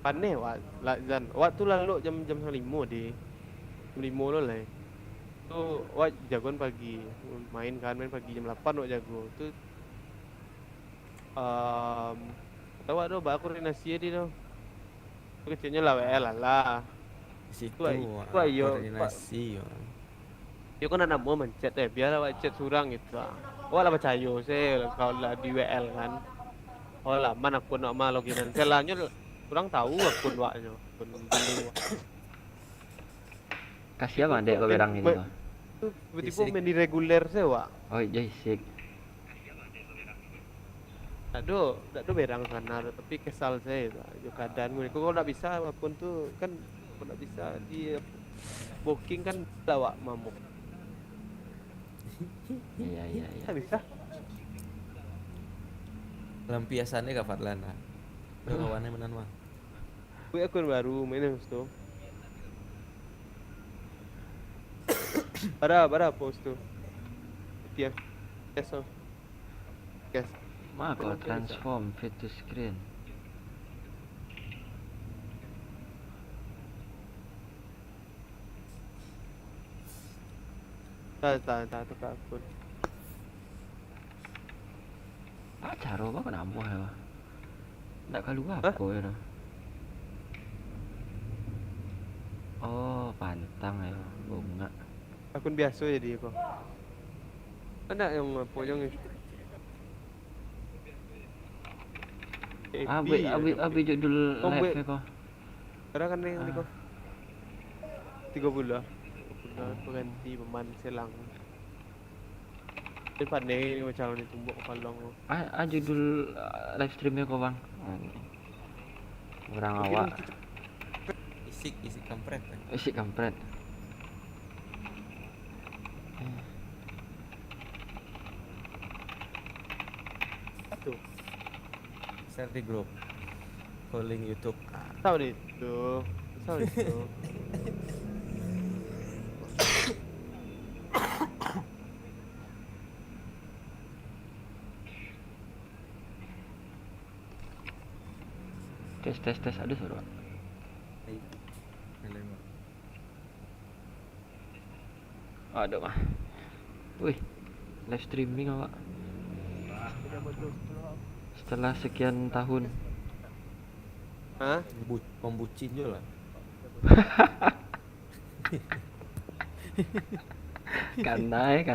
Panih wak lah Zan. Waktu lalu jam 5 di jam 5 lo lah. Tuh wak jagoan pagi. Main pagi jam 8 wak jago. Tuh tahu wak do bak koordinasi di do. Tuh kecilnya lah WL lah. Di Tuh situ ayo koordinasi ya. yo kan anak mau mencet biar wak chat surang gitu. Wak lah percaya saya kalau lah di WL kan. Oh lah mana akun nama loginan. Selanya kurang tahu akun waknya. Akun dulu. Kasih Itu apa dek kau berang ini kau? tiba-tiba Fisik. main di reguler saya wak. Oh joystick. Tak do berang sana, tapi kesal saya itu. Yo keadaan gue, kalau nggak bisa akun tuh kan, kalau nggak bisa di booking kan lawak mamuk. Iya iya iya. Nggak bisa. Lampiasannya ke Fadlan lah. Kawannya menan mah. Gue akun baru main harus tuh. Pada post tuh. Tiap, yes, so. Yes. Mah kau Kenapa bisa? transform fit to screen. Tak ke akun. Cara apa kau nak buat apa? Tak keluar Hah? apa kau ya? Oh pantang ya bunga. Akun biasa jadi kok. Ada yang apa yang Abi judul Oh, live kau. sekarang kan yang ini kok 30 berganti pemain selang. Depan nih macam ni tumbuk palong. Judul live streamnya kau bang. Orang awak. Isik kampret kan. Isi kampret. Tuh, Share di grup. Calling YouTube. tahu deh tuh. Tahu itu. Tes ada suara. Ada mah. Wih, live streaming awak. Setelah sekian tahun. Hah? Pembucin juga lah. Kanai.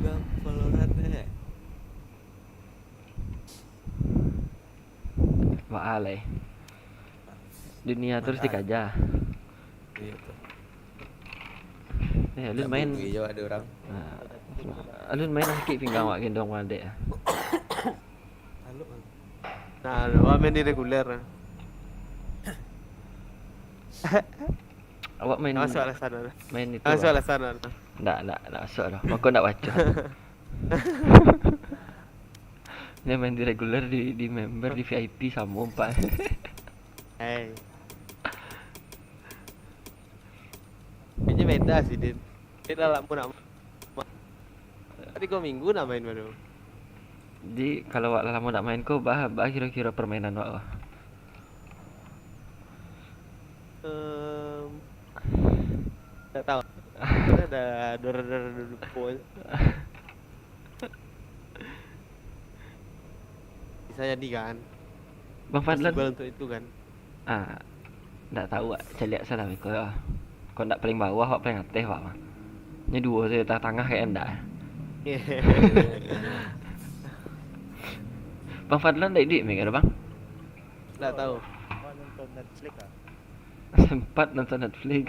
Bang Valorant Waalai. Dunia terus dikajah. Iya tuh. Alun main. Iya ada orang. Alun main akik pinggang wak gendong wadek. Halo. Nah, lu main di reguler. Awak main Masuk alasan. main itu. Masuk alasan. Ndak masuk dah. Aku ndak baca. Dia main di reguler di member di VIP sama umpan. Hey. Kayaknya beda sih, Din. Beda lah, nak. Tadi kau minggu nak main baru. Di kalau wak lama nak main kau bah kira-kira permainan wak. Tak tahu. Ada dor poin. Bisa jadi kan? Bang Fadlan. Possible untuk itu kan? Ndak tahu wak. Saya lihat salah kau. Kau ndak paling bawah wak paling atas wak mah. Ini dua saya tengah kayak ndak. Bang Fadlan ndak duit mega bang? Nggak tahu. Nonton Netflix ah. Sempat nonton Netflix.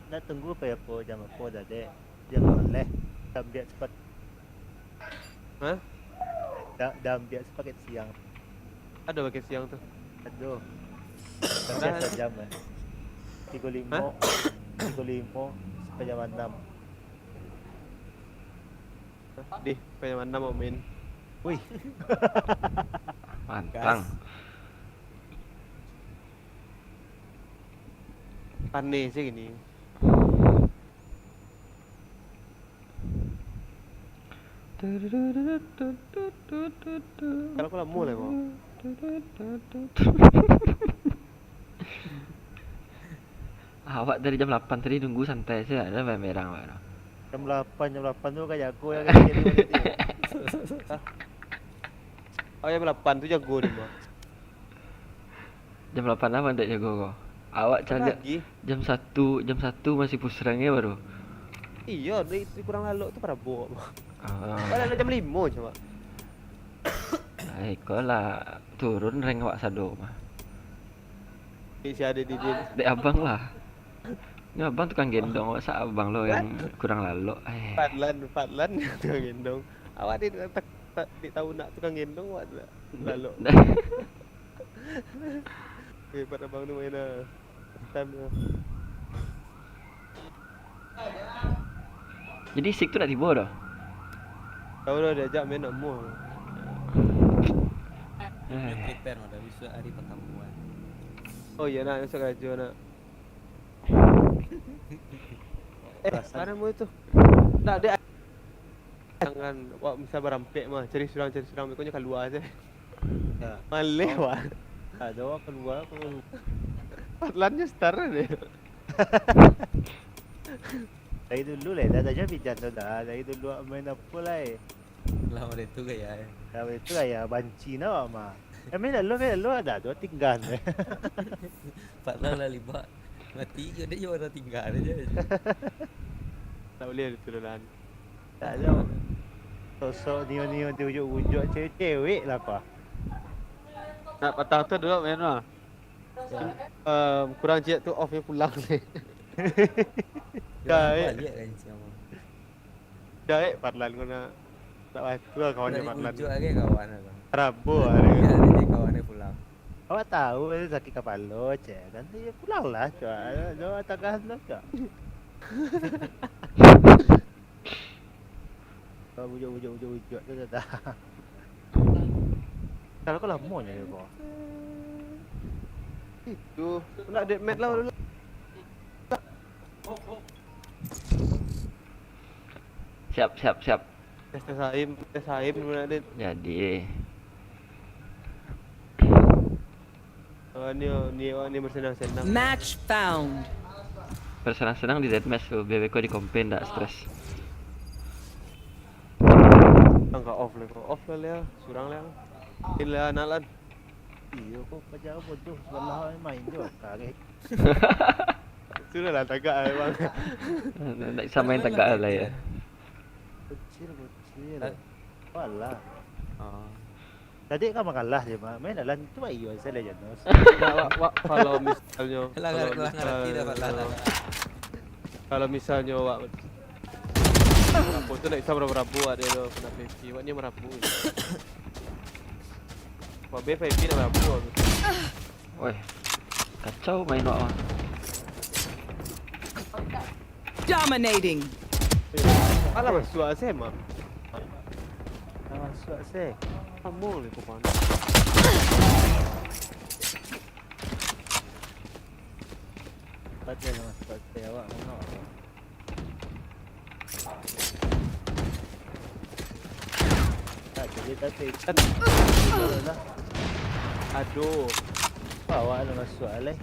Dah tunggu apa ya po jam apa dah dek. Jam oleh. Jam dia cepat. Hah? Jam dia cepat siang. Ada pakai siang tuh. Aduh. Biasa jam eh. 35 Hah? 35 sampai jam 6. Di, kayak mana mau main? Wih. Pantang. Aneh sih gini. Kalau aku lah mulai kok. Awak dari jam 8 tadi nunggu santai sih ada merah baru. Jam 8 tu kayak aku yang kecil ni waktu tu. Oh yang 8 tu jago nih mah. Jam 8 apa ndak jago kau? Awak cari Lagi. jam 1 masih pusrangnya baru. Iya, itu kurang lalu tu pada bawa. Oh. Padahal jam 5 coba. Kau lah turun rank awak sado mah. Si ada di dia. Dek abang lah. Ini abang tukang gendong, masa abang lo yang kurang lalu. Fadlan tukang gendong. Awak di tahu nak tukang gendong awak lalu. Hebat abang tu main lah. Time tu. Jadi sik tu nak tiba dah. Tahu dah diajak main nak muah. Prepare dah besok hari pertemuan. Oh iya nak besok kerja nak. Mana mu itu? Tak ada. Jangan wak misal berampek mah cari surang pokoknya keluar aja. Ya. Maleh wak. Ada orang keluar aku. Fadlannya star deh. Dari dulu lah dah jadi pijan tu dah. Dari dulu awak main apa lah. Lama itu gaya. Dah itu kayak banci na awak mah. Main lalu ada tu tinggal. Padahal lah libat. Mati ke dia orang tinggal aja. Tak boleh diturunan. Tak ada. Sosok nio-nio tu wujud cewek lah apa. Nak patah tu dulu main mah. Kurang jet tu off pulang ni. Dia balik kan siapa. Jai Fadlan kena tak waktu lah kawannya Nak Fadlan. wujud lagi kawan aku. Rabu Ya, hari. dia kawan dia pulang. Awak tahu sakit kepala cek. Nanti dia pulang lah cak. Jauh takkan lah cak. Kau wujud tu dah. Kalau kau lama je kau. Itu nak deathmatch lah dulu. Siap. Tes Saim mana ada. Jadi Ni bersenang-senang. Match found. bersenang-senang di deathmatch tuh, biar kau di komplain tak stres. Angka off lah, surang lah. Inilah nalan. Iya kau kerja bodoh sebelah main je. Kaget. Sudah lah tagak bang. Nak samain tegak lah ya. Kecil. Walah. Ah. Tadi kan kalah dia mah. Main dalam tu ayo saya legend. Wak kalau misalnya kalau misalnya wak apa tu nak isa merabu ada lo kena PP wak ni merabu. Wak B PP nak merabu aku. Woi, kacau main wak mah. Dominating. Alah masuk SMA. Masuk saya. Kamu ni kau pan. Patut masuk saya awak mana. Jadi tapi kan lah. Aduh. Awak nak masuk alai.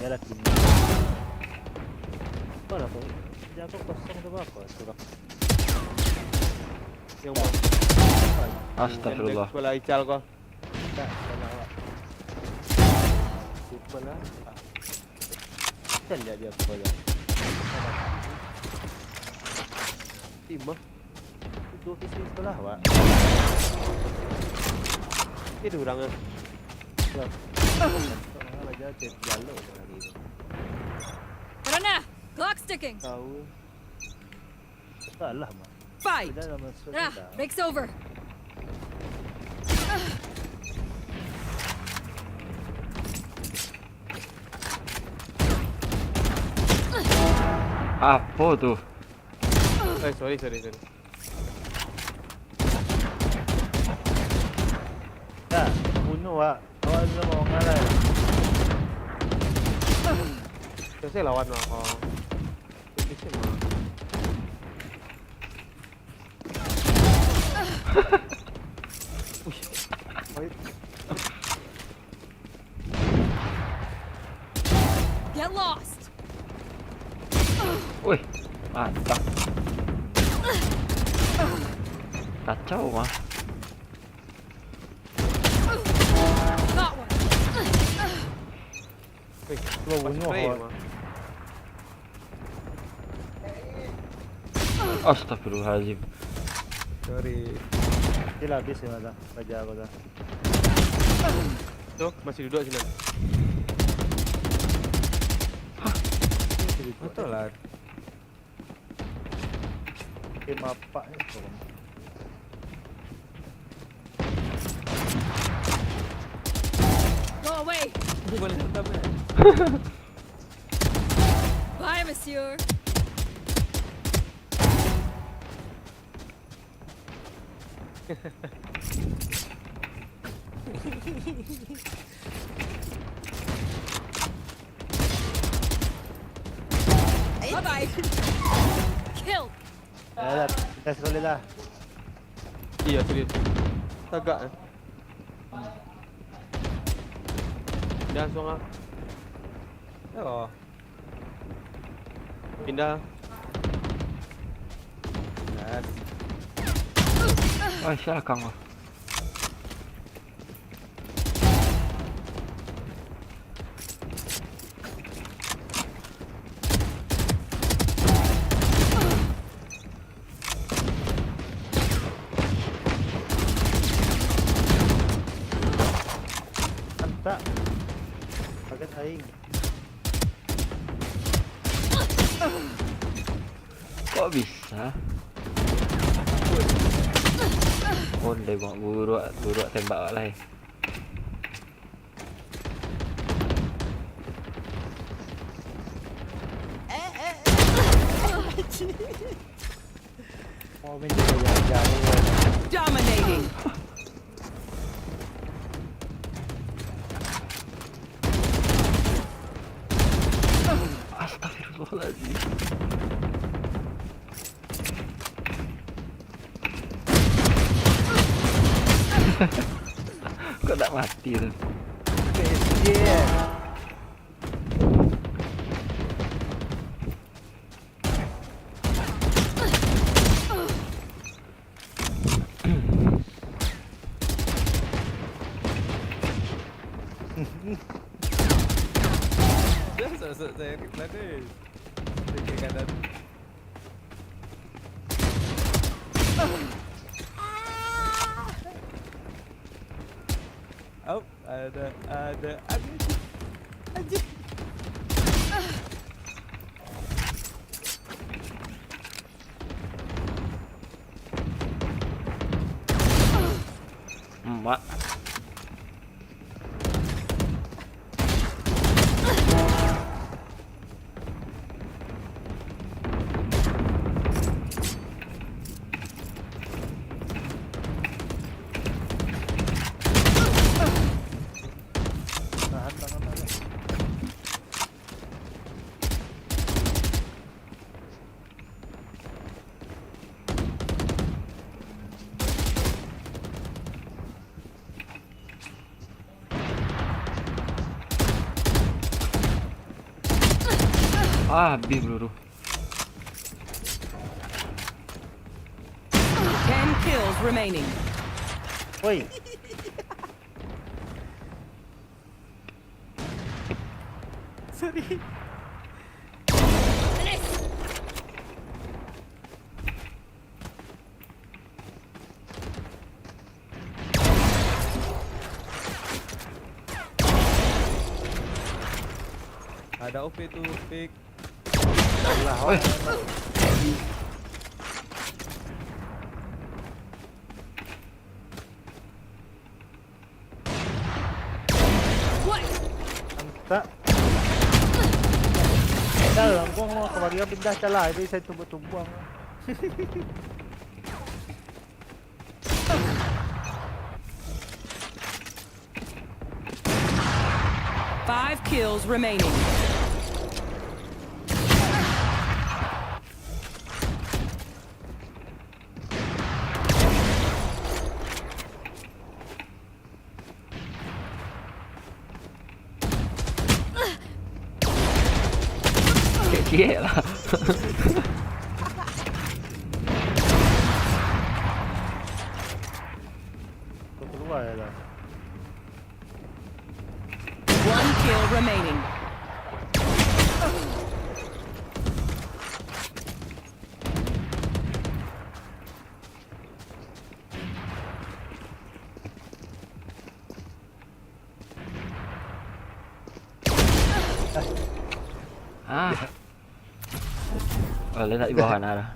Ya lah kini. Apa tu? Jaga kosong tu apa? Surah. Yang mana? Astagfirullah. Sekolah Ical kau. Tak salah awak. Super lah. Kan dia apa ya? Timah. Itu kisah sekolah awak. Ini orang ah. Aja jalur lagi. Rana, clock sticking. Tahu. Salah mah. Fight. Sudah dah masuk Ah, sudah. break's over. Apa tuh? Sorry. Wak. Awak semua ngalah. Biasanya lawan aku. Ini sih mah. Get lost. Wih, mantap. Kacau mah. Got one. Wih, Gua bunuh spray awak. mah. Astagfirullahaladzim. Sorry. Gila habis ya mata. Baca aku dah. Tuh, masih duduk sini. Betul lah. Game apa ni? Go away. Boleh hentam ya? Bye, monsieur. Bye bye. Kill. Dah, kita sekali lah. Iya, serius. Tagak. Pindah langsung ah. Oh. Pindah. Nice. Wah, sial kang lah. Mantap. Pakai aing. Kok bisa? Ondeh bang, buruk tembak lah. Mau main juga jauh. Dominating. Astagfirullahaladzim. Kok tak mati tuh? Yeah. Dah masuk saya ke belakang. Ke kanan. Oh, ada. Anjing. Emak. Nahan tangan aja. Ah, habis peluru. 10 kills remaining. Woi, Sorry. Ada OP tu, pick. lah. Woi. What? Mantap. Dah lah, gua mau kembali pindah celah. Itu saya tumbuk-tumbuk. 5 kills remaining. Kecil lah. Kau keluar ya lah. 1 kill remaining. Ah. Oh, letak di bawah sana dah.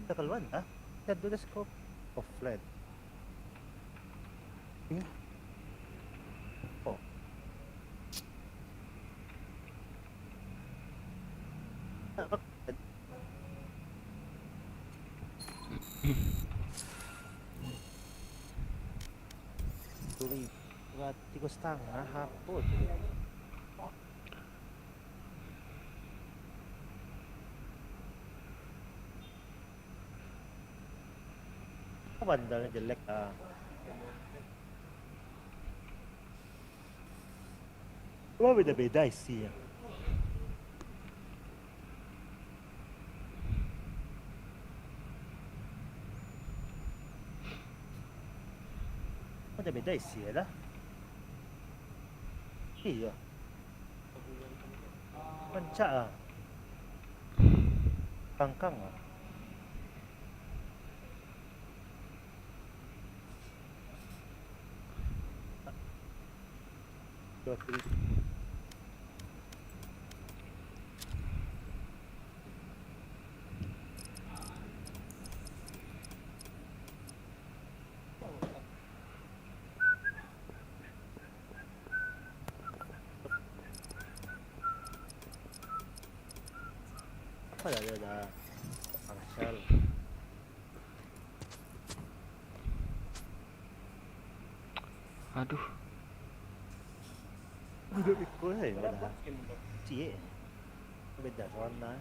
Kita keluar dah. Kita dulu scope of flat. Oh. Tuli, 3,5 hapon. Bandalnya jelek ah. Wah beda-beda isi ya. Beda-beda isi ya lah. Iya. Pencak ah. Kangkang ah. Dua kali. Apa dah ada Marshall. Aduh. Duduk ikut saya dah. Cie. Beda warna.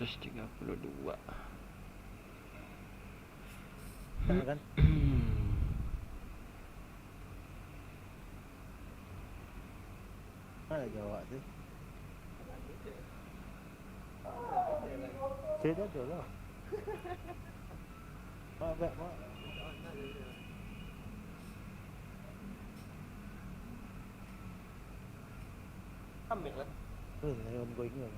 $132. Kan? Mana jawab tu? Saya dah tu lah. Mak baik mak. Ambil lah. Saya ongoing ni.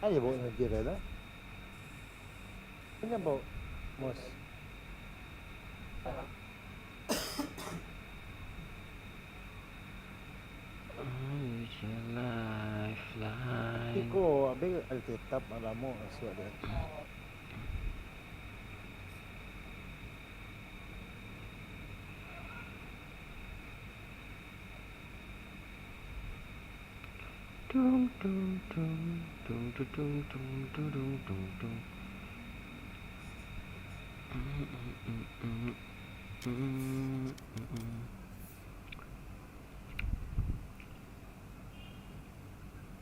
Ayo bawa lagi dah. Ini bawa mos. Tapi Alkitab alamu masuk dia. Dung dung dung dung dung dung dung dung dung dung.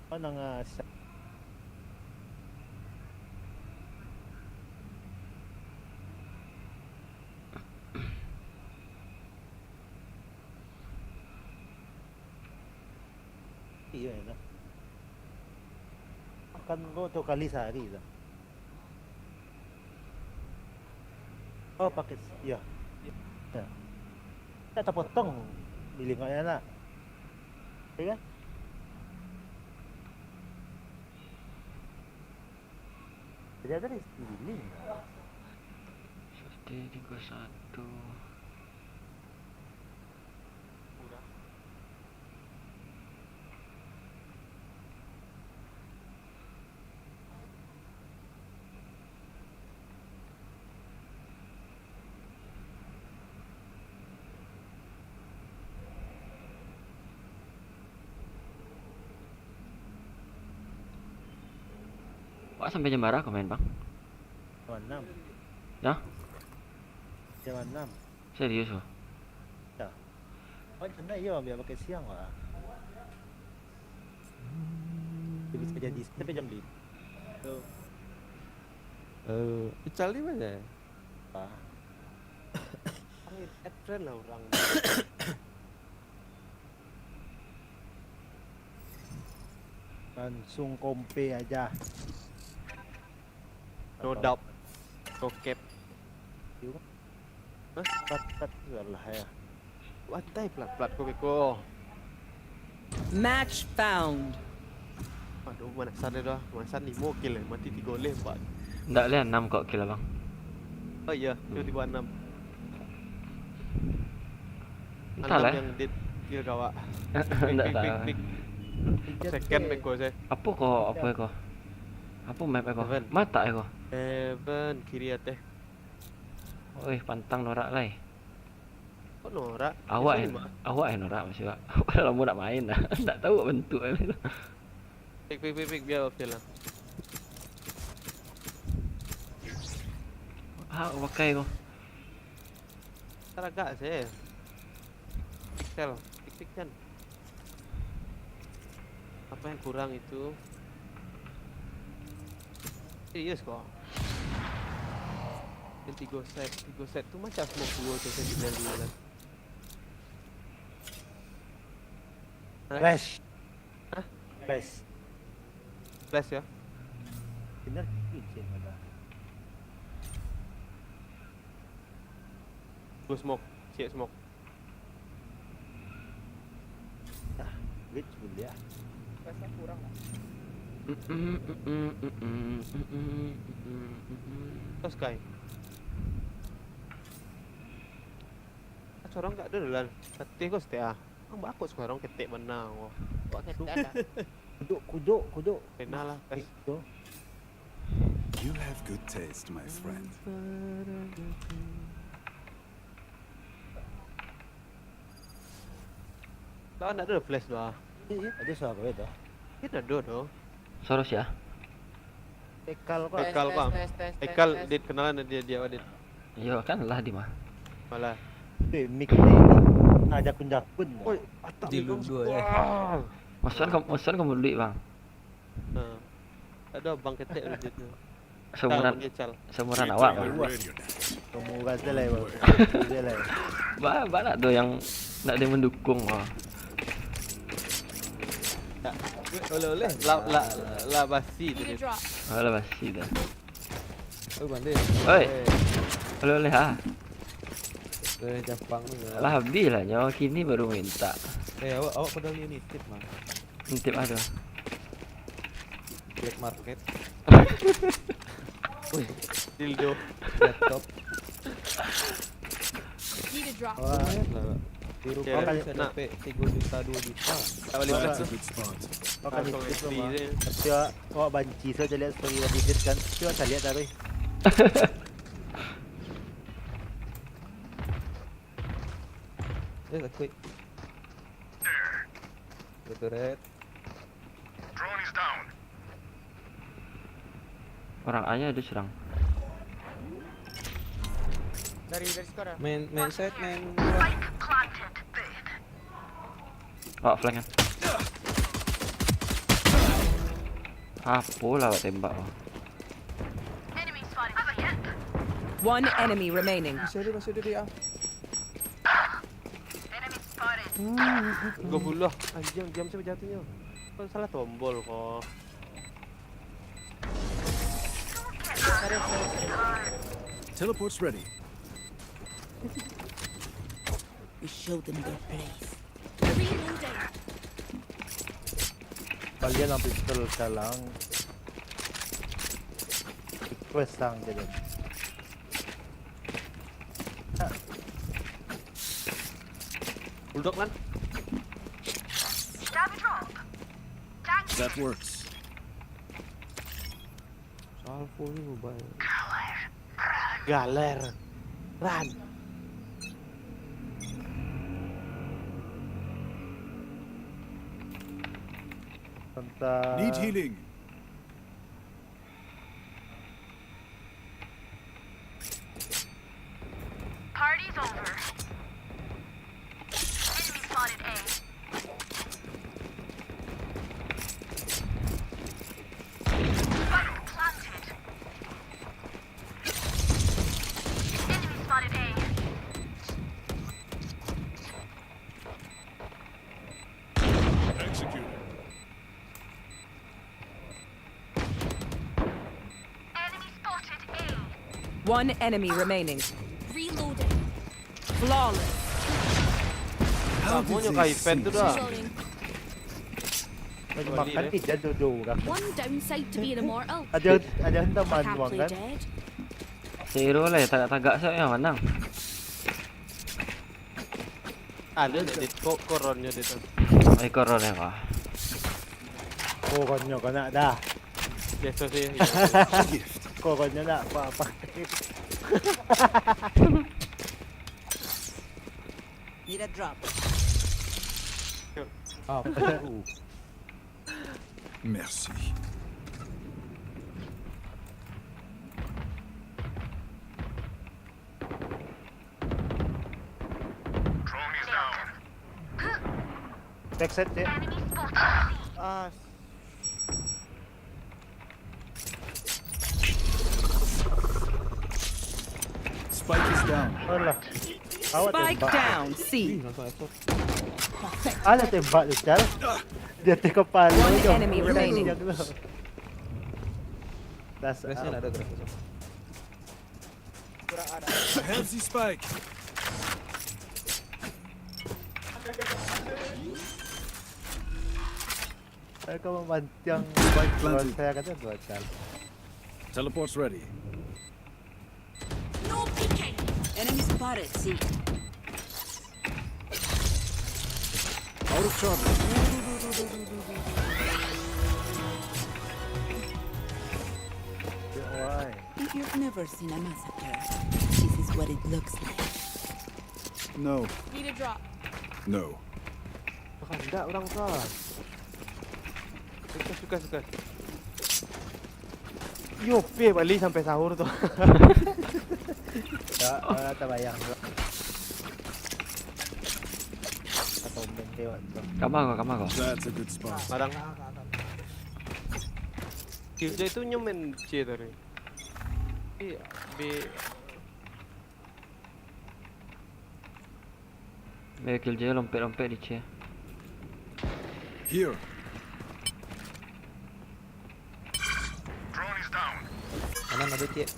Ano nga sa iya na. Akan ko to kali sehari lah. Oh pakai ya. Ya. Kita potong bilingnya nak. Ya kan? Jadi ada di biling. 131. Wah sampai jam berapa kau main bang? Jam 6. Ya? Jam 6. Serius loh? Oh, cina iya biar pakai siang lah. Dia bisa jadi sampai jam 5. Tuh. Ical di mana? Apa? Panggil friend lah orang. Langsung kompe aja. No doubt. No cap. Hah? Tat lah ya. Wantai plat ko beko. Match found. Aduh, manasan dia dah. Manasan 5 kill mati 3 oleh 4. Nggak lihat 6 kok kill abang. Oh iya, tiba-tiba 6. Entah lah. Yang dit kill kawak. Nggak tahu. Second beko saya. Apa kok? Apa kok? Apa map kok? Seven. Mata kok? Heaven kiri atas. Oi, pantang norak lai. Kok norak? Awak norak masih kak. Kalau mau nak main dah, tak tahu bentuk. Pik biar okey lah. Ah, pakai kok. Teragak saya. Pixel, pik kan. Apa yang kurang itu? Serius kok. Yang 3 set tu macam smoke 2 tu saya bilang dulu kan. Flash. Hah? Flash. Flash ya? Benar izin ada. 2 smoke, cek smoke. Glitch dulu ya. Terus Sky. Corong gak ada lah. Ketih kau setia. Ang bakut sekarang ketik mana kau. Buat ketik ada. Kuduk. Kenal lah. Itu. You have good taste, my friend. Kau nak ada flash doa. Iya, ada suara gue tuh. Kita ada doh. Soros ya? Ekal kok. Ekal kau. Ekal dit kenalan dia dit. Yo kan lah di mah. Malah. Mic ini ada kun-jakun. Oi, atak Di ludo ya. Masukan kamu duit bang. Nah. Ada bang ketik dit. Seumuran Ngecal. seumuran awak. Bang. Radio now. Kamu gas dia lah. Dia lah. Banyak tuh yang nak dia mendukung. Wah. Oleh. La basi tu Need a dit. drop. Alah basi dah. Oh bandit. Oi. Oleh ha. Jepang tu. Lah habis lah nyawa kini baru minta. Awak pada ni tip mah. Intip ada. Black market. Dildo. Laptop. Need a drop. Wah, lah. Di rumah Ya, bisa nak. dapat 3 juta 2 juta. Tak boleh That's buat. a good spot. Makan Langsung itu free semua. je. Tapi awak banci saya lihat story Radit kan. Tapi awak tak lihat dah, Roy. Takut. Betul red. Orang A nya ada serang. Main set main. Oh, flank kan. Apa lah awak tembak oh. One enemy remaining. Masih ada dia. Gue buluh. Anjing, jam siapa jatuhnya? Kau salah tombol kok. Teleport's ready. We show them their place. Reloading. Kalian ang pistol ka lang. Request lang dyan. Bulldog kan? That works. Salvo ni mobile. Galer. Run. Tentang Need healing. Party's over. Enemy spotted A. Spike planted. Enemy spotted A. Executed. Enemy spotted A. One enemy remaining. Reloading. Flawless. Kamu nyo kay Pen tu dah. Reloading. makan tidak duduk orang. One downside to being immortal. Ada hendak Can't manuang play kan? dead. Zero lah tagak-tagak saya yang menang. Ada di koronnya dia tu. Ay koron ya kah. Kokonyo ka na dah. Biasa sih. Kokonyo na apa-apa. Need a drop. Ah, Merci. Backset dia. Enemy spotted. Ah, Spike is down. Alah. Awak Spike tembak. down. C. langsung effort. Alah tembak tu Chal. Dia teh kepala. One je. enemy remaining. Dia dulu. Das Grassnya nak ada grass. I have the spike. Kau memancang. Spike planted. Saya kata dua Chal. Teleport's ready. No peeking. Enemy spotted. C. Out of trouble. Why? You've never seen a massacre. This is what it looks like. No. Need a drop. No. enggak orang kah. Suka. Yo, balik sampai sahur tu. Ya, tak bayang. Atau bende waktu. Kamar kau. That's a good spot. Barang. Killjoy itu nyemen C tadi. B Dia kill je lompet-lompet di C. Here. Kanan ada cek.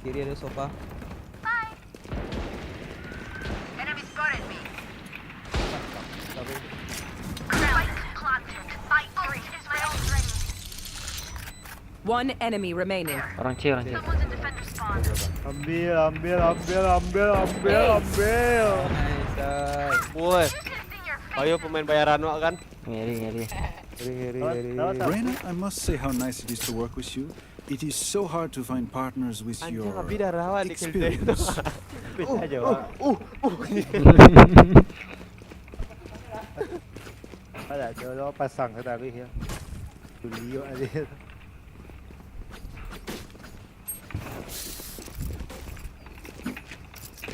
Kiri ada sofa. Enemy spotted me. Tapi Spike planted. My ult is my ult ready. One enemy remaining. Orang C. Someone's in defender spawn. Ambil. nice. Woi, ayo pemain bayaran wak kan? Ngeri. Reyna, I must say how nice it is to work with you. It is so hard to find partners with Anjing your abi dah rawat di kill day tu. experience. Bisa aja Wak. Ada coba pasang ke tadi ya. Tulio aja.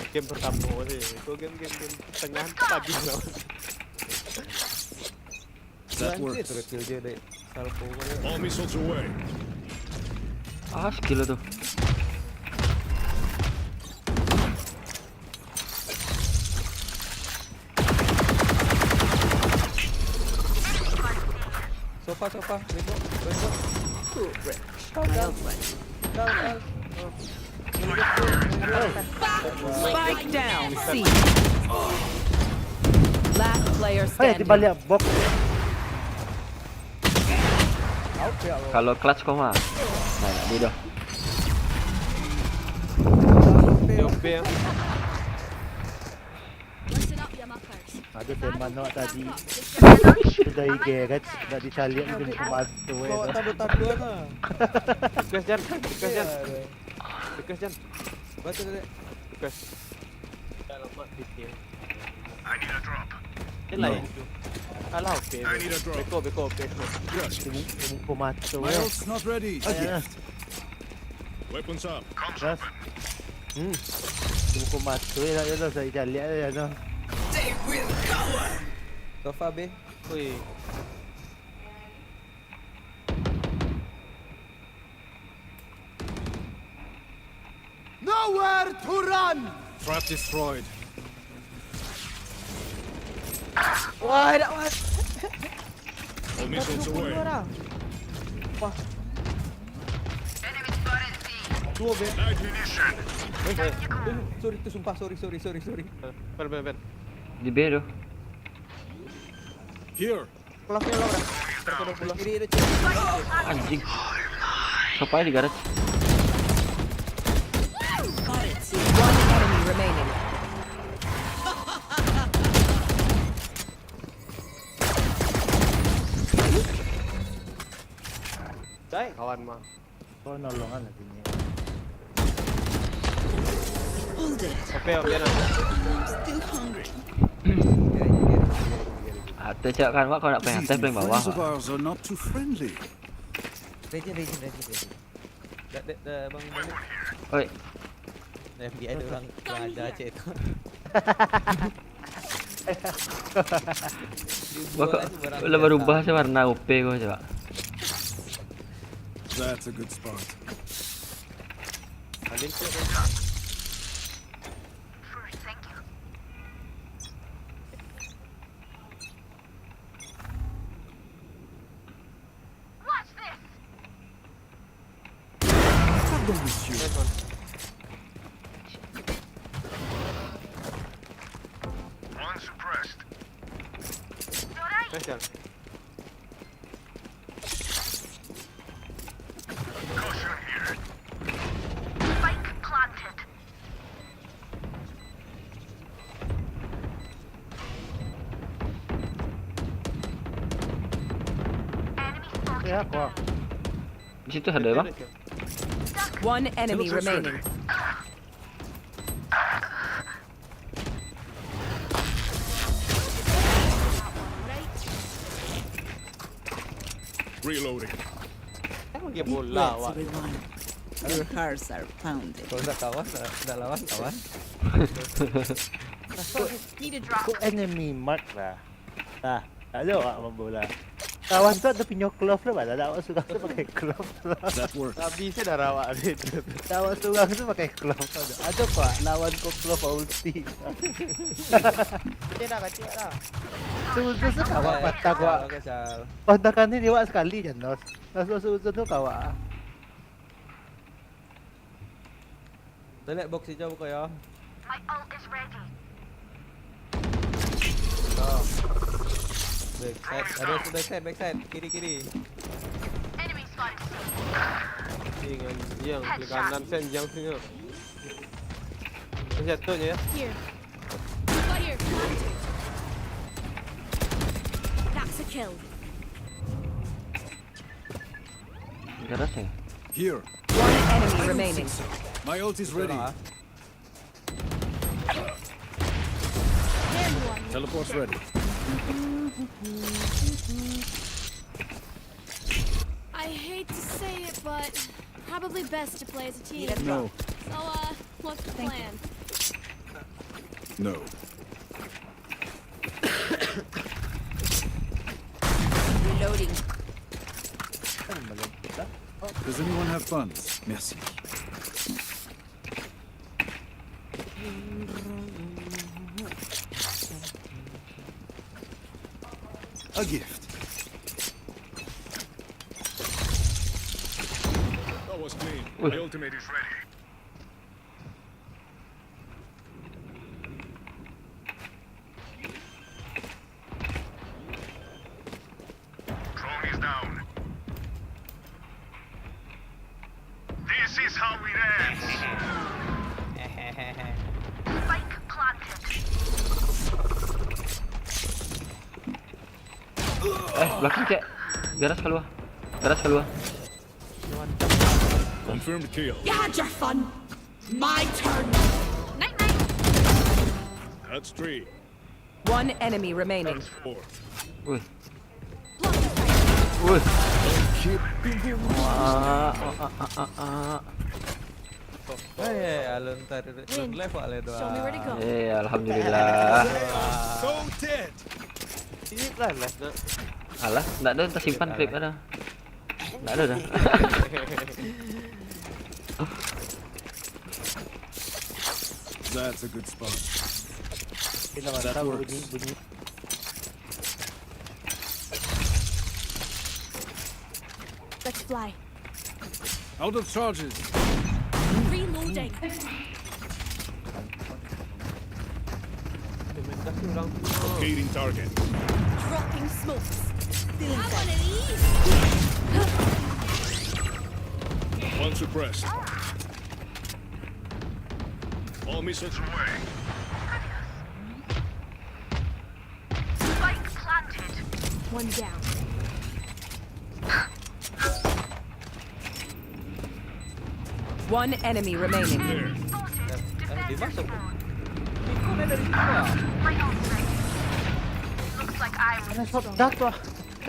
Game pertama sih, itu game tengah pagi lah. That works. Terus kill dia deh. Salvo kan. All missiles away. Ah, skill tuh. Sofa. Rainbow. Spike down. C. Last player Di standing. balik box. Kalau clutch kau mah. Nah, dia dah. DOP yang Listen up, you muckers. Ada teman awak tadi sudah igeret, dah dicalian di pembantu. Bawa tadu-taduan lah. Request Jan. Request Jan. Baca deh. Request. Dah lama sikit. I need a drop. Dia lain tu. Alah okey. I need a drop. Beko. Yes. Pembantu. My ult's not ready. Weapons up. Terus. Pembantu ya dah saya calian ya dah. Sofa B. Oi. Nowhere to run. Trap destroyed. Wah, dah wah. All missiles away. Dua B. Night munition. Sorry tu sumpah, sorry. Ben. Di B tu. Here. Kelasnya lah dah. Kiri ada cek. Anjing. Siapa di garage? One enemy remaining. Dai kawan mah. Kau nolongan lagi ni. Hold it. Oke, biar Still hungry. Atas cakap kan Wak, kau nak paling These atas paling bawah. friends of Wak. ours are not too friendly. Regen. Dah bang balik. Oi, FBI ada orang pelajar cek tu. Wak kau lah berubah macam warna OP kau coba. That's a good spot. Alin tu. Thank you. Watch this. One suppressed. Special. Caution here. Spike planted. Enemy spotted. Ya kau. Di situ ada bang. One enemy Tilted remaining. Reloading. Emang dia bola awak. everyone. Your hearts are pounding. Kalau dah kawan, dah lawan kawan. Need a drop. Kau enemy mark lah. Dah, tak ada awak main bola. Kawan tu ada punya glove lah, tak ada awak suka tu pakai glove. That works. Habis saya dah rawat dia. Awak suka tu pakai glove. Ada kok lawan kau glove ulti. Dia dah kacau dah. Susu awak patah kau. Kacau. Patakan ni dia awak sekali je nos. Susu tu awak. Select box hijau buka ya. My ult is ready. Backside. Kiri. Enemy spotted. Dengan yang kiri kanan sen yang sini. Jatuhnya ya. Here. Spot here. planted. That's a kill. Garas ya. Here, One enemy remaining. my ult is ready. Teleport's ready. I hate to say it, but probably best to play as a team. No, So, what's the plan? no. Reloading. Ano malam kita? Does anyone have funds? Merci. A gift. That was clean. Ui. My ultimate is ready. Drone is down. This is how it ends. Spike planted. Belakang cek. Garas keluar. Garas keluar. Confirmed kill. You had your fun. My turn. Night night. That's 3. One enemy remaining. That's 4. Wih. Block the fire. Wih. Alun tadi level le doa. Show me where to go. Alhamdulillah. So dead. Ini lah nak. Alah, enggak ada entah simpan clip ada. Enggak ada dah. That's a good spot. Kita mana tahu bunyi. Let's fly. Out of charges. Reloading. Kasi orang tu. Locating target. Dropping smokes. Have one of these. One suppressed. All missiles away. Spike planted. One down. One enemy remaining. There. Dimasuk. My ult ready. Looks like I'm Ano shot dato ah.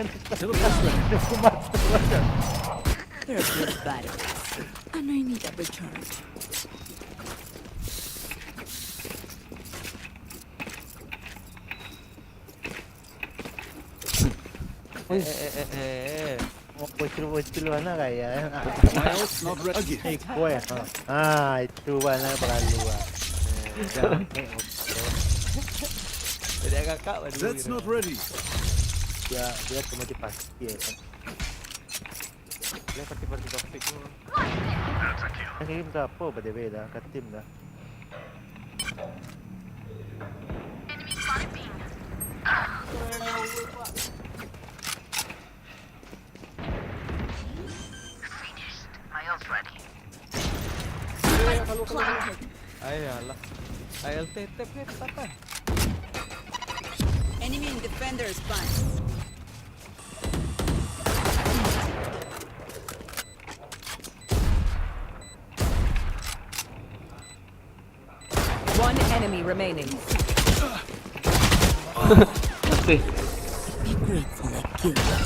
Kumat. They're good battles. And I need a return. Mau muncul mana kaya. My ult's not ready. A gift. Iko ya. Itu mana perlu. Jadi kakak baru. That's not ready. Dia cuma dipasti ya. Dia parti-parti toxic tu. That's a kill. Ang game ka po, beda-beda, ka-team na. enemy spotted B. Finished. My ult's ready. Planted. Ay alah. Ay LTT apa? Enemy and defender spawn. One enemy remaining. Pasti. Be grateful I killed you.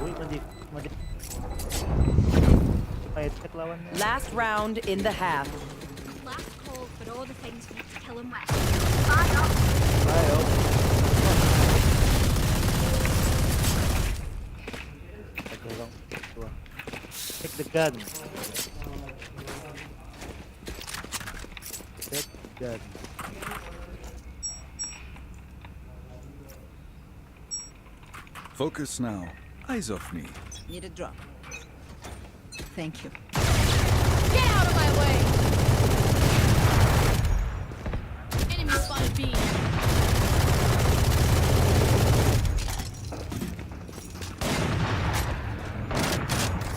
Uy, madi. Fight lawan niya. Last round in the half. Last call for all the things we need to kill him with. Ayo. Okay lang. Take the gun. Take the gun. Focus now. Eyes off me. Need a drop. Thank you. Get out of my way! Enemy spotted B.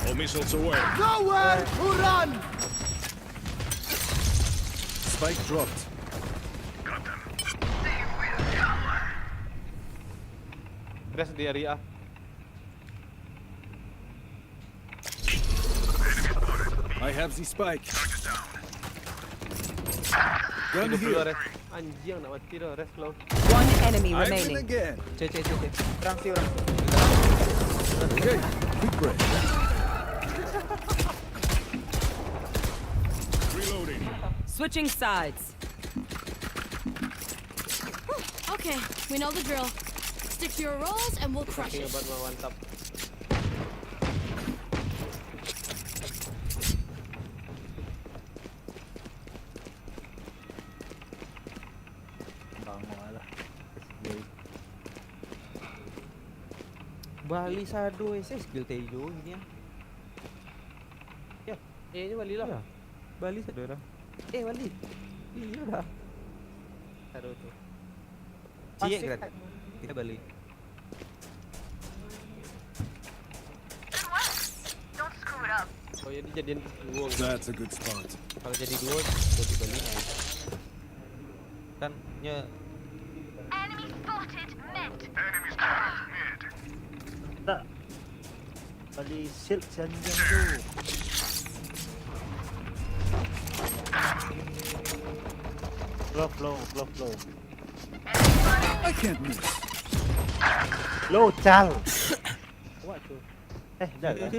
All missiles away. Spike dropped. Got them. Rest di area A. I have the spike. Gun Hidup dulu here. rest. Anjing nak mati dah, rest low. One enemy I win remaining. again. C. Orang sih orang. Okay, quick break. Reloading. Switching sides. Okay, we know the drill. Stick to your roles and we'll crush Saking it. hebat mantap. Bangun lah. Bali sado skill Tejo ini ya. Ini balik lah. Ya. Bali sado dah. Bali. Iya dah. Aduh tu. Cie kan. Kita balik. Don't screw it up. Oh ya dijadiin duo. That's a good spot. Kalau jadi duo jadi Bali. Kan nya Enemy spotted mid. Tak. Bali shield janjang tu. Low. I can't miss. Low cal. Buat tu. Dah kan?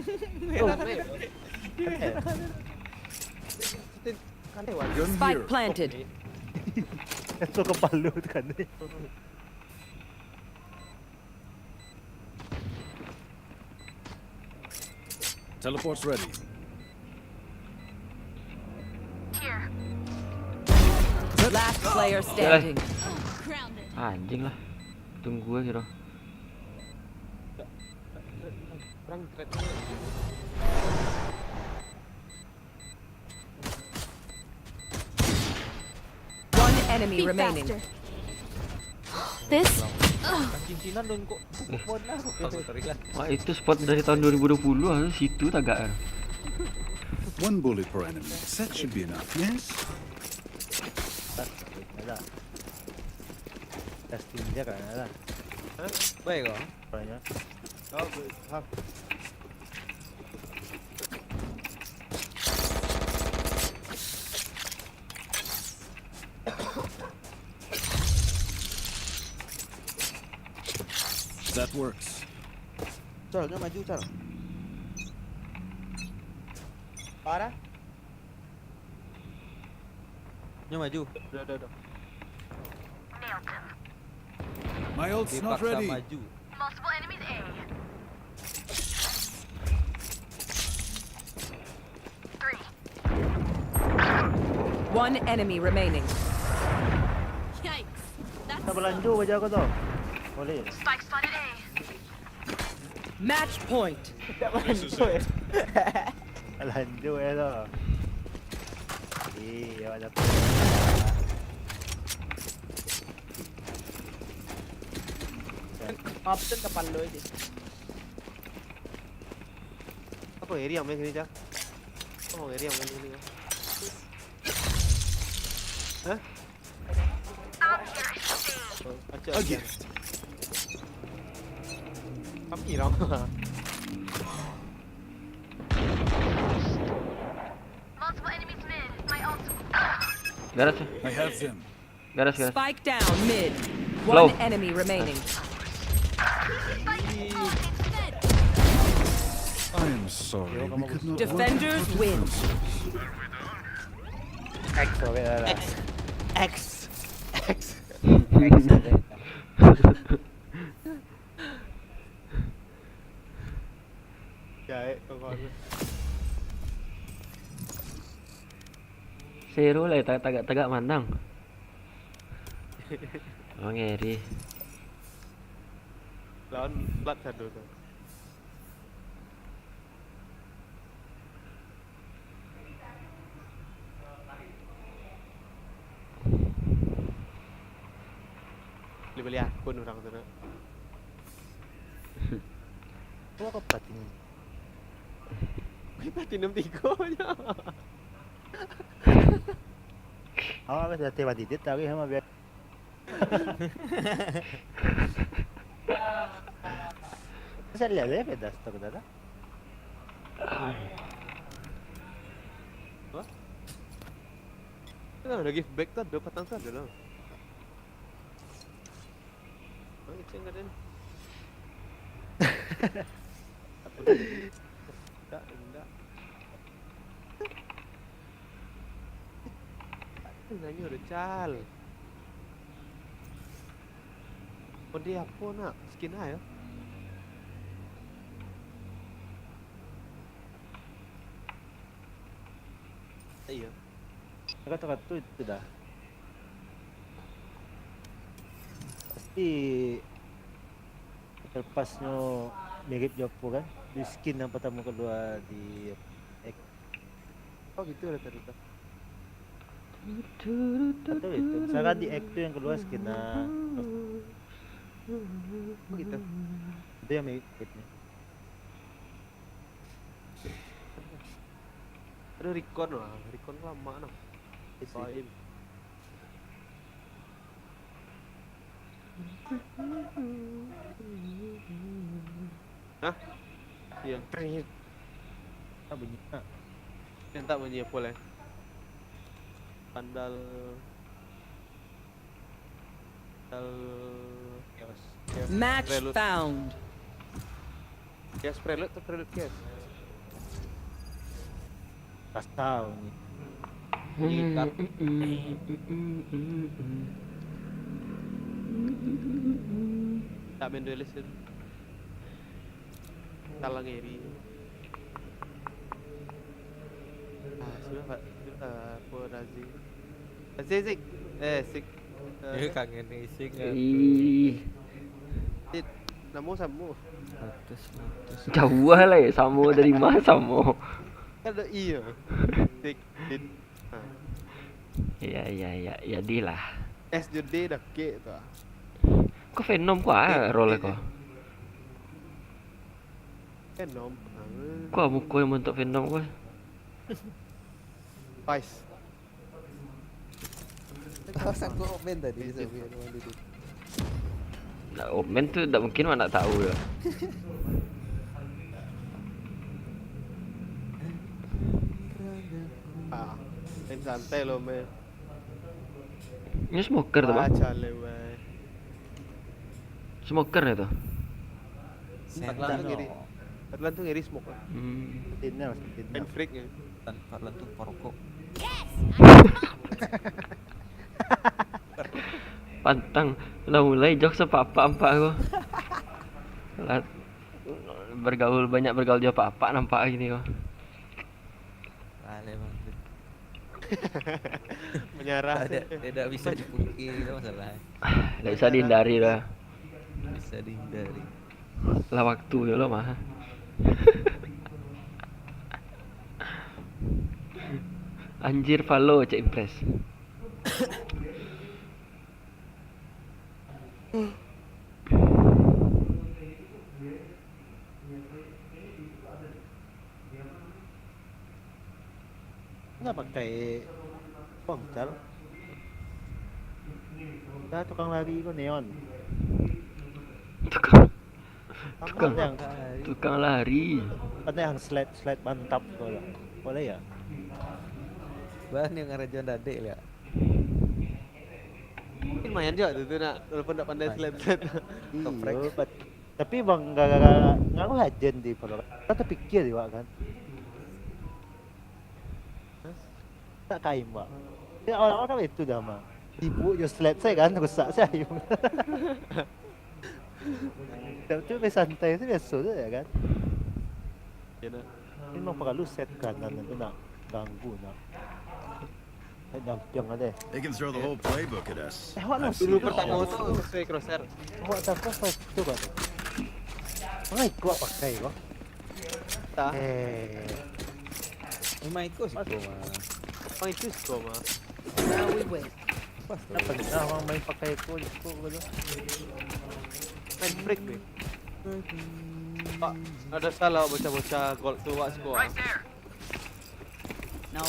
Kan lewat. Gun Spike here. planted. Itu kepala tu kan ni. Teleport's ready. Here. Last player standing. Oh, grounded. Anjing lah. Tunggu aja kira. Perang threat. One enemy Be remaining. faster. This? cincinan dong kok. Bodoh. Sorry lah. Wah itu spot dari tahun 2020 ah, situ tagak. One bullet per enemy. That should be enough, yes? Ada. Testing dia kan ada. Baik kok. Banyak. Oh, ha. That works. Cal, dia maju cal. Parah. Dia maju. Udah. Nailed him. My ult's Dia not paksa ready. maju. Multiple enemies A. 3. One enemy remaining. Yikes. That's Tak berlanjur kerja kau tau. Boleh. Spike spotted A. Match point. This is it. Lanjur tau. Awak dapat. Option kapal lo aja. Apa area main sini Cak? Oh area main sini. Hah? Out here is stay. Oh, A acak. gift. Kami ramah. Multiple enemies mid. My ult. Garas, I have them. garas. Spike down mid. Low. One enemy remaining. I am sorry. We could not Defenders win. X awak lah. X. Jahit kau. Zero lah tagak mandang. Oh ngeri. Lawan plat satu tu. Beli akun orang tu nak. Kau apa platinum? Platinum 3 je. Awak masih ada mati dia tapi sama biar. Saya lihat ya beda stok data. Kan ada gift bag tuh, ada patang tuh ada loh. Oh, itu enggak ada. Enggak. Nanya udah cal. Oh dia apa nak? Skin aja. Iya. Kata-kata itu dah. Pasti lepasnya mirip Jopo kan? Di skin yang pertama kedua di Oh gitu rata-rata. atau itu. Misalkan di Act 2 yang kedua skin Oh gitu. itu yang miripnya. Ada recon lah, recon lama nah. Fine. Hah? Iya. Ah bunyi. Yang tak bunyi apa lah? Pandal. Match Prelude. found. Yes, prelude atau prelude yes? Pas tahu nih. Gitar. Tak main duelist itu. Salah ngeri. Sudah Pak. Sudah apa Razi? Zik. Sik. Dia kangen nih sih kan. Ih, Zik. Namo sama. jauh lah ya Samo dari mana Samo? Ada iya. Zik. Ya di lah. SJD dah ke tu. Kok Venom kok role kok? Kan nom. Kok muka yang bentuk Venom kok? Vice. Kawasan gua omen tadi sampai rumah dulu. Nah, Omen tuh tak mungkin mana tahu ya. Main santai lo me. Ini smoker tuh bang? Baca lewat. Smoker ya tuh? Padahal tuh ngiri. Padahal tuh ngiri smoke lah. Tinnya mas tinnya. Main freak ya. Tanpa lentuk perokok. Pantang udah mulai jok apa-apa aku. Banyak bergaul di apa-apa nampak gini kok. Ale bang. Menyerah. Tidak bisa dipungkiri itu masalah. Nggak bisa dihindari lah. Bisa dihindari. Lah waktu ya lo mah. Anjir follow cek impress. Nggak pakai pongcal. Nah, tukang lari itu neon. Tukang lari. Ada yang slide mantap kalau. Boleh ya? Bahan yang ngarajuan dadek lihat. Lumayan juga tuh nak walaupun tak pandai slide. Iya, tapi bang nggak hajen di pondok. Kita terpikir juga kan. Tak kain pak. Ya orang-orang itu dah mah. Ibu yo slide saya kan rusak saya. Tapi santai sih biasa tu ya kan. Ya nak. Ini memang perlu set kanan itu nak ganggu nak. Yang ada. They can throw the whole playbook at us. Awak nak Dulu pertama tu saya crosshair. Awak tak apa tu kan. Mana ikut pakai kau? Tak. Michael sih kau mah. Oh itu sih mah. Now we wait. Apa dah orang main pakai ikut dulu. Main freak ni. Pak, ada salah bocah-bocah gold tu wak score. No.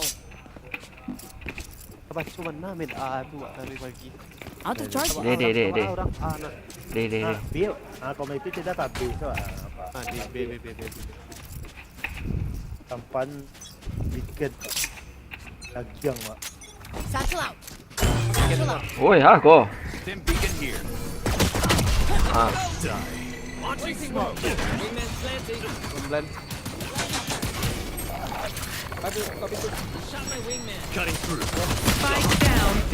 Apa cuma namin tu wak dari pagi. Out of charge. Deh. Orang anak. Deh. Biar, kalau itu tidak habis tu. di B. Tampan weekend lagiang mak. Satchel out. Oi, ha kau. Stim beacon here. Ah, Launching smoke. Wingman planting. Komplain. Shot my wingman. Cutting through. Spike down B.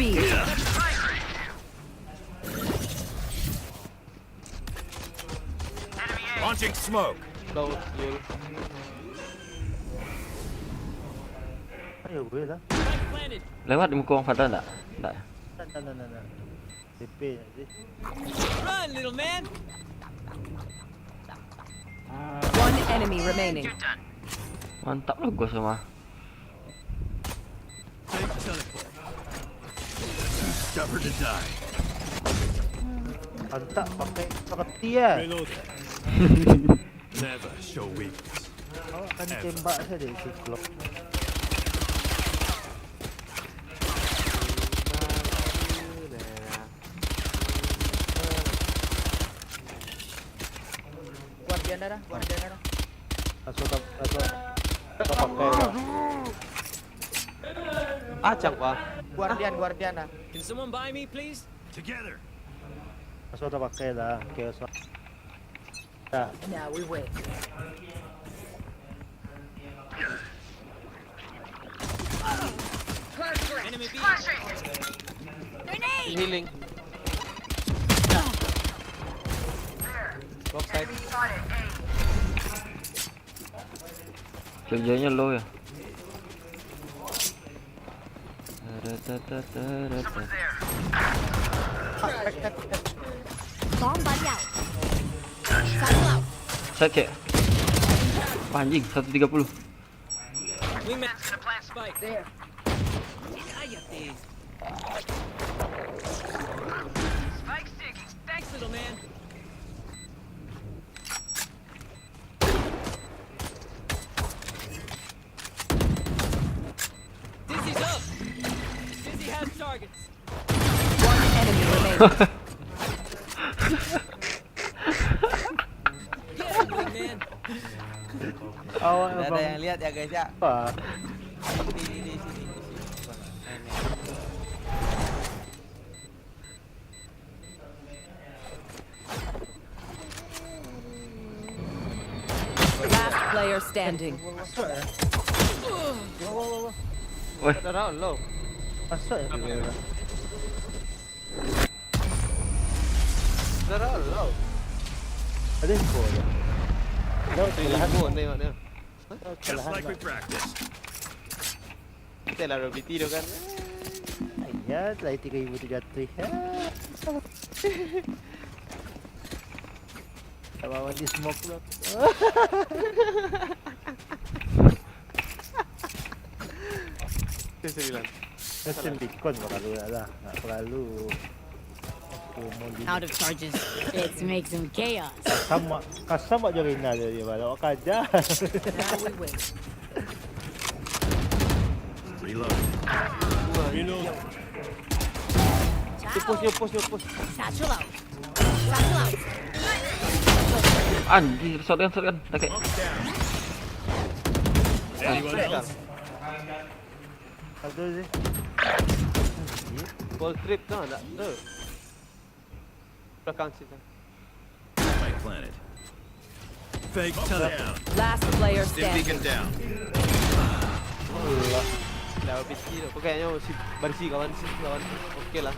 Launching smoke. Low, Yul. Ayo gue lah. Spike planted. lewat di muka orang Fadlan tak? Tak. Nah. TP je. Run, little man. One enemy remaining. Mantap lah gua semua. Fake teleport. Stubborn to die. Antak pakai seperti ya. Reloading. Never show weakness. Awak akan tembak saja si Glock. Guardian darah. Masuk pakai dah. Acang pak. Guardian dah. Can someone buy me, please? Together. Masuk tak pakai dah. Okay, so. Dah. Now we wait. Enemy B. Healing. Box side. Kerjanya low ya. Bomb buddy out. Satchel out. Sakit. Anjing 130. Wingman. Spike. There. Cállate. Spike sticking. Thanks, little man. Dizzy's up. Dizzy has targets. One enemy remaining. Get him, wingman. Awak Ada abang yang lihat ya guys ya. apa? Di sini. Last player standing. Oi, Ada round low. Masuk ya dia. Ada round low. Ada info je. Dah Tengok tengok. Just like we practiced. Kita lah BT tu kan. Ya, telah 3,700 ya. Tak bawa di smoke pula. Sembilan. Mesin beacon perlu dah. Tak perlu. Out of charges. Let's make some chaos. Kasam mak Jorina dia bawa kajar. Now we wait. Reload. Reload. Push. Satchel out. Satchel out. anjir shotgun. Okey. Smoke down. Anyone else? Ada je. Ball trip tu ada. Tu. Belakang situ. Spike planted. Fake teleport. Last player Stim standing. beacon down. Dah BT tu. Kau kayaknya si bersih kawan. Okey lah.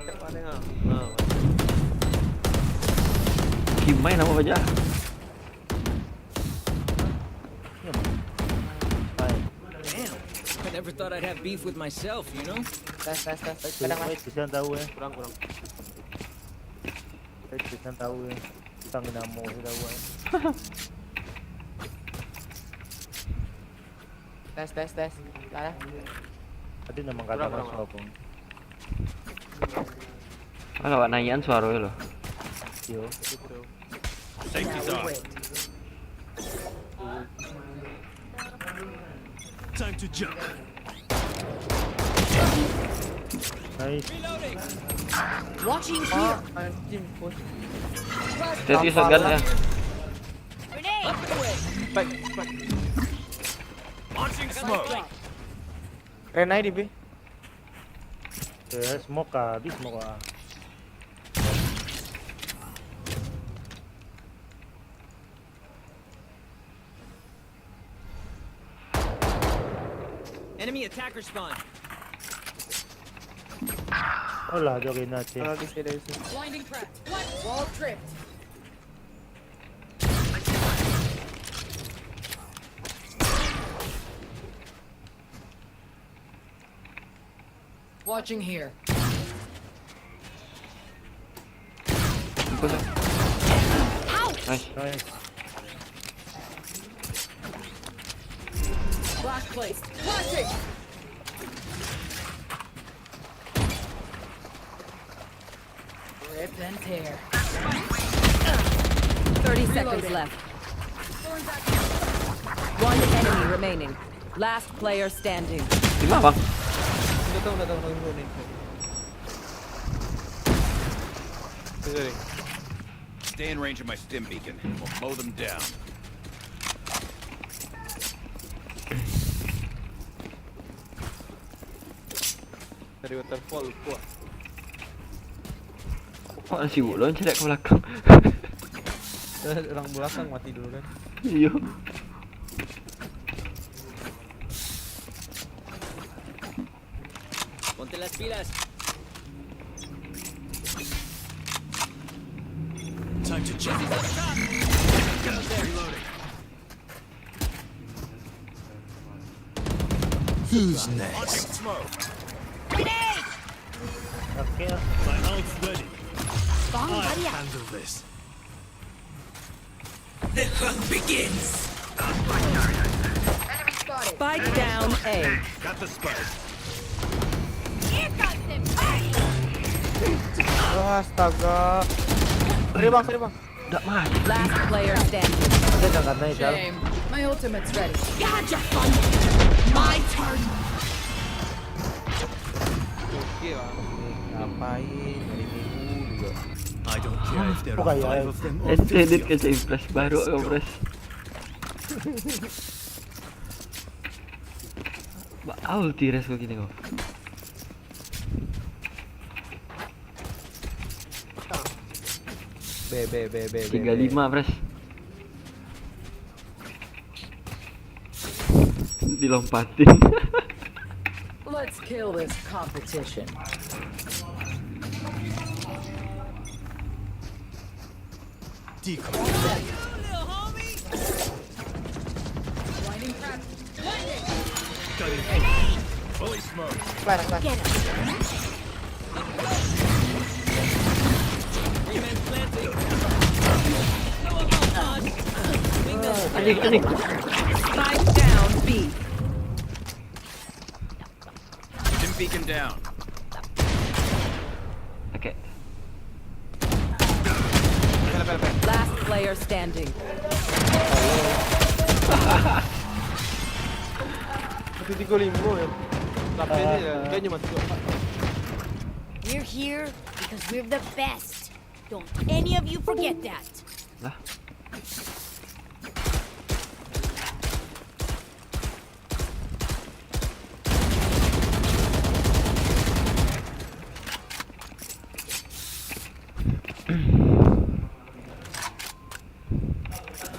Cepat tengok. Gimana nama baca? I never thought I'd have beef with myself, you know? Kadang tahu Kurang. Kita tahu tentang nama saya tahu Tes. Salah. Ada nama kata Kurang. apa pun. Ala wak naikan suara lo. Yo. Safety's off. Time to jump. Nice. Reloading. Watching here. Hati-hati shotgun ya. Baik, baik. Launching smoke. Renai di B. Smoke ah, habis smoke ah. Enemy attacker spawn. Oh lah, jokin natin. Kalau di sini, di sini. Blinding crack. What? Wall tripped. Watching here. Mampus ya. Nice. Nice. Flash placed. Flashing. Rip and tear. 30 seconds left. One enemy remaining. Last player standing. Lima bang. Udah tahu info. Sorry. Stay in range of my stim beacon. We'll mow them down. Dari waterfall kuat. Kok sibuk lo cedek ke belakang. Orang belakang mati dulu kan. Iya. Ponte las pilas. Time to jump. Reloading. Who's next? Launching smoke. Okay lah. My ult's ready. Bomb I'll buddy out. handle this. Spike down A. Got the spike. Here comes the Oh, astaga. Sorry bang. Udah mati. Last player standing. Dia jangan naik jauh. Shame. My ultimate's ready. Gotcha fun. My turn. Oke bang. Ngapain? Dari minggu juga. I don't care if there Oh, are kaya. 5 of them or Ente 50 edit of ke them. impress baru ke impress. Ulti res kok gini kok. B. 35 pres. Dilompatin. Let's kill this competition. Decoy. Blinding crack. Cutting. Fully smoked. Get him. Anjing. Spike down B. Stim beacon down. Oke. Last player standing. Itu 35 ya. Tapi dia cuma 24. We're here because we're the best. Don't any of you forget that. Lah.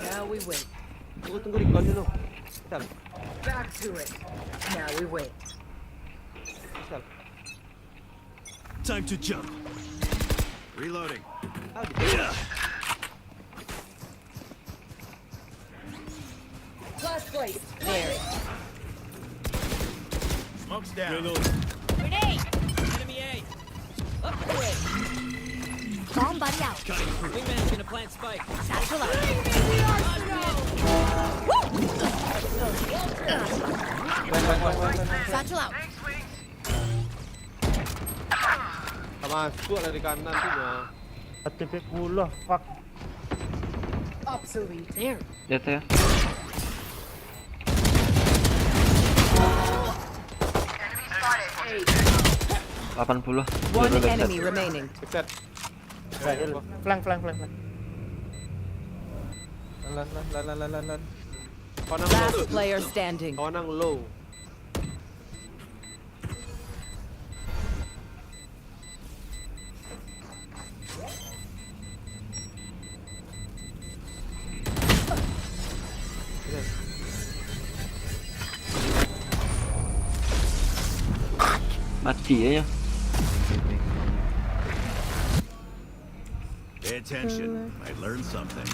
Now we wait. Tunggu recall dulu. Sal. Back to it. Now we wait. Sal. Time to jump. Reloading. Flash placed. There. Smoke's down. Grenade. Enemy A. Up the way. Bomb buddy out. Wingman's gonna plant spike. Satchel out. Satchel out. Masuk dari kanan tuh ya. ATP pula, fuck. Obsolete. There. Lihat ya. One enemy remaining. Keset. Flank. Lan. Kau nang low. Last player standing. Kau nang low. Mati aja. Pay attention. I learned something.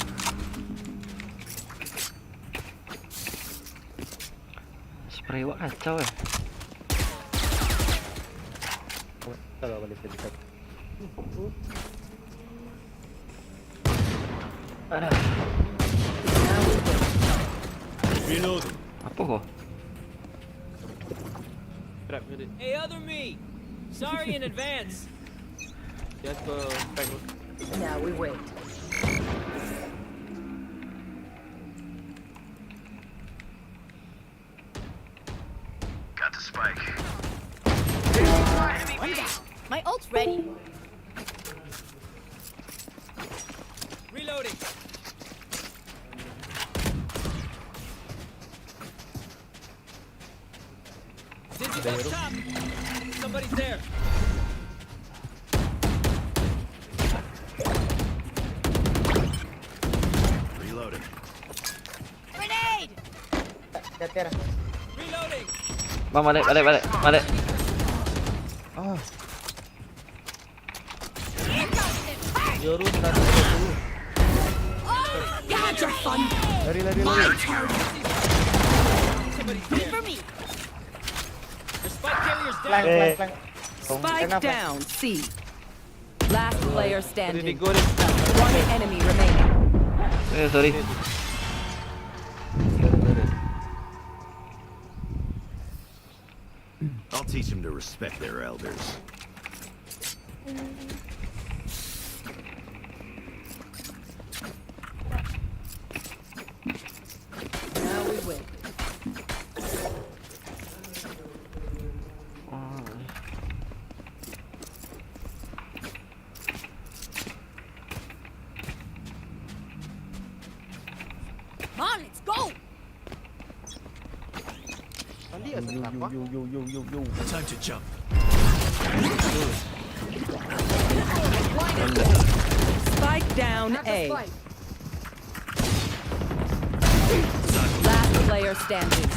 Spray wak kacau ya. Kalau balik ke dekat. Reloading. Apa kok? Trap ni. Hey, other me. Sorry in advance. Dia ke tank. Now we wait. Got the spike. One down. My ult's ready. Reloading. Dizzy's up top. Somebody's there. Reloading. Grenade! Reloading. Bang balik. Yoru satu dulu. Got your fun. Lari. Somebody's Wait there. for me. The spike carrier's down. Spike down. C. Last player Jadi standing. digoreng. One enemy remaining. Sorry. I'll teach them to respect their elders. Now we wait. Come on, let's go! Tadi ada apa? Time to jump. Spike down A. Last player standing.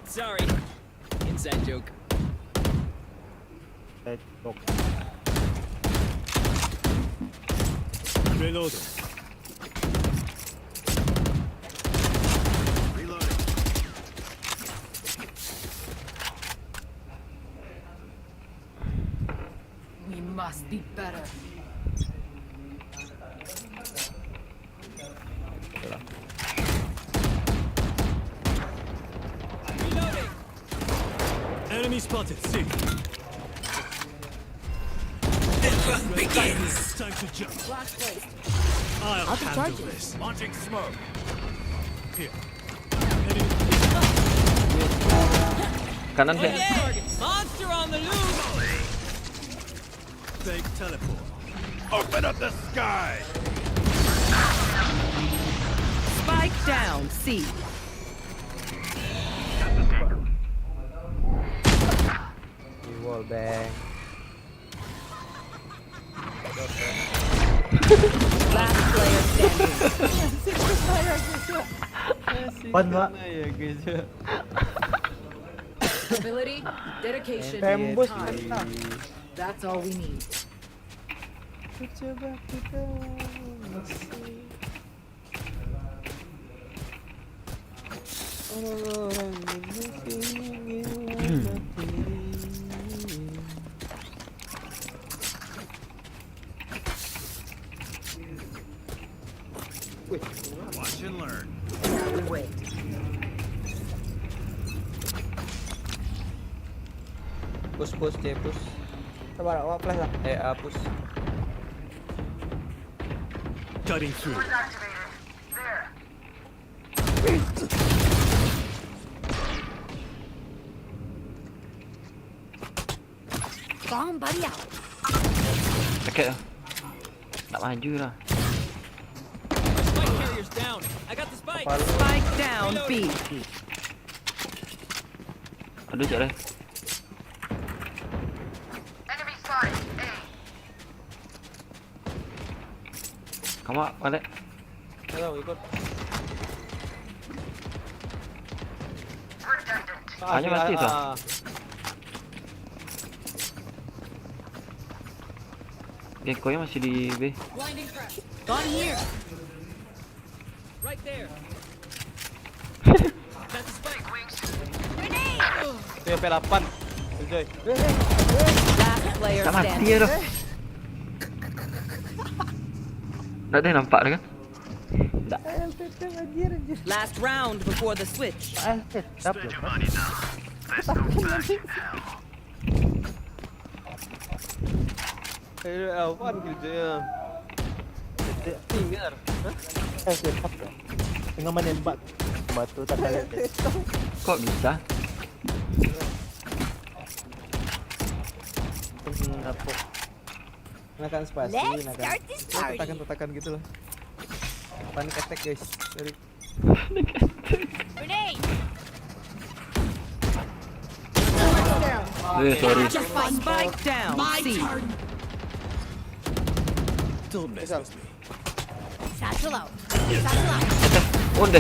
Sorry. Inside joke. Reloading. Reloading. We must be better. Reloading. Enemy spotted. See. Begins. Time to jump. Last place. I'll I'll be handle charging. this. Launching smoke. Here. Kanan sih. Monster on the loose. Fake teleport. Open up the sky. Spike down C. Wall bang. Last player standing. Pan Pak. Ability, dedication, Tembus time. That's all we need. Coba kita orang Watch and learn. Now we wait. Push, dia push. Sabar, awak flash lah. Push. Cutting through. Activated. There. Bomb buddy out. Paket lah. Tak maju lah. Spike carrier's down. I got the spike. Spike down B. Aduh cak dah. Enemy spotted. A. Kamu balik. Tahu ikut. Redundant. Hanya mati tu. Gekkonya masih di B. Blinding crash. Gone here. Right there. That's the spike. Grenade. Dia P8. Enjoy. Last player Tak mati standing. ya tu. Tak ada nampak dah kan? Tak. Last round before the switch. Siapa? Apaan kerjanya? Tinggal. Siapa? Tengah menembak batu tak ada. Kok bisa? Apa? Nakan spasi, Let's nakan. start this party. Tatakan gitu lah. Panic attack guys. Sorry. Grenade. Sorry. Spike down C. Don't mess with me. Satchel out. Satchel out. Onde.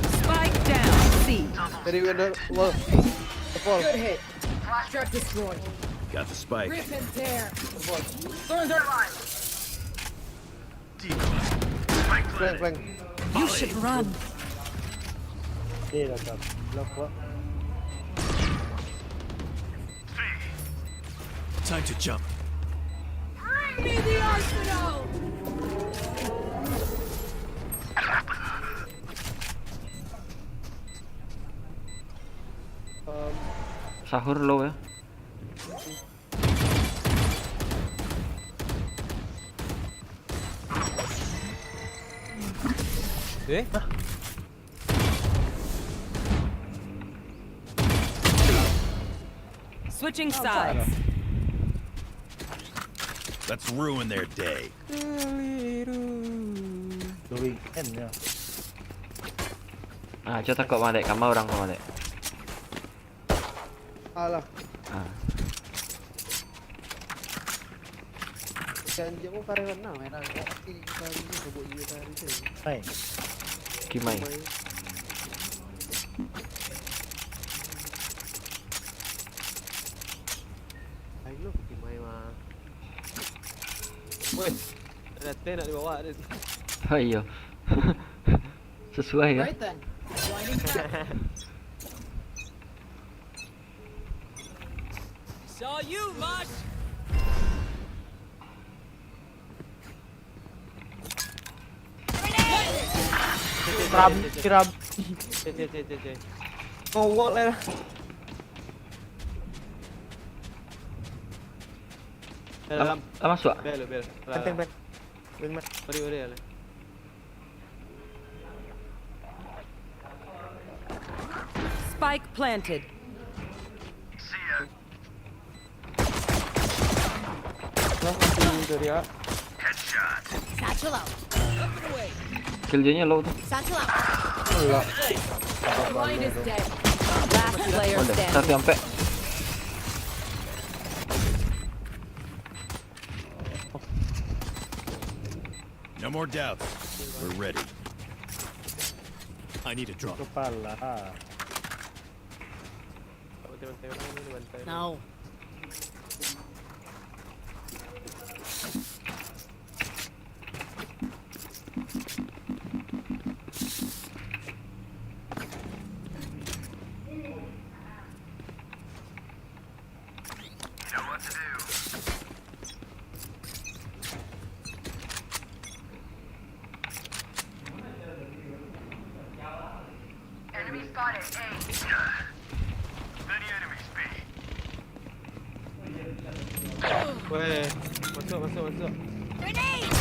Spike down C. Dari window wall. Fall. Truck destroyed. Got the spike. Flank, flank. You should run. Dia dah block kok. Time to jump. Be the arsenal. Sahur low ya. Switching sides. Let's ruin their day. The weekend ya. Ah, coba takut balik. Kamu orang kau balik. Alah. Ah. Janji mo karyawan na, may nag-walking kali ni subo iya tadi tu. Hai. Kimai. Ayo, gimana mah? Woi, ada teh nak dibawa ada. Oh iya. Sesuai ya. Right then. Blinding crash. Saw you, Mosh. Kiram. C. Ngowok lah. Dalam. Masuk. Bel. Benteng, benteng. Benteng. Beri ya. Spike planted. Dari ya. Satchel out. Killjoy-nya low tuh. Satchel out. Blind is dead. Last player Udah, standing. tapi sampai. No more doubts. We're ready. I need a drop. Kepala. No. Enemy spotted. A. Many enemies B. Weh, masuk. Grenade.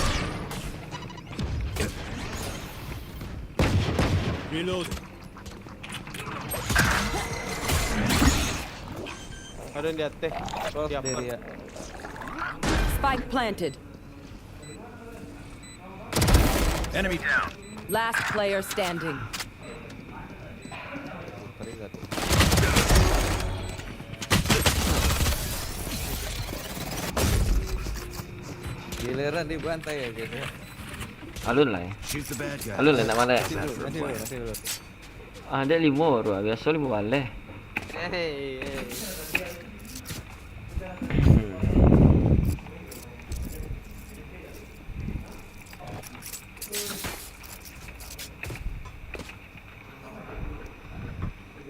Reload. Ada yang di atas. Gua Siap. sendiri ya. Spike planted. Enemy down. Last player standing. Teringat. Giliran dibantai ya gitu. Alun lah ya. Shoot the bad guy. Alun lah nak mana? Nanti dulu. Ada 5 orang, biasa 5 balik. Hey.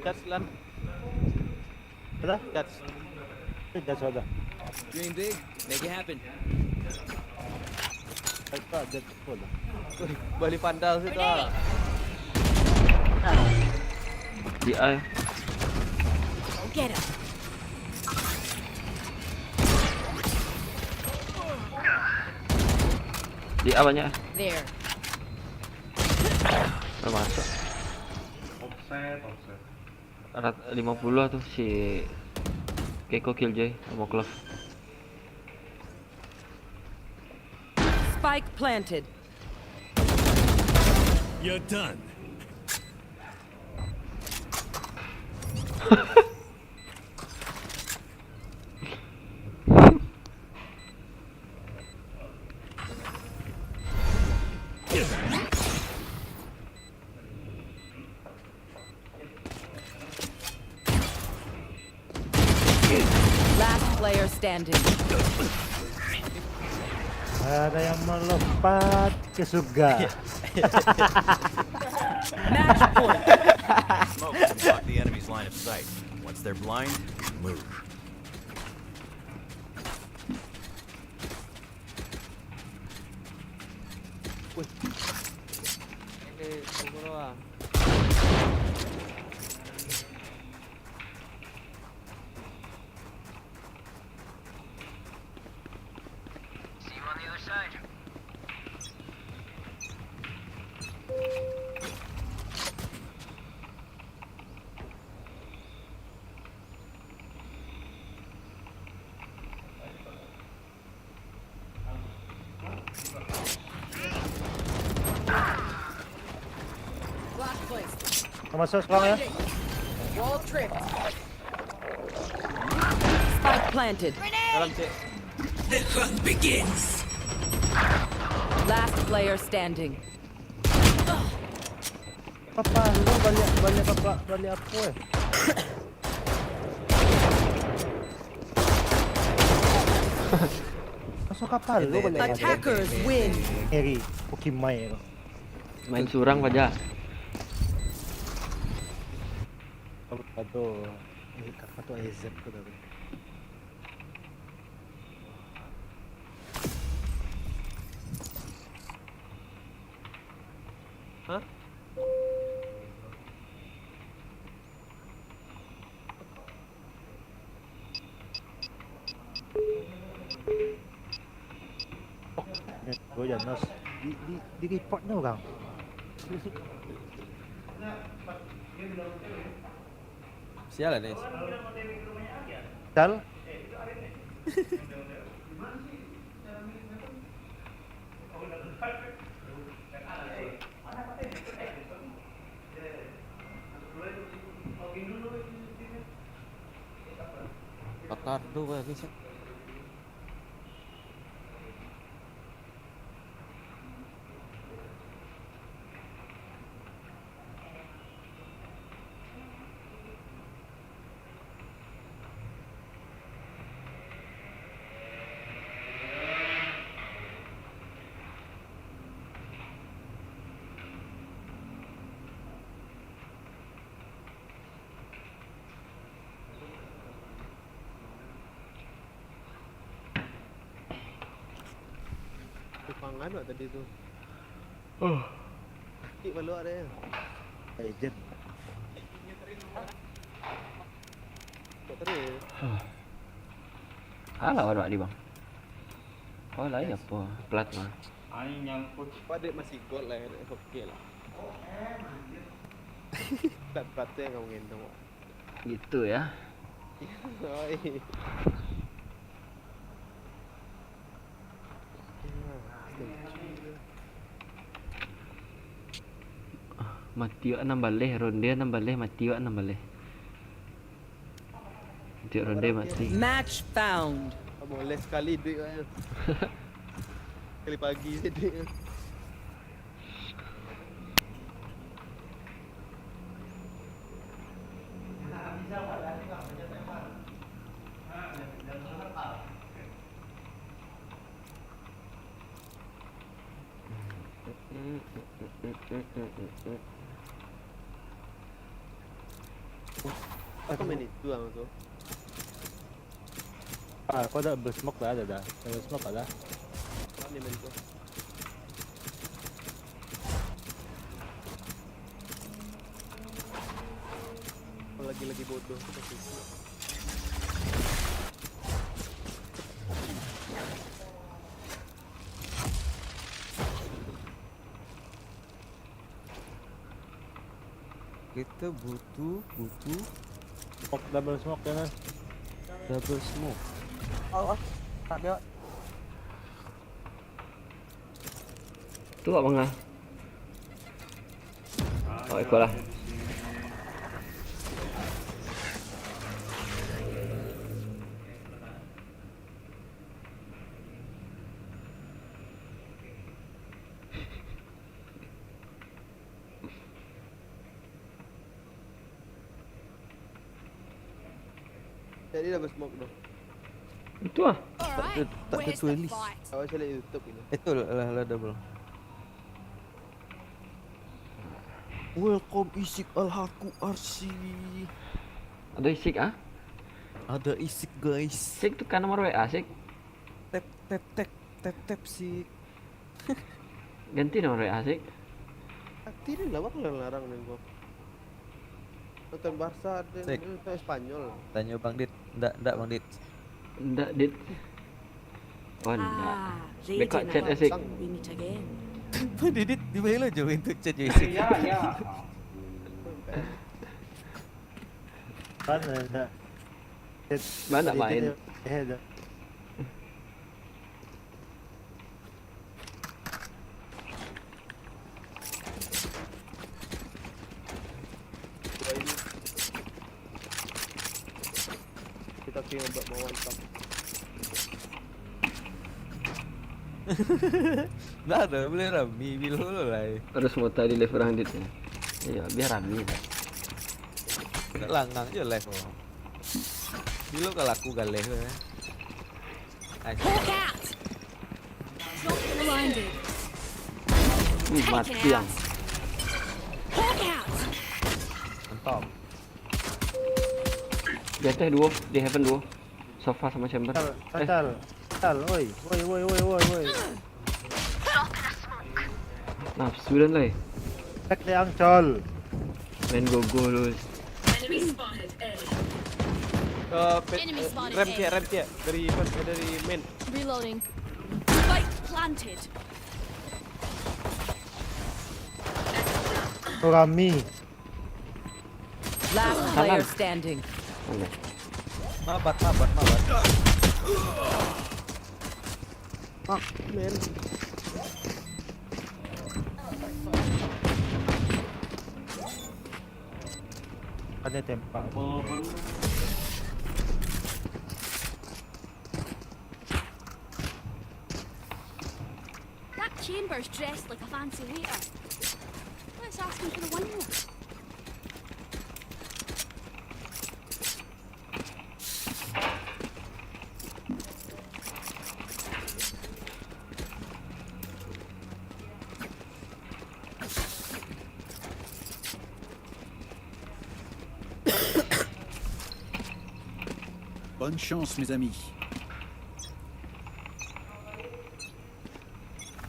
Catch lan. Ada? Catch. Dah sudah. Dream big, make it happen. Tak ada full. Balik pandal situ. Di A. Go get him. Di A banyak. There. Baru masuk. Offset. 50 tuh si Keko Killjoy sama Clove. Spike planted. You're done. Last player standing. Ada yang melompat ke surga. Match point. Smoke can block the enemy's line of sight. Once they're blind, move. Tunggu lah. See you on the other side. Block placed. Masuk sekarang ya. Wall tripped. Spike planted. Dalam cek. Last player standing. Papa, lu balik apa? Masuk kapal lu balik. Attackers win. Eri, Pokimai tu. Main curang aja. Aduh, kakak tu AZ tu tadi. Hah? Gue Janos di reportnya orang. Sialan nih. Dal. Kotor tuh guys. Pangan buat tadi tu. Kik balu ada ya. Agent. Tak teri. Alah awak di bang. Oh lain apa? Plat mah. Pak dek masih gold lah, dek okey lah. Tak patut kamu gendong. Gitu ya. Oi. Mati wak 6 balih, ronde 6 balih, mati wak 6 balih. Tiap ronde mati. Match found. Boleh sekali duit kan. Sekali pagi je duit kan. Aku main itu lah tu. Kau dah bersmoke dah ada dah. Bersmoke dah. Kami main tu. Lagi bodoh. Kita butuh Smoke, double smoke kan. double smoke. Tak ada. Tu wak bangah. Oh, ikut lah. Jadi dah bersmoke dah. Itu lah. Alright, tak where's ada the tulis. fight? Awak saya lihat YouTube ini. Itu lah double. Welcome Isik Al-Haku RC. Ada isik ah? Ada Isik guys. Sik tu kan nomor WA sik. Tap sik. Ganti nomor WA sik. Tidak lah, aku larang nih gua. Nonton Barca dan Sik. nonton Spanyol. Tanya Bang Dit. Ndak Bang Dit. Ndak dit. Oh ndak. Ah, Dekat Raiden, chat I Asik. think we meet again. Bang Dit di mana je untuk chat Isik. Mana dah. Mana main? Dah. Kita kira buat mau one tap. Nggak ada boleh rami bila lah. Terus mau tadi live orang dit. Ya biar rame. Nggak langgang je live oh. Bila kalau aku galeh tu. Hawk out! Blinded. Mati yang. Hawk out! Mantap. Di atas dua, di heaven dua. Sofa sama chamber. Tal, oi. Nafsu dan lah. Tek yang col. Main go-go lu. Enemy spotted Rem A. cia dari main. Reloading. Spike planted. Rami. Last player standing. Mana? Mabat. Main. Ada tempat. That chamber's dressed like a fancy waiter. Let's ask him for the one more. Bonne chance, mes amis.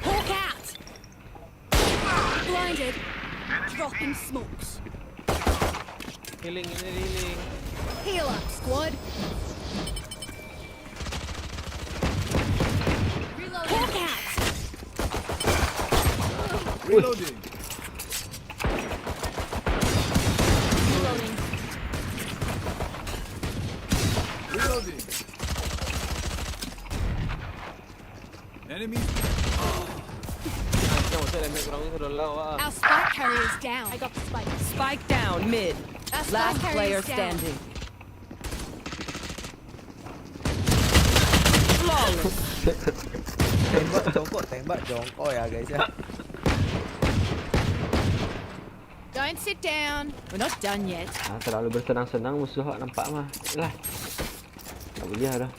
Hawk out! Blinded. Dropping smokes. Healing. Heal up, squad. Reloading. Hawk out! Reloading. Reloading. Reloading. Enemy. Macam macam damage orang ni sudah lah. Wah. Our spike carrier's down. I got the spike. Spike down mid. Our spike Last player carrier's down. standing. Flawless. Tembak jongkok ya guys ya. Don't sit down. We're not done yet. Terlalu bersenang-senang musuh awak nampak mah. Lah. Tak boleh dah.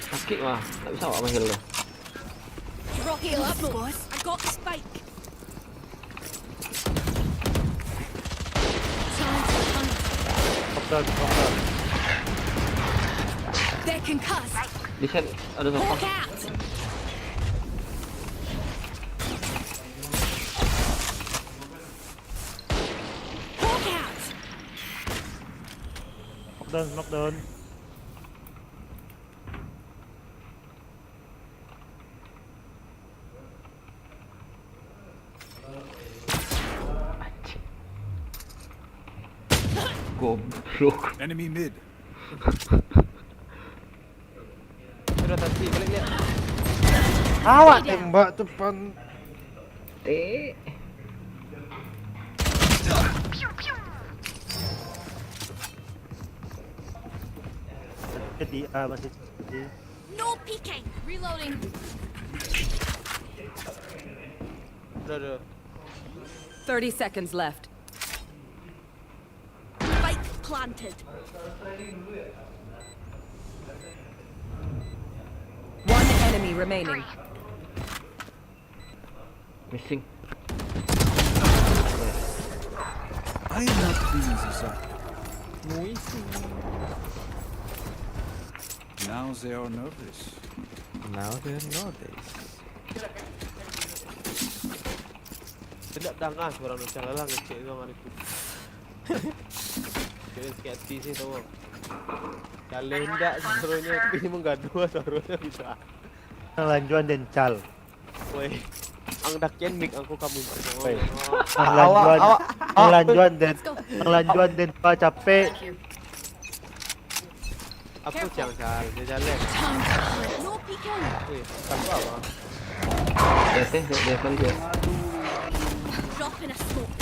Sakit mah. Tak bisa awak panggil tu. Rock heal up, boss. I got the spike. Time to hunt. Knockdown. They're concussed. Di set ada Walk siapa? out. Walk out. Knockdown. Goblok. Enemy mid. Sudah tadi balik lihat. Awak tembak depan. Jadi masih jadi. No peeking. Reloading. Sudah. 30 seconds left. Spike planted. One enemy remaining. Missing. I am not pleased, sir. Now they are nervous. Now they notice. Tidak dangas orang macam lah ngecek orang itu. Kira sikit hati sih tahu. Kalau hendak serunya tapi menggaduh serunya bisa. Lanjuan dan cal. Woi, ang dakyan mik angku kamu. Woi. Lanjuan dan pak capek. Aku jangan cal, dia jalan. Time to hunt. No peeking. Woi, kamu apa? Dia kali dia. Drop in a smoke.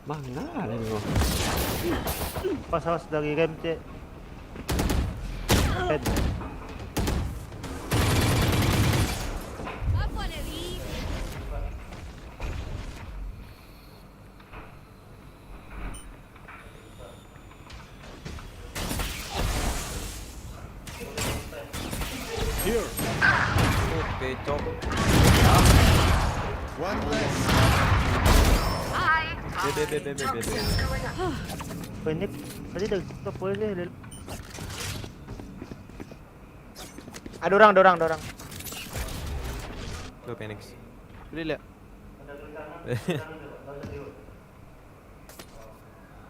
Mana ada ni? Pas dari rem cek. Have one of these. Here. Oke, cok. One less. Bebe. Ini tadi dah stop boleh. Ada orang. Tuh Phoenix. Boleh lihat.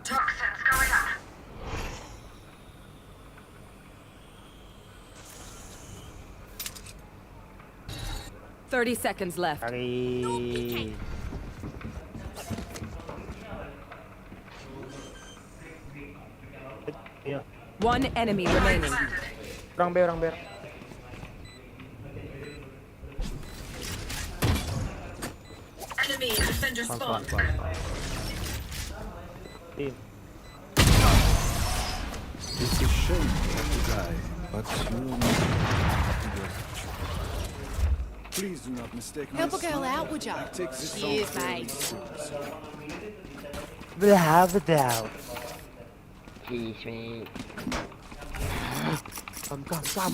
Toxins going up. Thirty seconds left. Hari. Ya. One enemy remaining. Orang ber. Enemy defender spawn. Tim. It's a shame you have to die, but you will not have to go. Please do not mistake my Help a girl smile. out, would ya? I take this Cheers, song very mate. seriously. We'll have it out. Cheese mate. Kam. Tap.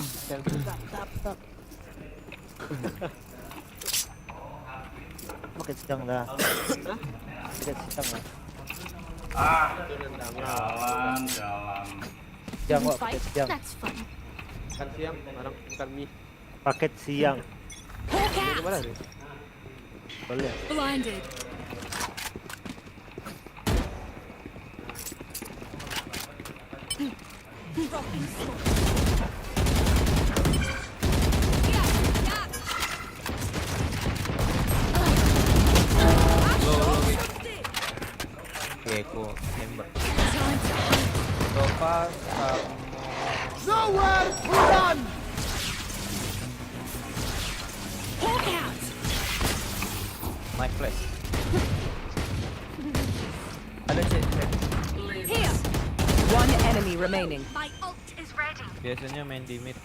Makin sedang dah. Makin sedang lah. Itu nendang lah. Siang, You Wak, fight? paket siang. That's fun. Makan siang, barang makan mie. Paket siang. Hawk Ini kemana out! nih? Boleh. Blinded. Dropping smoke. Oke, aku nembak. Time to hunt. Sofa kamu Hawk out! my flash. Ada cek. Here! One enemy remaining. My ult is ready. Biasanya main di mid.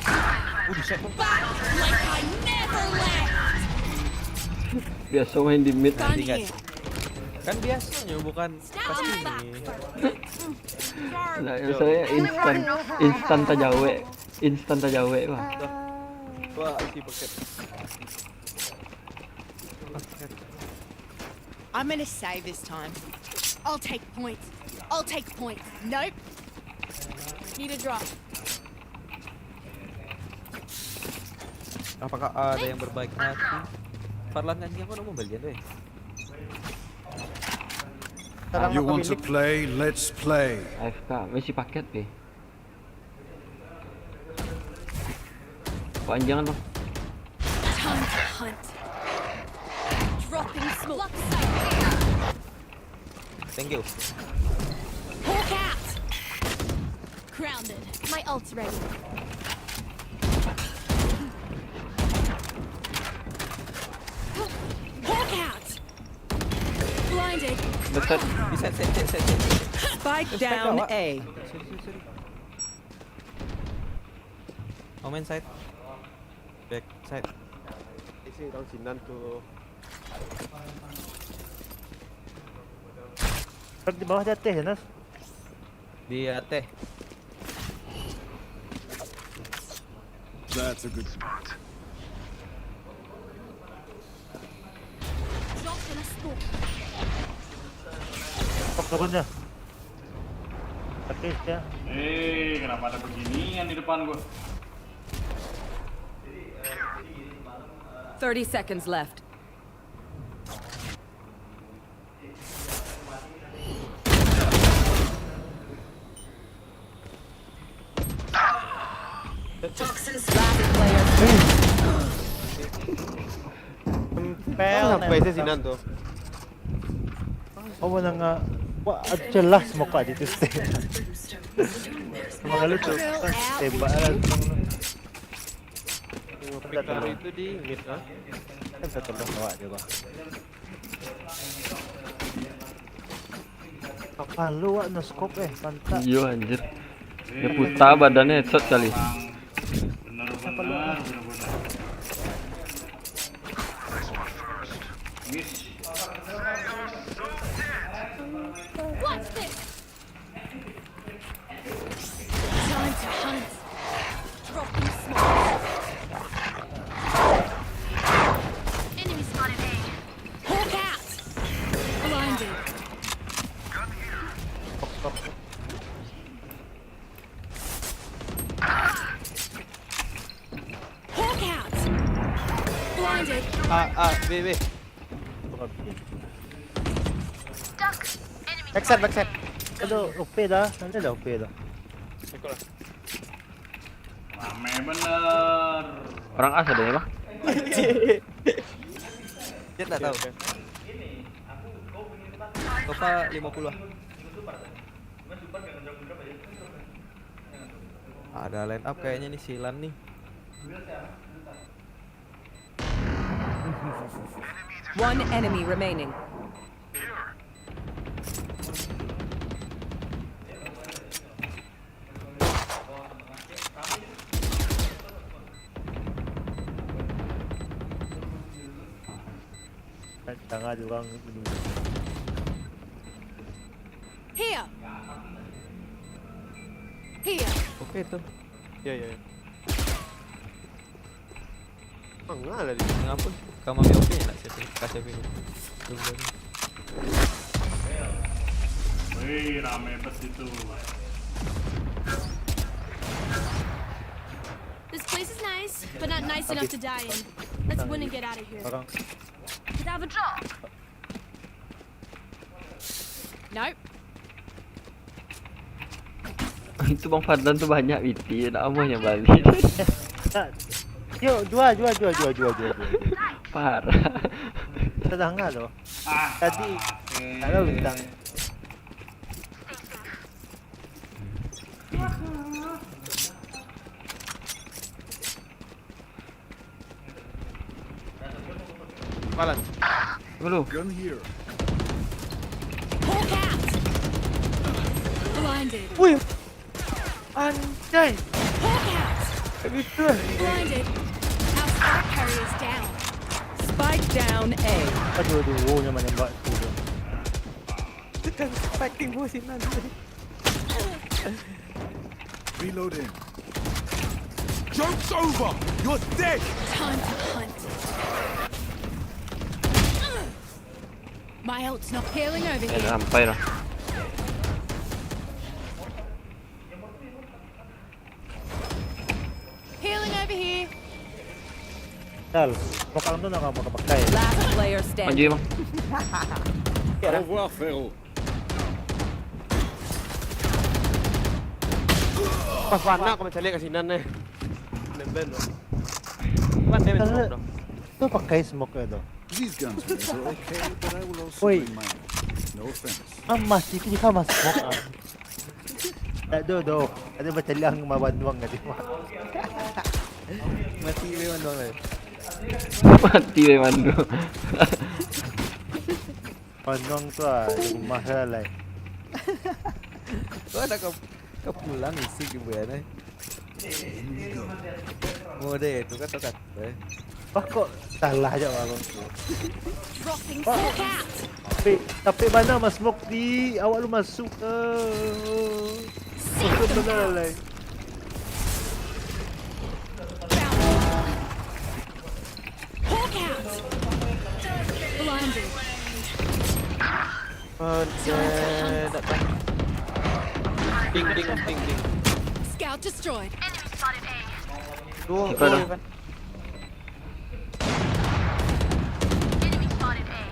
Back like I never left! Biasa main di mid. Gun Ingat. here. Kan biasanya bukan pas Stand back ini. first. Nah, saya instan tajawe Pak. Wah, isi paket. I'm gonna save this time. I'll take points. I'll take points. Nope. Need a drop. Apakah ada yang berbaik hati? Parlan kan siapa mau balian deh. You want to play? Let's play. AFK, misi paket Pi. Panjangan Bang. Time to hunt. Dropping smoke. Thank you. Hawk out! Grounded. My ult's ready. Hawk out! Blinded. Dekat. Bisa set. Spike down A. Sorry. Omen side. Back side. Isi orang Sinan tuh. Di bawah di atas ya, Nas. Dia teh. That's a good spot. Dropped in a smoke. Kok turunnya? Paket ya. Kenapa ada beginian di depan gua? 30 seconds left. Last player. Sampai sih Sinan tuh. Oh, wala nga. Wah, jelas mo ka dito stay. Mga luto. Teba lang. Victor itu di mid ah. Kan sa tulong nawa, di ba? Kapalo, no scope eh. Panta. Iya anjir. Ya puta badannya headshot kali. Bener-bener. What's this? Time to hunt. Dropping smoke. Enemy spotted A. Hawk out! Blinded. Hawk out! Blinded. B. Duck. Enemy Backside. Ano, OP dah. Nanti dah OP dah. Rame bener. Orang as ada ya Bang? Dia enggak tahu. Sofa 50 lah. Ada line up kayaknya nih Silan nih. One enemy remaining. Tengah diorang menunggu. Here. Here. Oke tuh. Iya. Enggak ada di. Ngapun? Kamu ambil oke enggak sih? Kasih ini. Wih, rame banget itu. Nice, but not nice enough to die in. Let's win and get out of here. Orang Could have a drop. Nope. Itu Bang Fadlan tuh banyak biti, nak mau yang balik. yuk jual. Parah. Tetangga loh. Tadi tak tahu bintang. Malan. Dulu. Gun here. Hawk out. Blinded. Wih, anjay. Hawk out. Betul. Blinded. Our star carrier's down. Spike down A. Aduh, yang menembak tu. Tekan fighting bos ini nanti. Reloading. Joke's over! You're dead! Time to hunt. My ult's not healing over here. Sampai dah. Healing over here. Dal, pokal tu nak kamu pakai. Last player Maju standing. Bang. Au revoir, frérot. Pas warna aku mencari ke sini nih. Nemben loh. Kan dia mencari dong. Tu pakai smoke tu. These guns are okay, but I will also Wait. bring mine. No offense. Mas itu juga mas smoke. Tak do. Ada macam lang mabanduang tadi. Mati memang dong lah. Mati memang tu. Banduang tu ah, mahal lah. Kau ada kau pulang isi gimana? Mode itu kan tokat. Wah kok salah aja abang tu. Dropping Hawk out. Tapi mana mas smoke di awak lu masuk ke? Benar lah. Hawk out. Blinded. Datang. Ding. Scout destroyed. Enemy spotted A. Dua. Siapa dah? Enemy spotted A.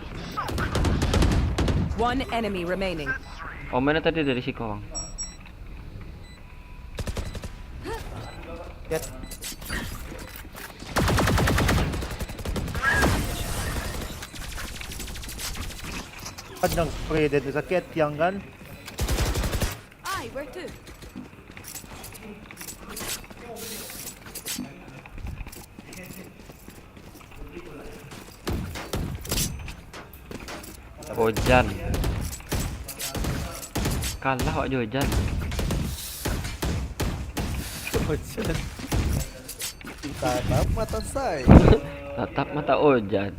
One enemy remaining. Oh mana tadi dari si Bang. Padang spray dan sakit tiang kan. Aye, where to? Ojan. Kalah awak Jojan. Ojan. Tatap mata saya. Tatap mata Ojan.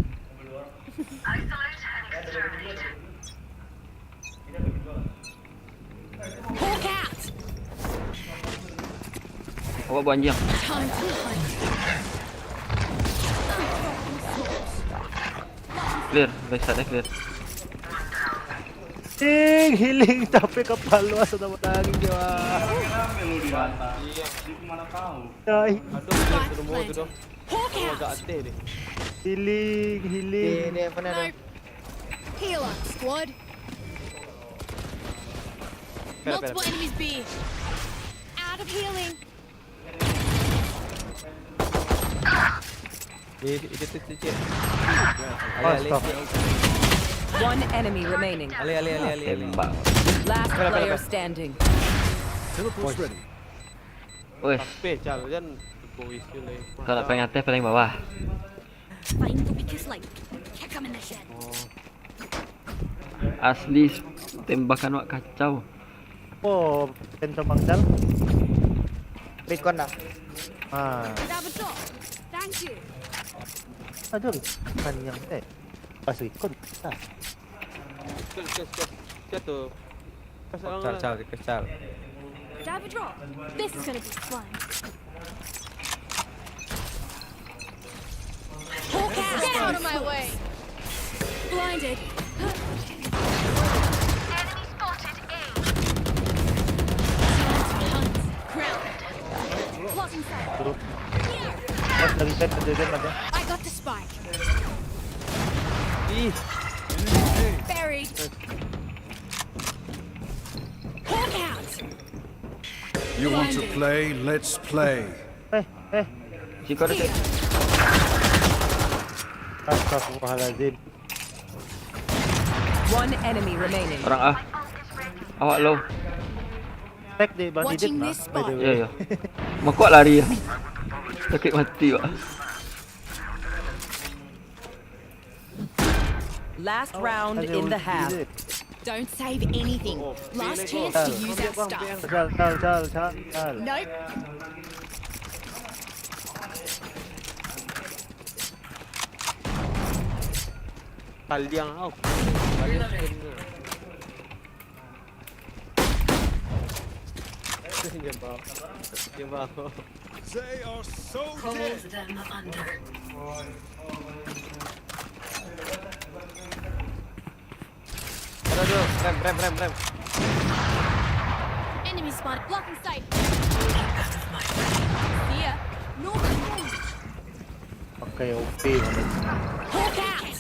Hawk out. Awak banjang. Time to hunt. Clear, backside clear. Healing tapi kepala luas sudah menangis dia. Ay, Aduh, mau tu dong. Hawk Agak out. ate deh. healing. Ini apa nih? Heal up, squad. Multiple enemies B. Out of healing. Itu cek. Stop. One enemy remaining. Ali. Tembak. Last player standing. Teleport's ready. Wes, Tapi jalan go isi leh. kalau pengen atas paling bawah. Find the weakest link. Kick 'em in the shed. Asli tembakan wak kacau. Oh, pentro mangdal. Recon dah. Ah, Grab a drop. Thank you. aduh, kan yang pas ikut. Kes tu. Kecal. Grab a drop. This is gonna be fun. Hawk out. Get out of my way. Blinded. Enemy spotted A. Hunt. Ground. Blocking sight. Here. Lagi cek ada. I got the spike. Ih, Buried. Hawk out. You want to play? Let's play. Si kau ada cek. Astagfirullahaladzim. One enemy remaining. Orang A. Awak low. Cek di Bang Didit Watching nak, this by the spot. way. Ya ya. Makok lari ya. Sakit mati pak. Last round Ada in the ulti half. Didit. Don't save anything. Last chance to use our stuff. Chal. Nope. kalian kau. Jempol. They are so dead. Aduh, rem. Enemy spot. Blocking sight. Here. Normal. Oke, banget. Hawk out.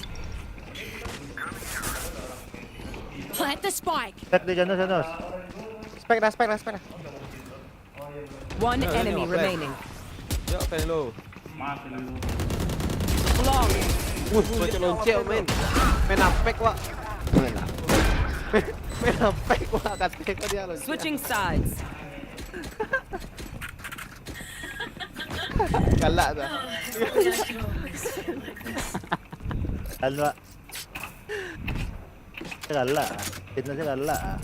Plant the spike. Cek di Janos. Spek dah. One No, enemy no, remaining. Jauh kan lo. Flawless. Lonceng main apek wak. Main apek wak kata kau dia lonceng. Switching sides. Galak dah. Galak. Galak. Kita galak.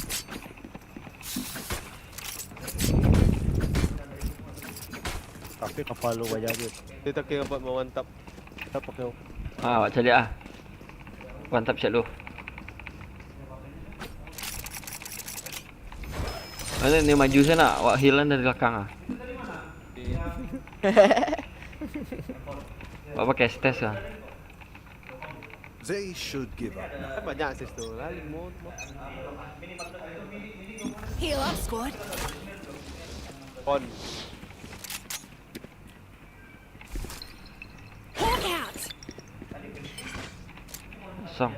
Tapi kepala aja dia. Dia tak kira buat mantap. Kita pakai Awak cari ah. Mantap shot lu. Mana ni maju sana, awak hilang dari belakang ah. Awak pakai stes ah. They should give up now. Kan banyak sis tu. Lali mod. Heal up, squad. On. Hawk out. Kosong.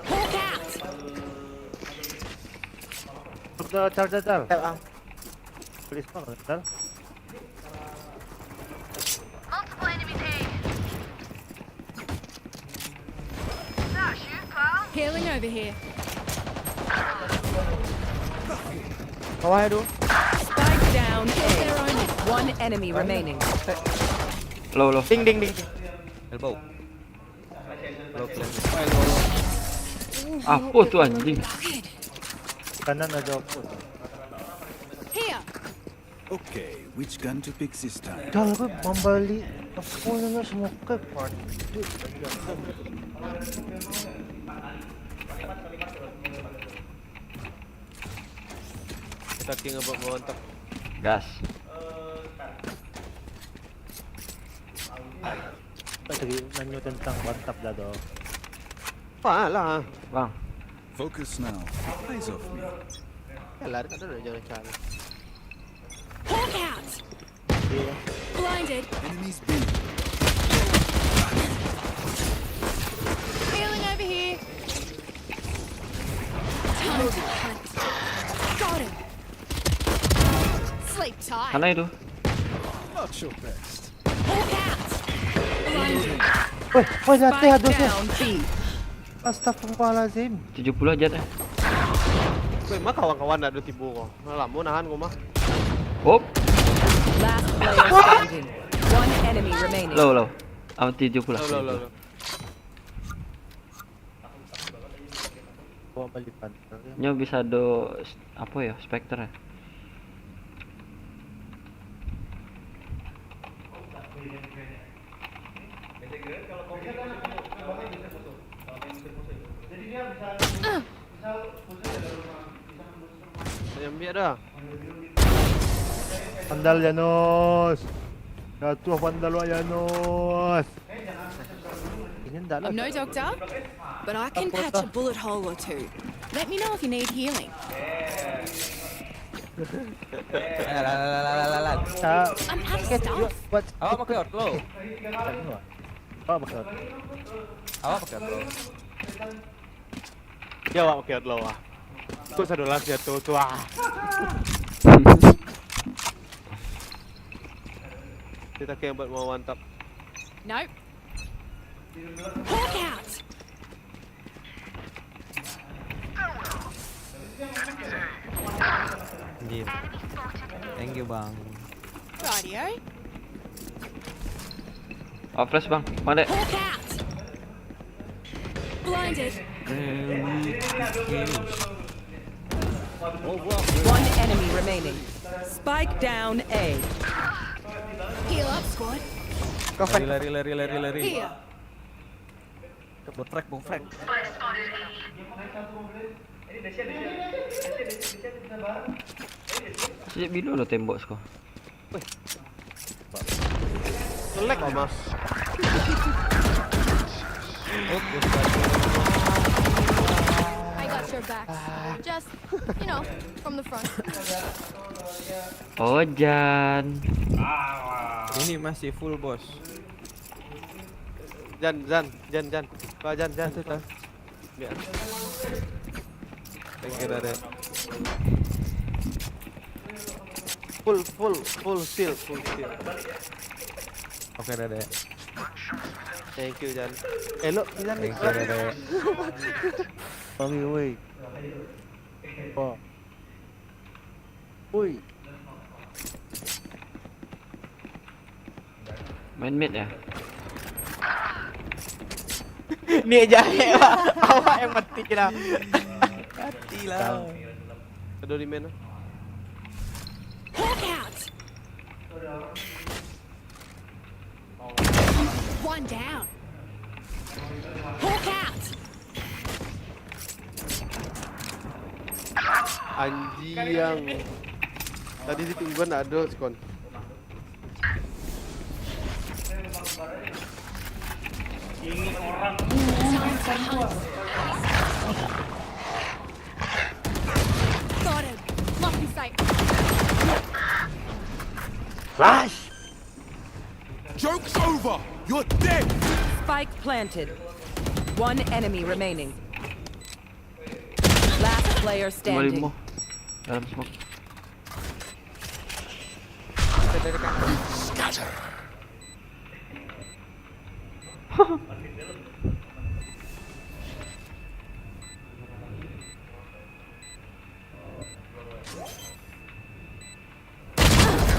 Hawk out. Car. Tap ah. Please banget, Car. Multiple enemies A. That's you, pal. Healing over here. Bawah tu. Spike down A. One enemy remaining. Low. Ding. Elbow. Low clear. Apa tu anjing? Kanan ada apa? Here. Okay, which gun to pick this time? Dah aku membalik apa nama semua ke part. Kita kira buat mantap. Gas. Tadi nanya tentang mantap dah tu. Apa lah. Bang. Focus now. Eyes off me. Lari kat sana jangan cari. Hawk out. Blinded. Enemies B. Healing over here. Time to hunt. Got him. Sleep tight. Mana itu? Not your best. Hawk out. Blinded. Woi, latih Spike ada tu. down B. Astagfirullahalazim. 70 aja dah. Kau mah kawan-kawan ada tibu kau. Malah mau nahan kau mah. Hop. Last player standing. One enemy remaining. Low. Awak 70 lah. Lo. Bawa balik pantai. Nyo bisa do apa ya? Spectre. Yang biar dah. Pandal Janos. Jatuh pandal wa Janos. Ini dah lah. I'm no doctor, but I can patch a bullet hole or two. Let me know if you need healing. Lah. I'm out of stuff. Buat Awak pakai outlaw. Oh, betul. Awak pakai outlaw. Ya wak pakai outlaw ah. Kok satu lagi tuh ah. Kita kayak buat mau mantap. Nope. Hawk out. Anjir. Thank you bang. Rightio. Oh flash bang, pandai. Hawk out. Blinded. One enemy remaining. Spike down A. Heal up, squad. Lari. Here. Bofrek. Sejak bila lo tembok kau? Selek kok mas. I got your back. Just, you know, from the front. Oh Jan. Ini masih full bos. Jan. Kau Jan. Biar. Thank you Dade. Full seal. Oke Dade. Thank you Jan. Lo Jan. Thank you Dade. Woi. Oh. Woi. Main mid ya? Ni jahe pak. Awak yang mati kira. Mati lah. Aduh di mana? Hawk out. One down. Hawk out. Anjing. Tadi di tungguan ada skon. Got him. Lock in sight. Flash. Joke's over! You're dead! Spike planted. One enemy remaining. Last player standing. 55 dalam smoke.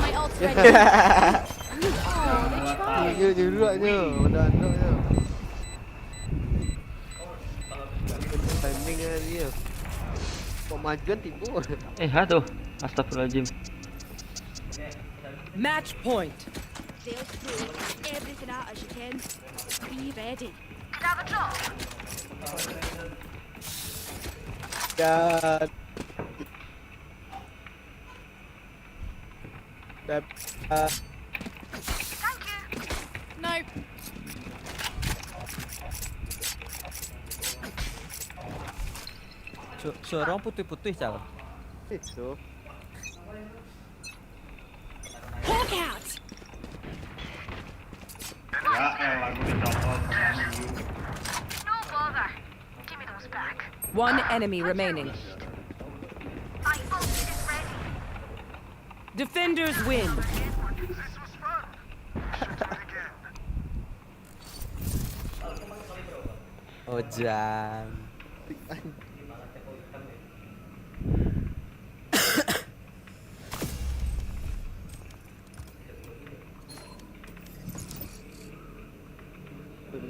My ult's ready. Oh, they tried. Dia dulunya, anda. Timing dia. Kok majuan tiba. Aduh. Astagfirullahaladzim. Match point. They'll throw everything out as you can. Be ready. Dan Nope. Suara orang putih-putih cal. itu. Hawk out. One enemy remaining. Defenders win. Ojan.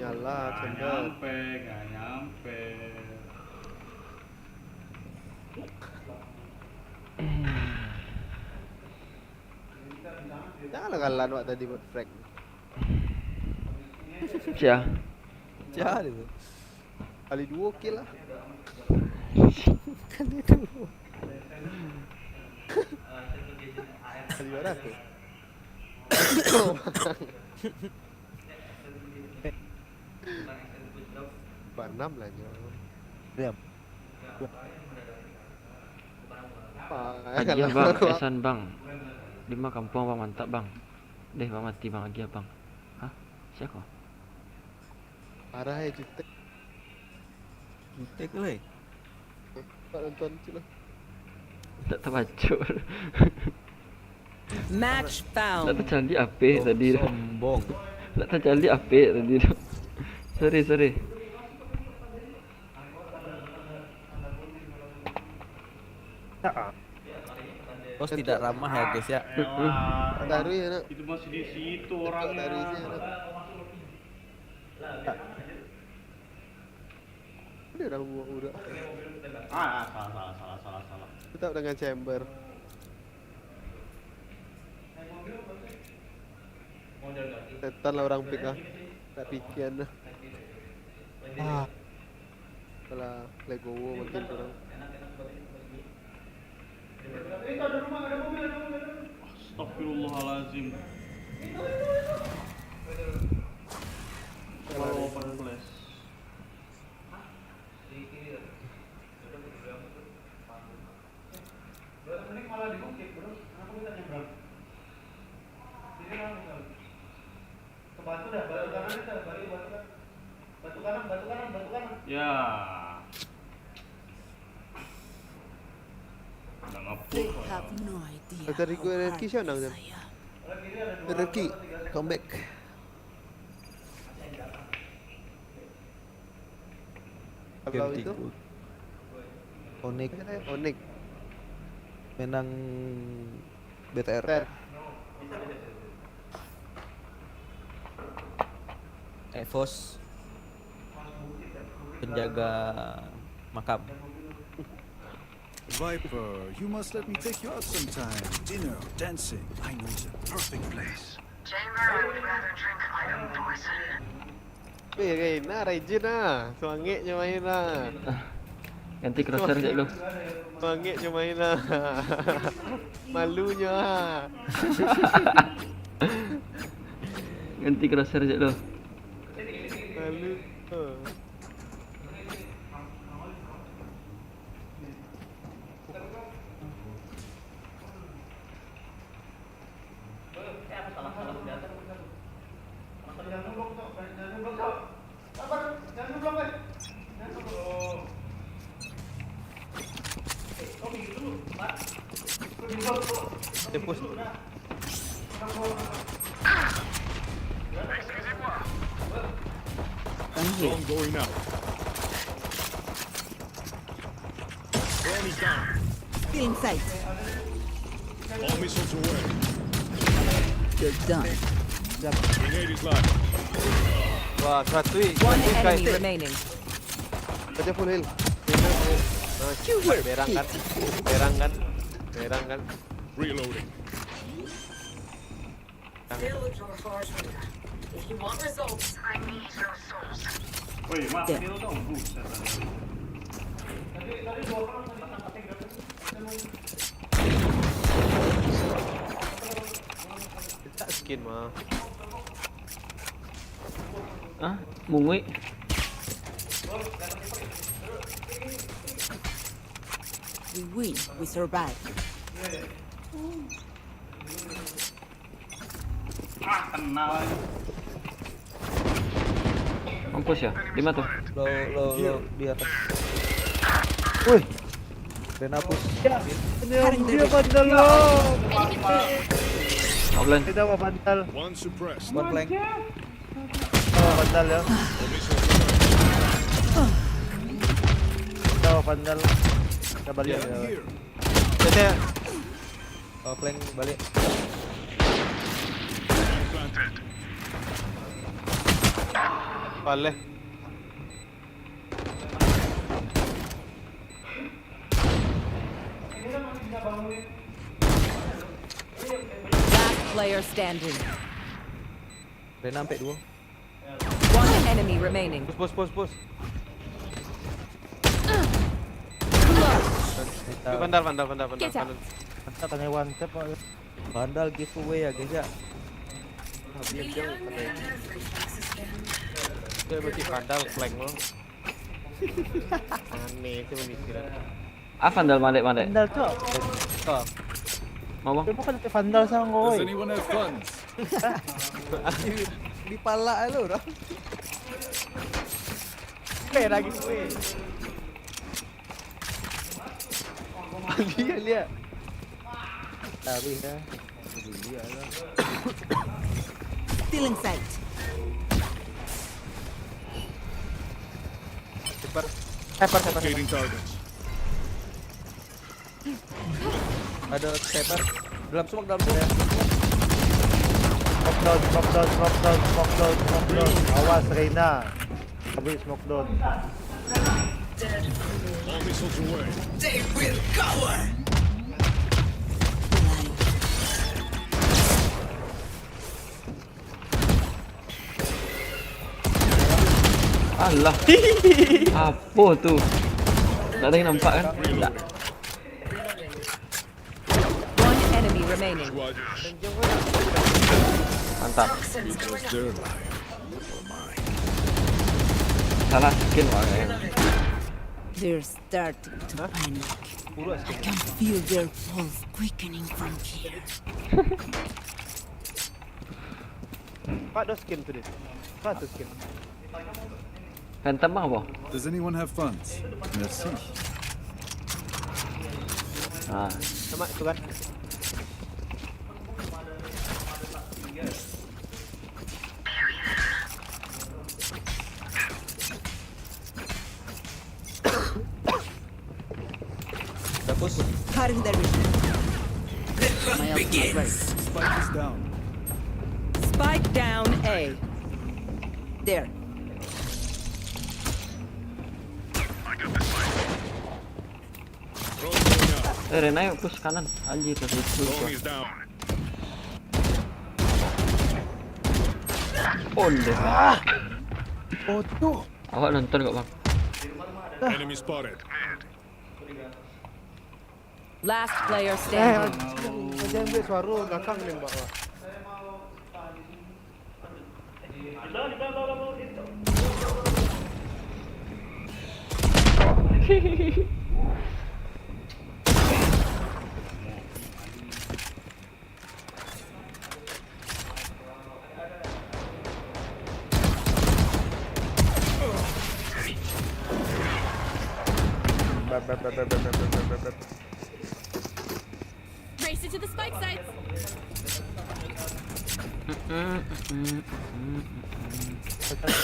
Nyala cendol. Nggak nyampe. Janganlah kalah wak tadi buat frag. Cia. Jahat itu. Kali 2 kill lah. Kali berapa tu? 46 lah je. Diam. Agia bang, Esan bang. 5 kampung bang, mantap bang. Deh bang mati bang Agia bang. Hah? Siapa? Parah ya jutek. Jutek weh. Pak nonton cila. Tak terbaca. Match Tak found. tercali apa tadi tu. Sombong. Tak tercali apa tadi tu. Sorry. Bos tidak ramah ya guys ya. Baru ya nak. Itu masih di situ orangnya. Dari sini nak. Dia dah buang udah. Salah. Tetap dengan chamber. Setan lah orang pick lah. Tak pikiran lah. Kalau Legowo makin kurang. Astagfirullahalazim. Kalau open flash. Ya. They have no idea. Kata Rico how Energy siapa hard nak? I am. Energy, come back. Kalau Game itu, 3. Onyx Onyx, menang BTR. Ter. Evos penjaga makam. Viper, you must let me take you out sometime. Dinner, dancing. I know the perfect place. Chamber, I would rather drink my own poison. Nah, Regen lah. Suangiknya main lah. Ganti crosshair sekejap dulu. Suangiknya main lah. Malunya lah. Ganti crosshair sekejap dulu. Malu. Tempus. Bomb going out. Bomb is down. Still in sight. All missiles away. You're done. Grenade is live. Wah, 100. One enemy remaining. Baca full heal. Berang kan? Berang kan? Reloading. If you want results, I need your souls. Woi, mati lu dong. Buset. Tak skin mah. Ah, mungui. We win. We survive. Kenal aja. Mampus ya? 5 tuh. Lo di atas. Wih, Rena push. dia bandel lo. Offline. Kita mau bandel. One suppressed. One flank. Mau bandel ya. Kita mau bandel. Kita balik ya. Here. Jadi Flank balik. Planted. boleh. Last player standing. Rena sampai 2. One enemy remaining. Push. Vandal. Get out. Mantap tanya one tap. Vandal giveaway ya guys ya. Dia mesti vandal flank lo. Aneh itu pemikiran. Vandal mandek. Vandal cok. Kok. Mau bang? Dia bukan vandal sama Does gue. anyone have funds? Di pala lu, bro. lagi gue. Lihat. Tapi ya. Stealing sight. Cepat. Locating targets. Ada sniper. Dalam smoke. Smoke down. Awas Reina. Habis smoke down. All missiles away. Alah. Apa tu? Tak ada yang nampak kan? Tak. One enemy remaining. Mantap. Because their life or mine. Salah skin orang. They're starting to panic. I can feel their pulse quickening from here. Pak do skin tu dia. Pak tu skin. Phantom bang apa? Does anyone have funds? Merci. Ha. Sama tu kan. Bagus. Cutting their vision. My ultimate ready. Spike is down. Spike down A. There. Rena yuk push kanan. Anjir tu push. Is down. On deh. Bodoh. Awak nonton kok bang? Enemy spotted. Last player standing. Jangan ambil suara belakang nembak Pak. Race it to the spike sites.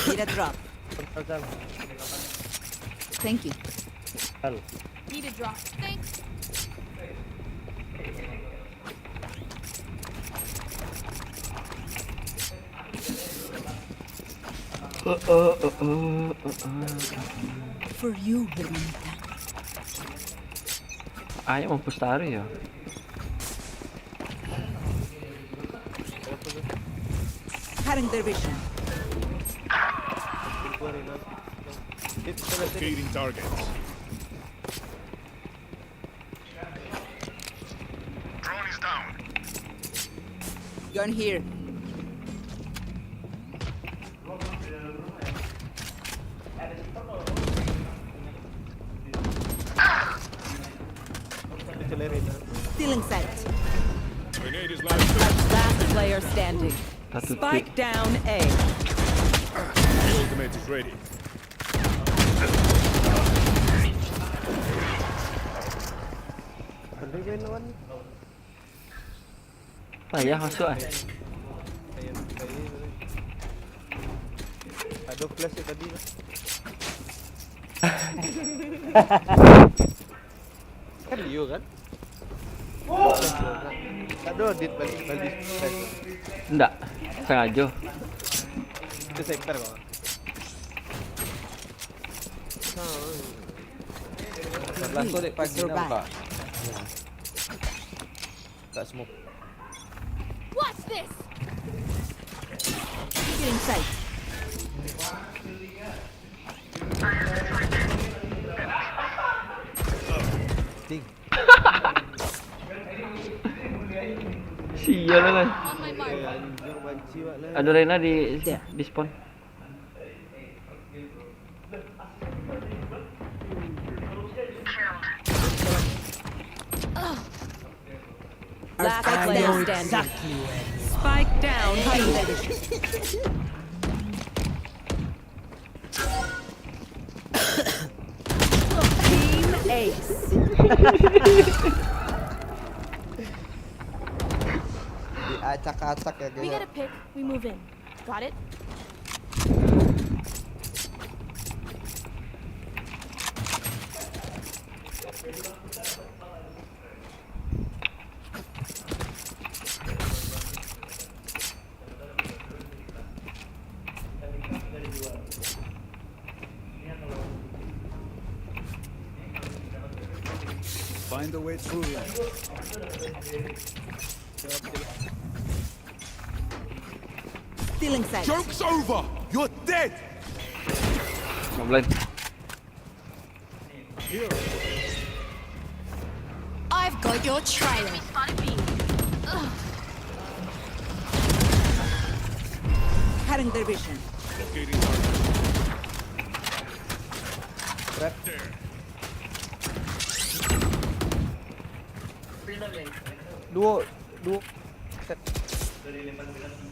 Need a drop. Thank you. Need a drop. Thanks. For you, Hermanita. Ayo mau push taruh ya. Cutting their vision. Locating targets. Drone is down. Gun here. Stealing sight. Grenade is live. Last player standing. Satu Spike down A. The ultimate is ready. Payah masuk ah. Ada flash tadi lah. Kan Leo kan? Ada edit balik flash. Enggak, sengaja. Itu sektor kok. Langsung dek pagi Survive. nampak. Tak smoke. Watch this. Stealing sight. Ting. Sial lah. On my mark. Anjing banci wak lah. Ada Rena di spawn. Last player standing. Spike down. Team Ace. Diacak-acak ya We guys. get a pick, we move in. Got it? Find a way through it. Stealing sight. Joke's over! You're dead! Ngoblin. I've got your trail. Cutting their vision. Locating target. Duo. Set.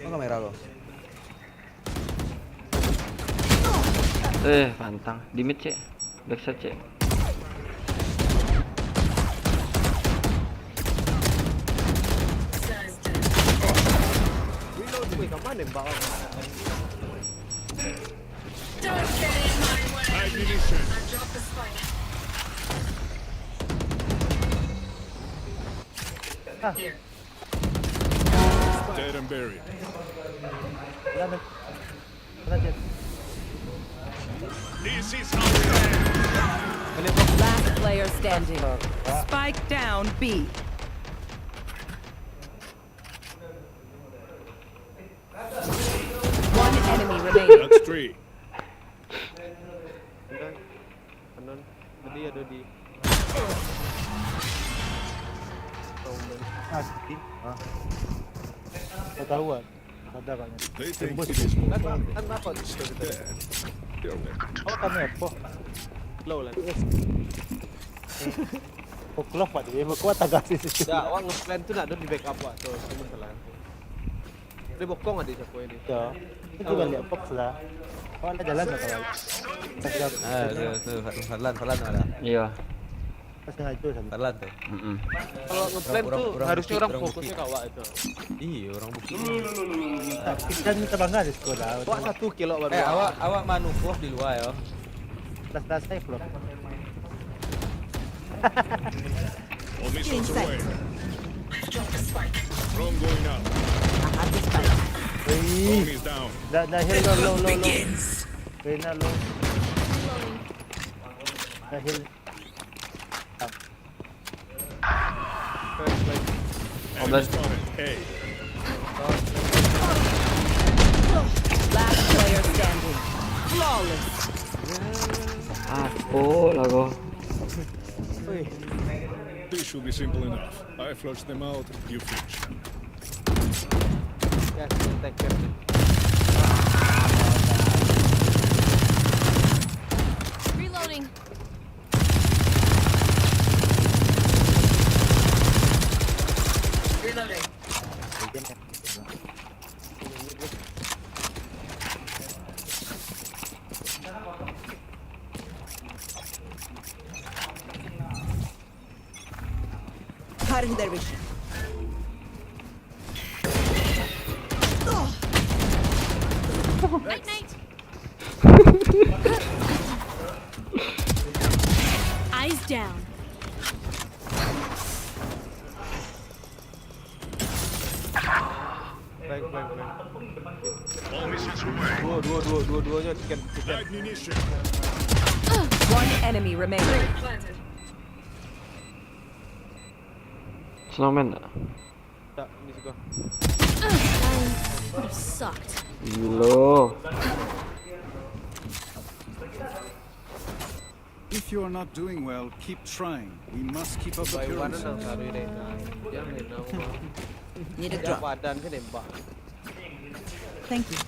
Oh, kamera lo. Pantang. Di mid cek. Backside cek. Wih, kamu nembak orang. Ammunition. Dead and buried. This is how we end. Last player standing. Spike down. B. One enemy remaining. That's three. Kanan. Tadi ada di. Ketahuan. Ada kayaknya. They think Tembus. it is more Kan vulnerable. apa gitu kita. Dead. You're welcome. Oh, kami apa? Low lah. Poklov pak dia, kuat agak sih. Ya, wang ngeplan tuh nak ada di backup pak tuh, cuma salah. Dia bokong ada siapa ini. Ya, itu kan lihat box lah. Oh, ada jalan tak kalau. Tuh, Fadlan ada. Iya. Pasti ngaju sama. Fadlan tuh. Kalau ngeplan tuh Orang harusnya bukti, orang orang fokusnya bukti. kawak itu. Iya, orang bukti. Kita minta bangga di sekolah. Wak 1 kilo baru. Awak manuver di luar ya. Kelas saya belum. All missiles away. Drone going up. Drone is down. Dah heal low. Kena low. Dah heal. Ngoblin. Spotted. Hey. Last player standing. Flawless. Aku lagu. This should be simple enough. I flush them out, you finish. Ya, take care. Reloading. Cutting their vision. Night night. Eyes down. Baik. All missiles away. Dua-duanya chicken. Ammunition. One enemy remaining. Snowman tak? Tak, ini suka. Would have sucked. Gila. If you are not doing well, keep trying. We must keep up Baik mana appearances. nak cari Rena. Jangan Rena. Need a Dia drop. badan kan nembak. Thank you.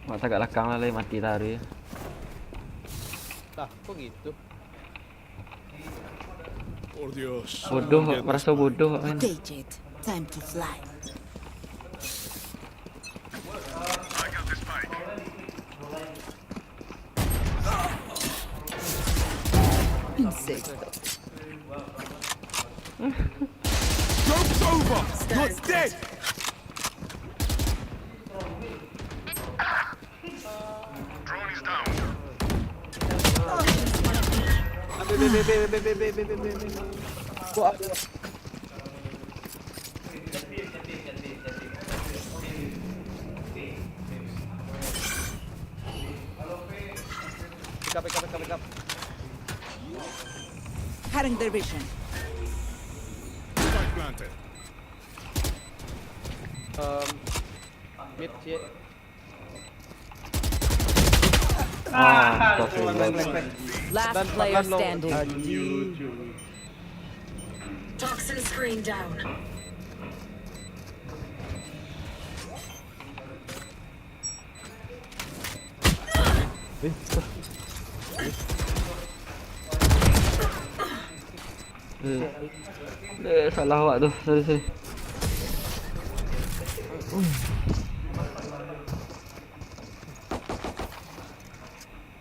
Mak tak kat belakang lah mati tadi. Lah, kok gitu? Por Dios. Bodoh, merasa bodoh kan. Take it. Time to fly. Insect. Joke's over. You're dead. Drone is down. Pick up. Cutting their vision. Spike planted. Mid C. Astagfirullah. Last player standing. Toxin screen down. Salah awak tu. Sorry.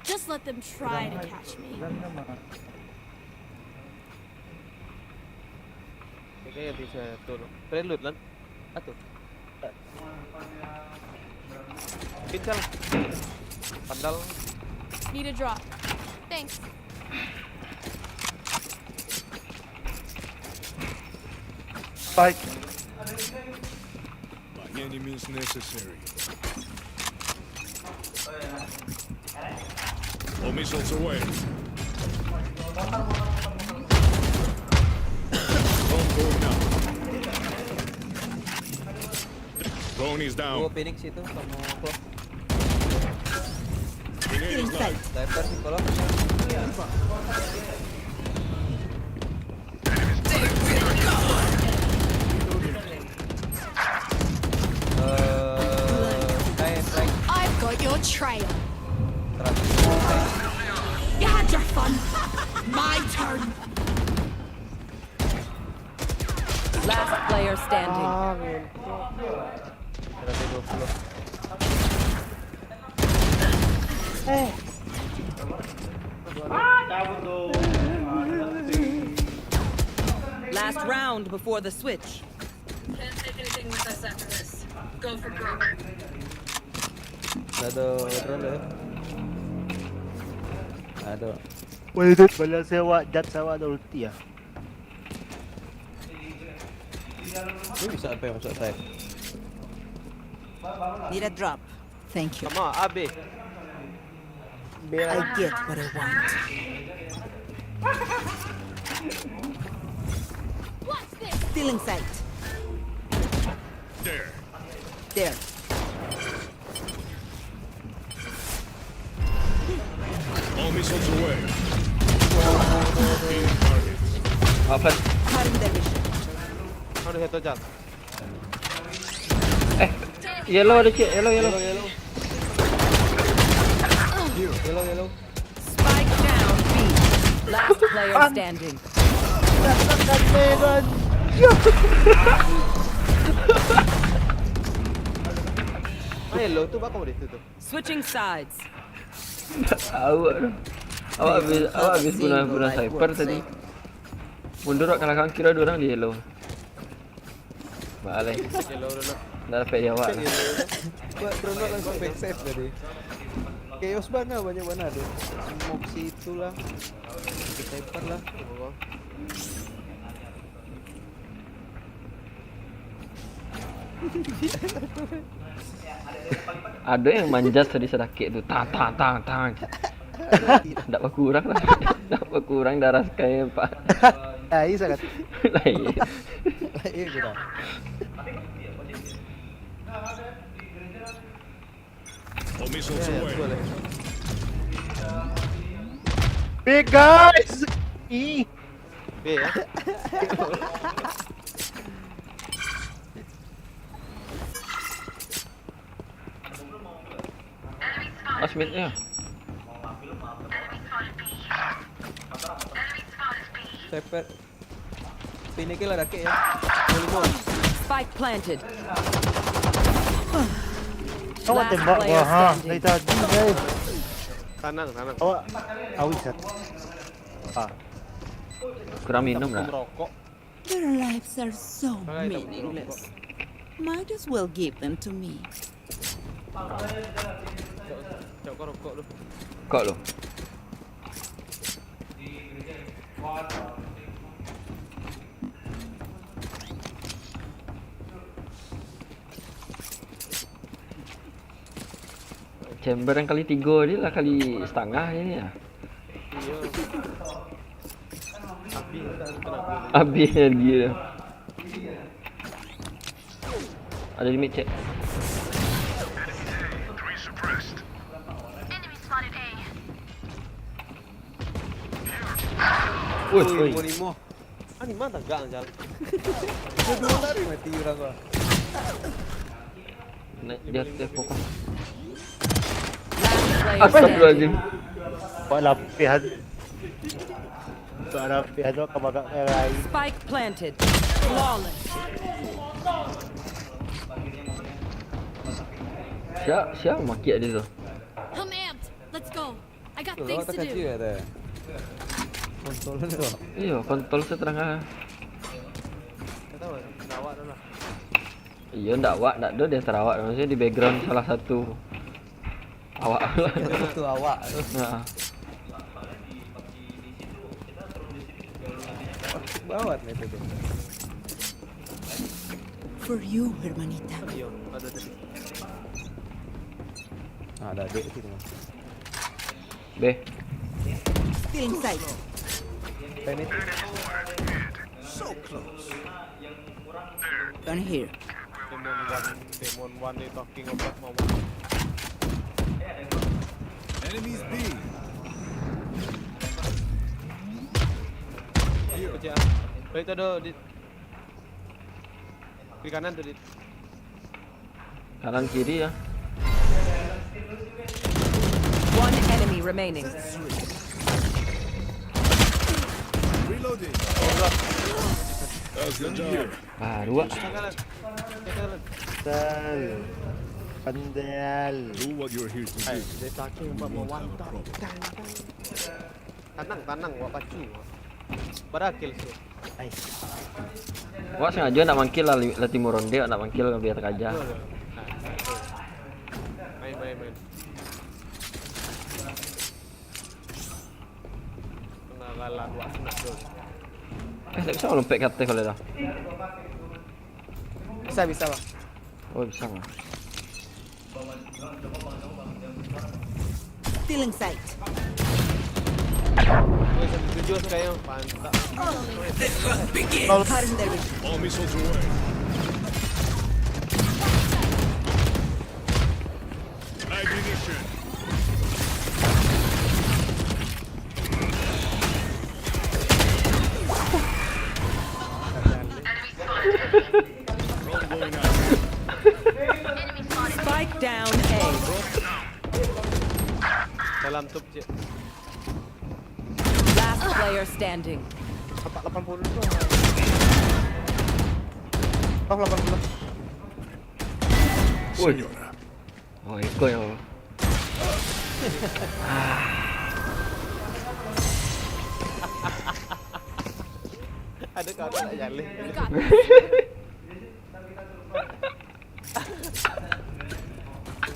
Just let them try to catch me. Kayaknya bisa tuh. Prelude lan. Atuh. Pincang. Pandal. Need a drop. Thanks. Spike. By any means necessary. All missiles away. Drone going down. Drone is Dua down. Phoenix itu sama Clock. Grenade is live. Sniper sih kalau. I've got your trail. You had your fun. My turn. Last player standing. Last round before the switch. Can't take anything with us after this. Go for broke. Ada drone ya. Ada. Wait, bala sewa dat sewa ada ulti ya. Ini bisa apa yang masuk saya? Need a drop. Thank you. Sama AB. I get what I want. What's this? Stealing sight. There. There. All missiles away. Hitting targets. Apa? Cutting their vision. Ada satu jam. Yellow ada cik, yellow. Yellow. Spike down B. Last player standing. Hello tu bakal boleh tu. Switching sides. Awak habis guna sniper tadi. Mundur kalau kawan kira dua orang di yellow. Balai. Hello dulu. Dah dapat dia awak. Buat drone langsung back save tadi. Chaos mana banyak mana ada. Smoke situ lah. Sniper lah. Ada yang manjat tadi sedikit tu. Tang. Tak berkurang lah. Tak berkurang darah sekali Pak. Ai sangat. Lain. Iya kita. All missiles away. Big guys. Ih. B ya. Asmit ya. Enemy spotted B. Enemy spotted B. Sniper. Piniki lah dake ya. Boleh. Spike planted. Awak tembak gua ha. Dari tadi guys. Tanang. Awak awis sat. Ah. Kurang minum lah. Merokok. Their lives are so meaningless. Might as well give them to me. Cok kau rokok lu. Kok lo? Chamber yang kali 3 dia lah kali setengah ini ya. Iya. Tapi tak kena. Habis dia. Ada limit cek. Enemy spotted A. Woi, Limo. Ani mana gang jalan. Dua tadi mati orang gua. naik dia atas pokok. Last player Astagfirullahaladzim. Awak lapihan. Awak lapihan tu kabagak lain. Spike planted. Flawless. Siap maki dia tu. I'm amped. Let's go. I got Tuh, things tak to kecil do. ya teh. Konsolnya tu. Iya, kontol setengah. Tak tahu. Awak dah lah. Iya, ndak awak, ndak ada dia terawak. Maksudnya di background salah satu awak. Itu awak. Nah, Bawat nih itu. For you, hermanita. Iya, ada tadi. Ada adik situ. B. Still in sight. Penit. Gonna hear. Demon one ni talking about mau. Enemies B. Kecil. Baik tu ada di kanan tu di. Kanan kiri ya. One enemy remaining. Reloading. Here. Baru ah. Kanan. Sal. Pandal. Do what you're here to do. Dia talking about mau one talk. Tanang buat pacu. Berakil tu. Wah sengaja nak mangkil lah timur ronde, nak mangkil biar aja. Main. Kena kalah dua nak tu. Tak bisa lompat ke atas kalau dah. Bisa bang. Oh bisa lah. Still in sight. Oh, saya tujuh sekarang pantas. Cutting their vision. All missiles away. Ignition. Drone going out. Spike down A. Dalam top je. Last player standing. 80 tu. Oh 80. Senora. Oh ikut ya. Ada kau tak jalan.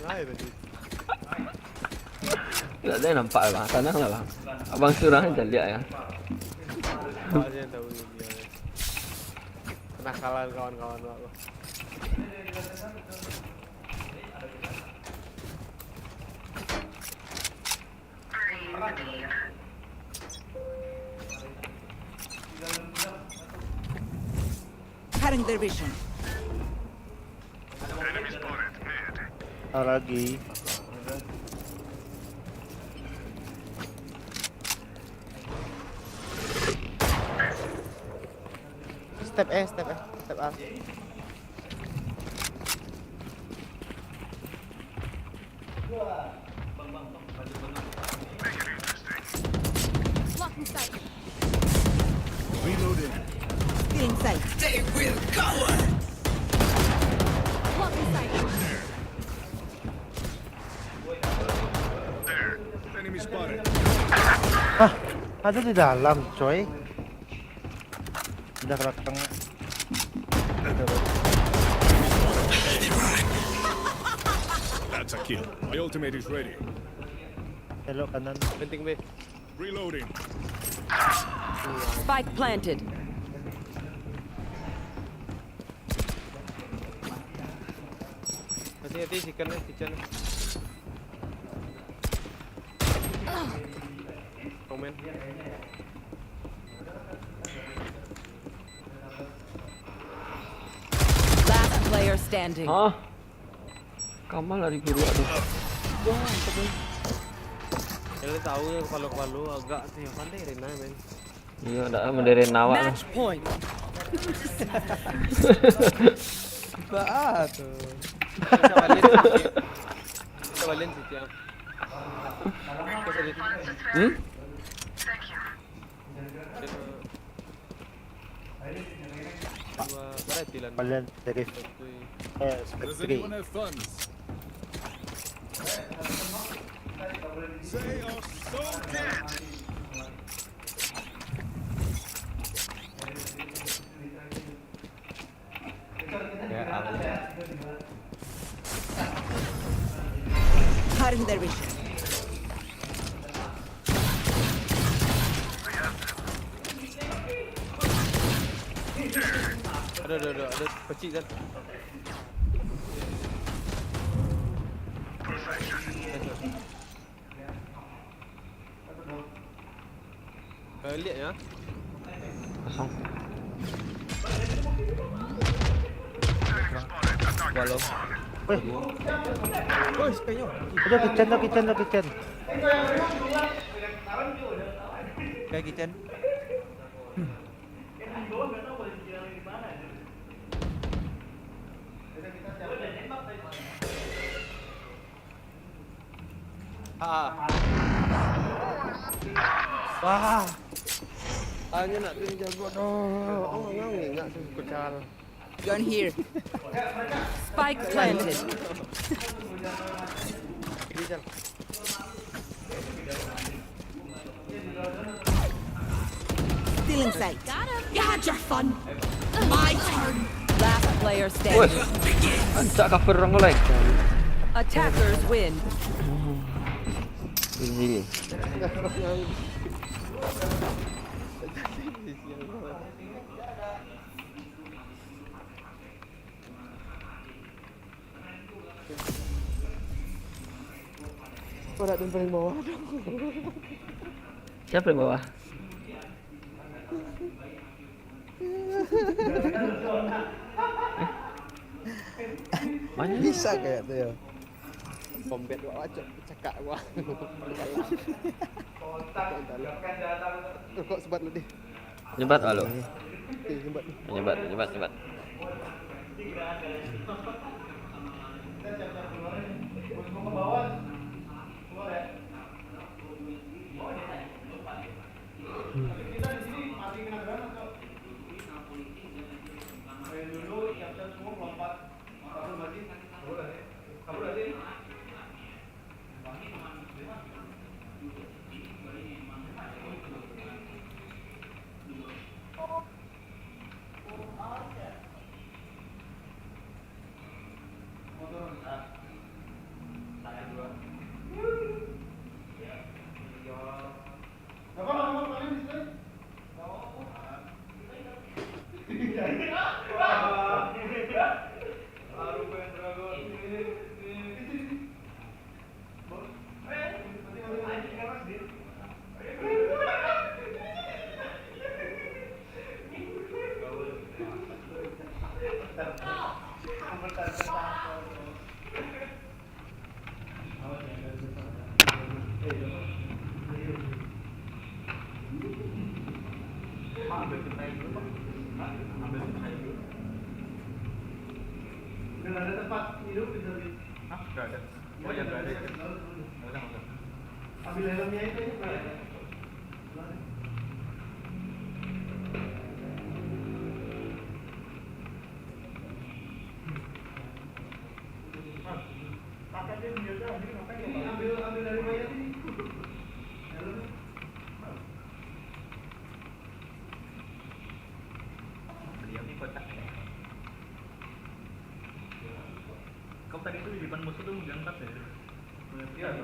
Ngai tadi. Tak ada nampak lah, tenang lah bang. Abang surah aja lihat ya. Kau aja yang tahu dia. Kenakalan kawan-kawan aku. Cutting their vision. Lagi. Step A. Blocking sight. Reloading. Still in Ada di dalam, coy. Udah ke belakang. That's a kill. My ultimate is ready. Belok kanan. Penting B. Reloading. Spike planted. Hati-hati kitchen. Komen. Last player standing. Hah? Kamal lari ke dua tuh. Kalian tahu ya kalau agak sih pandai Rena men. Iya, udah menderin awak lah. Match point. Bah tuh. Kita balikin sih tiang. Kalian dari Does Spectre. anyone have funds? They are so dead. Cutting their vision. Ada kecil kan. Lihat ya. Kosong. Walau. Weh, Oh, kayaknya. udah kitchen. Kayak kitchen. Wah. Hanya nak tunjuk jago doh. Oh, enggak kecal. Gun here. Spike planted. Still in sight. You had your fun. My turn. Last player Woi, standing. ancak cover orang lain. Attackers win. Ini. Paling bawah. Siapa yang bawah? Mana? Bisa kayak tuh ya. Combat wah cekak wah. Kok sebat lu deh. Nyebat halo. Sebat. Nyebat. tadi tuh di depan musuh tuh diangkat ya. Iya,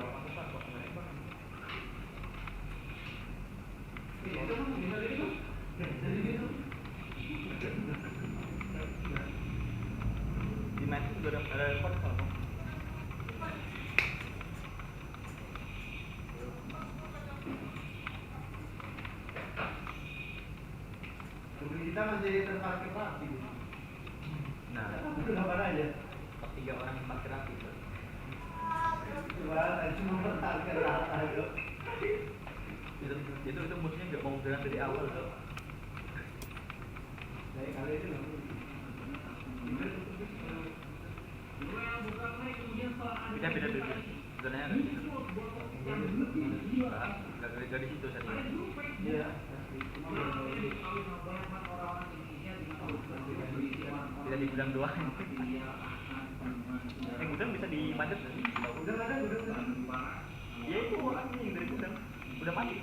di match juga ada record kalau kita masih terparkir rapi. Nah, itu kapan aja? 3 orang parkir rapi itu. Cuma parkir rapi. Itu musuhnya nggak mau gerak dari awal tuh. Dari kali itu kita beda dulu. Sebenarnya nggak di situ saja. Iya. Bisa di gudang doang. Gudang bisa dimanjat nggak sih? Gudang ada. Ya itu orangnya yang dari gudang udah mati.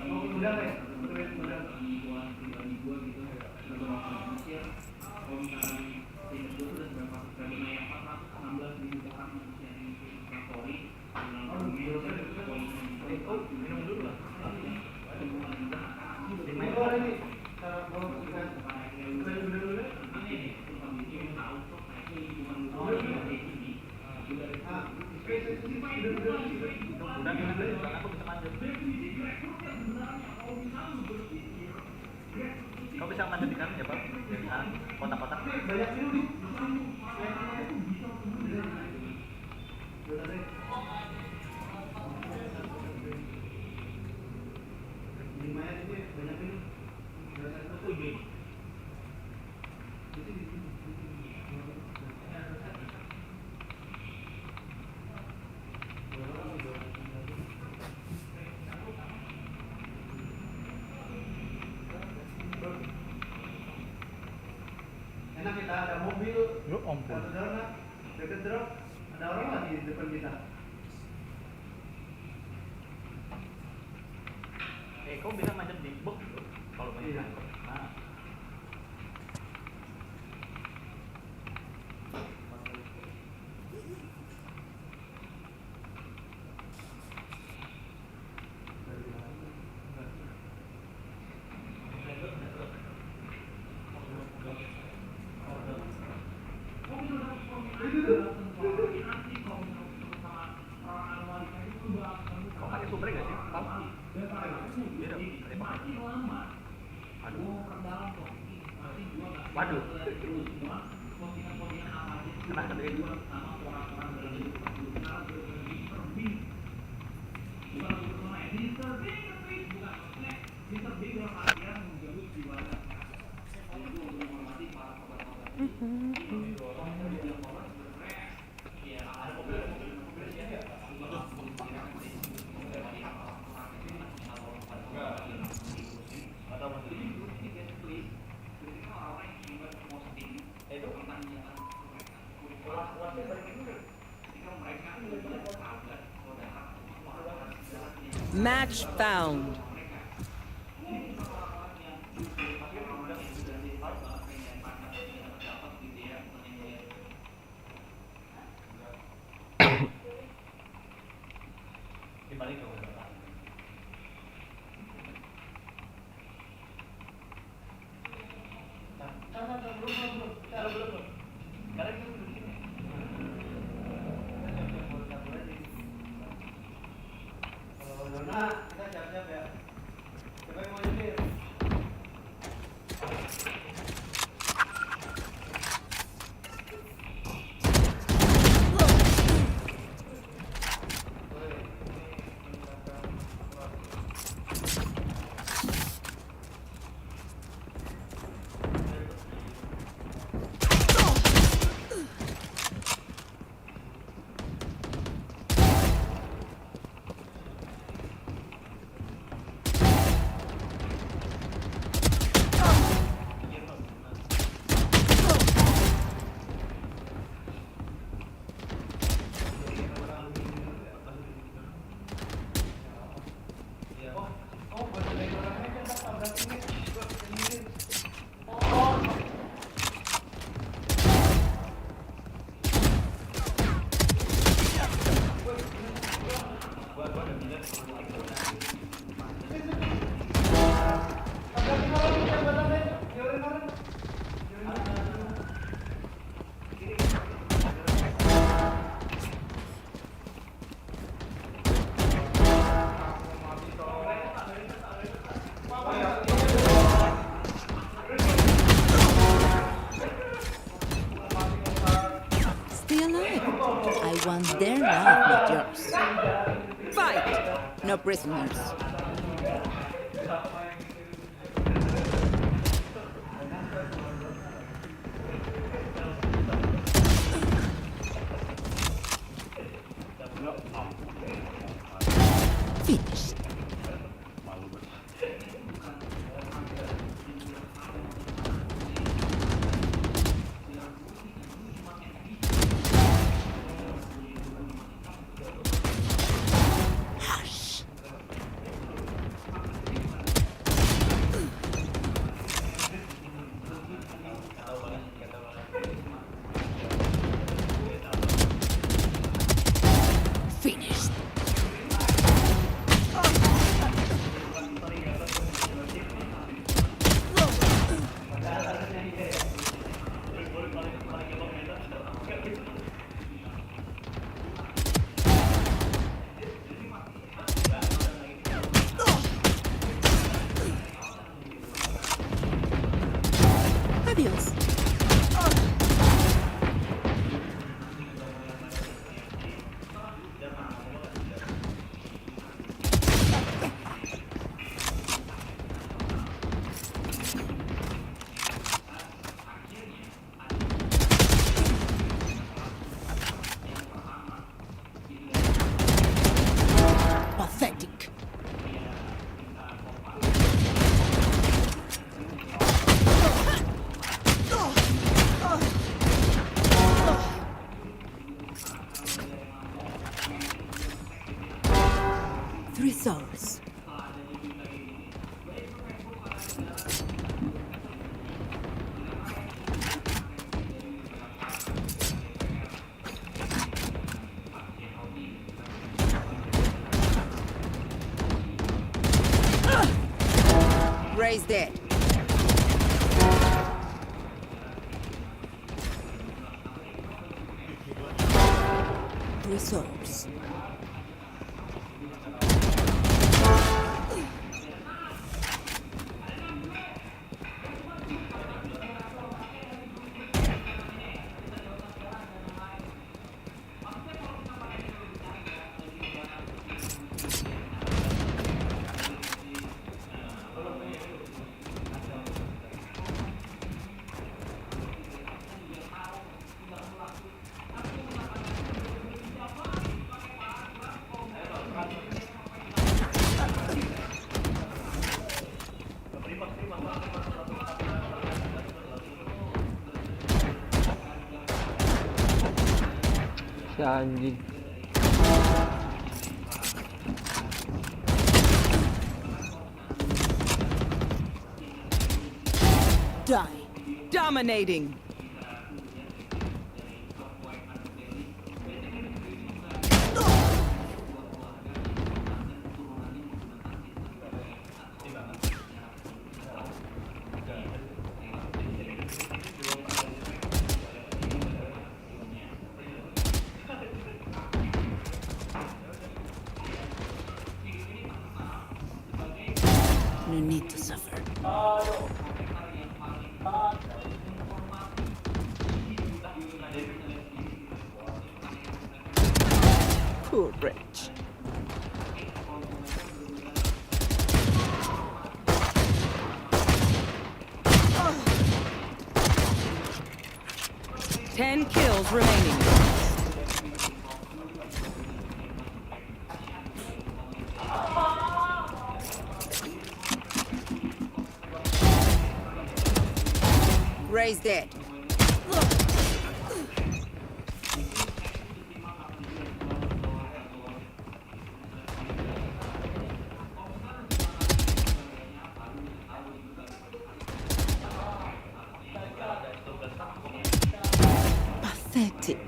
Gudang ya? Minum dulu lah. Kau bisa manjat di kanan ya Pak? Kotak-kotak. Banyak dulu. Enak kita ada mobil, satu drone, deket drone, ada orang lagi di depan kita. Kau bisa manjat di box kalau banyak. Nah. Kau pakai sumber nggak sih? Waduh. Kena sendiri. Match found. Kita siap-siap ya. Siapa yang mau jadi? Stay alive. I want their life, not yours. Fight! No prisoners. Finished. Hush. Finished. Adios. Pathetic. Three souls. Ray's dead. Three souls. Si anjing. Die. Dominating. No need to suffer. Poor wretch. Ten kills remaining. Ray's dead. Pathetic.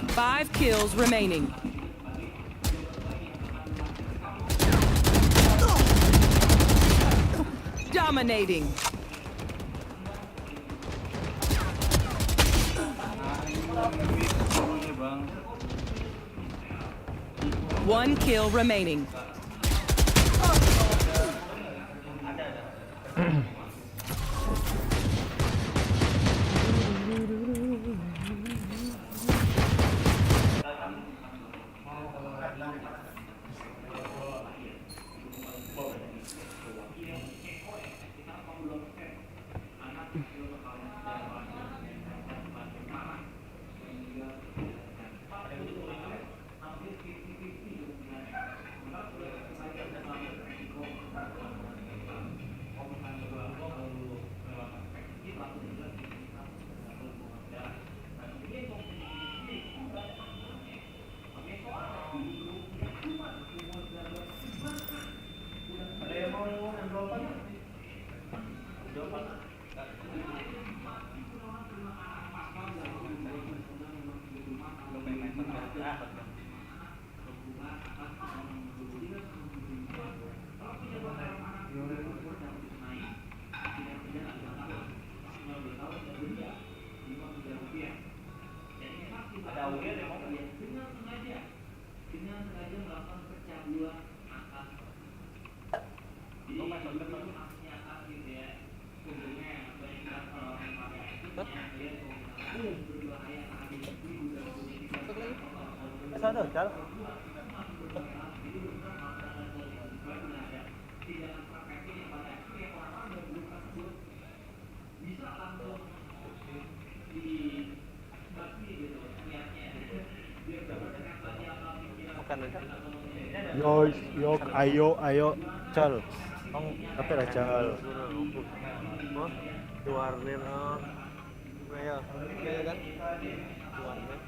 5 kills remaining. Dominating. One kill remaining. Sana Cal. Makan aja. Ayo Cal. Bang, apa lah Cal? Oh, di warnet oh. Ayo, ayo kan? Di warnet.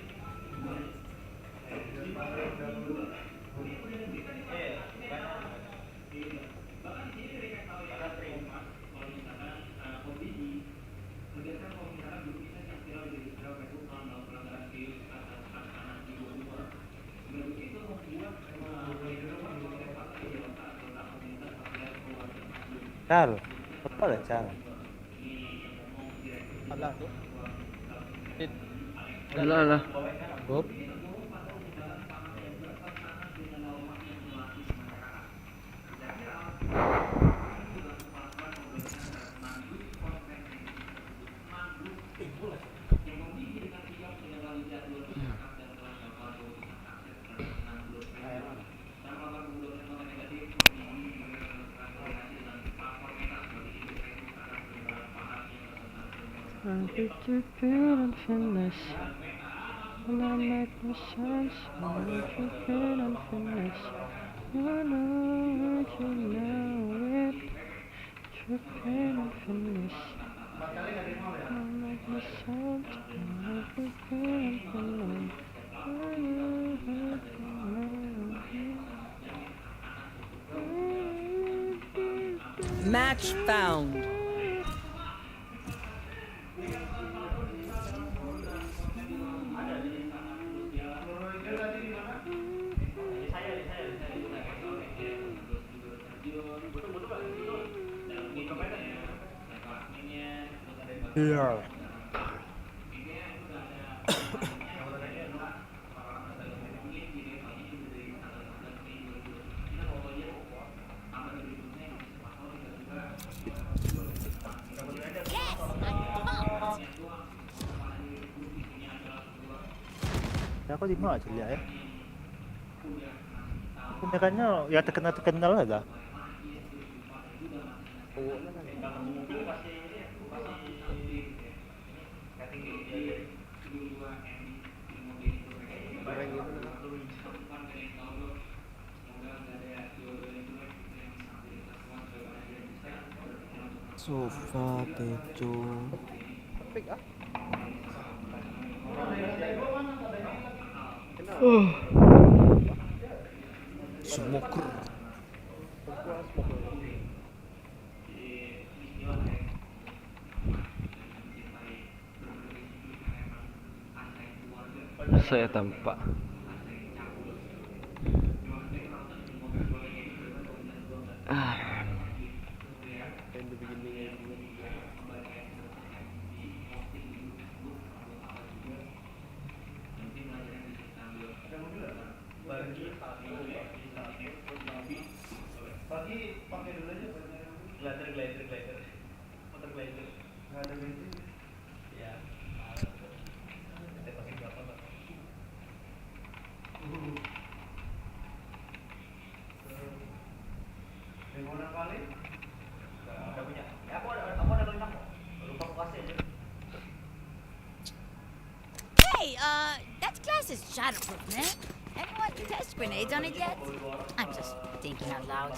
Cal, apa lah Cal? Alah tu. Alah. Bob. I think you feel unfinished. And I make no sense. I think you feel unfinished. You know it, you know it. You feel unfinished. I make no sense. I think you feel unfinished. I know it, you know it. Match found. Iya. Ya aku di mana Celia ya? Kebanyakannya ya terkenal lah dah. Sofa, techo. Pick ah. Smoker. Saya tampak. In the beginning. Pagi pakai dulu aja glider. Motor glider. Nggak ada bensin. Ya. Kita pasti berapa, Pak? Yang mana kali? Nggak punya. Ya aku ada lima kok. Lupa aku kasih aja. Hey, that glass is shatterproof, man. Anyone test grenades on it yet? I'm just thinking out loud.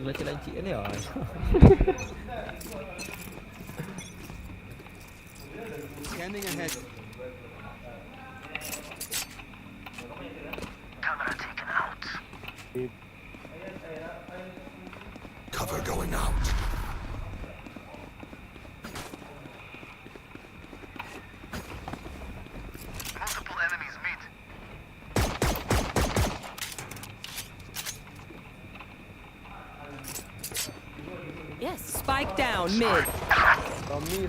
Lancik-lancik ni ah. Scanning ahead. Camera taken out. Cover going out. Multiple enemies mid. Yes. Spike down mid. Rami.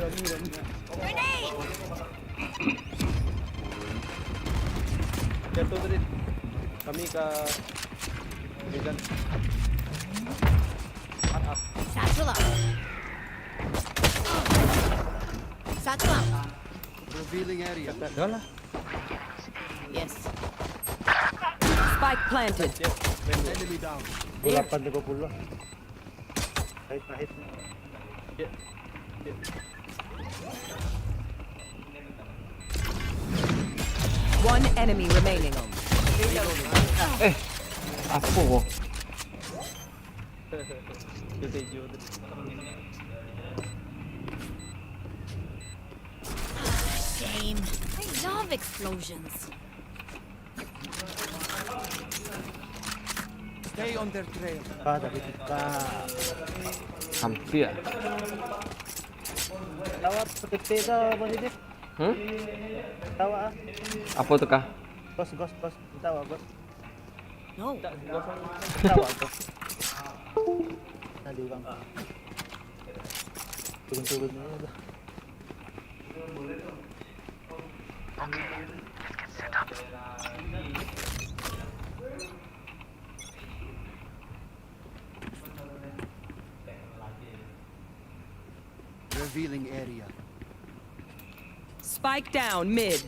Grenade! Jatuh tadi. Kami ke Medan. Satchel up. Satchel up. Revealing area. Dah lah. Yes. Spike planted. Enemy down. 8.30. Pahit. One enemy remaining. Apa kok? Kita hijau tadi. Shame. I love explosions. Stay on their trail. Tapi kita Hampir. tawa seperti itu Bang Didit. Tawa. Apa tu kah? Gos. Tawa gos. No. Tawa gos. Nanti ulang. Turun-turunnya udah. Okay, let's get set up. Revealing area. Spike down mid.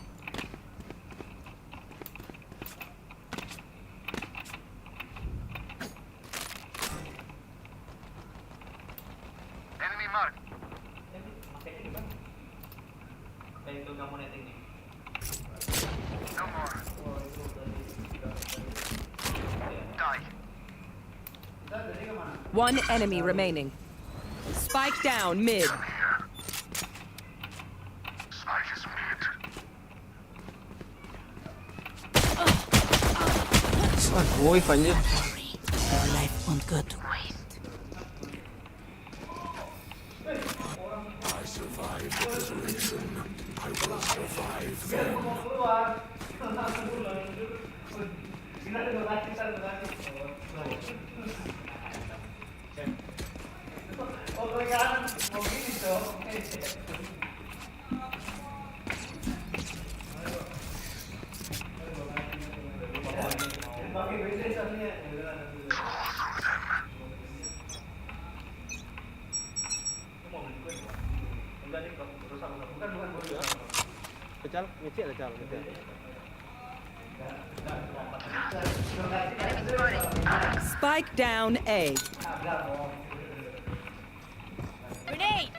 Enemy marked. No more. Die. One enemy remaining. Spike down mid. Spike is mid. Oi, Fanya. Your life won't go to waste. I survived the resurrection. I will survive them. Kecal, ngecek lah cal, ngecek. Spike down A. Grenade!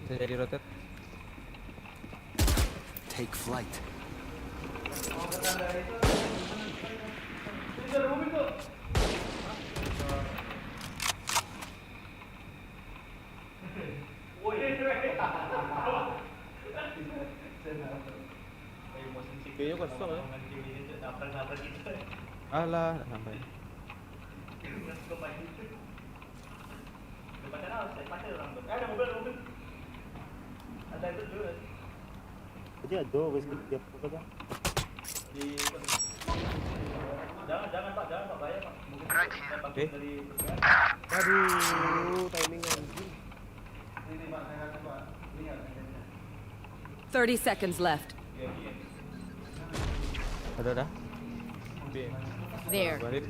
Bisa jadi rotate. Take flight. Kayaknya kosong ya. Alah, nggak sampai. Jadi ada wes dia apa kan? Aduh, timing anjing. 30 seconds left. Ada. There. Balik.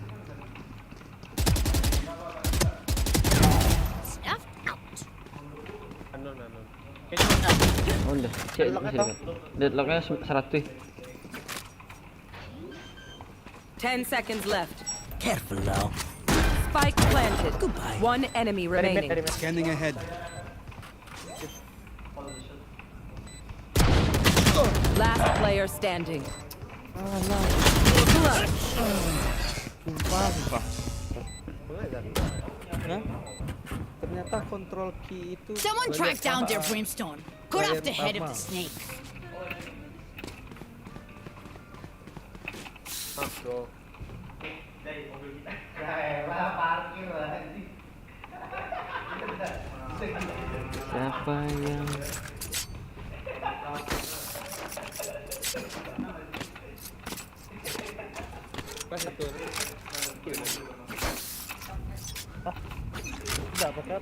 Snuff out. Anon. Oh udah, cek masih dekat. Deadlocknya 100. 10 seconds left. Careful now. Spike planted. Goodbye. One enemy remaining. Scanning ahead. Last player standing. Sumpah. Nah, ternyata control key itu. Someone track down their brimstone. Cut off the head of the snake. Masuk. Siapa yang Pas itu. Tidak apa-apa.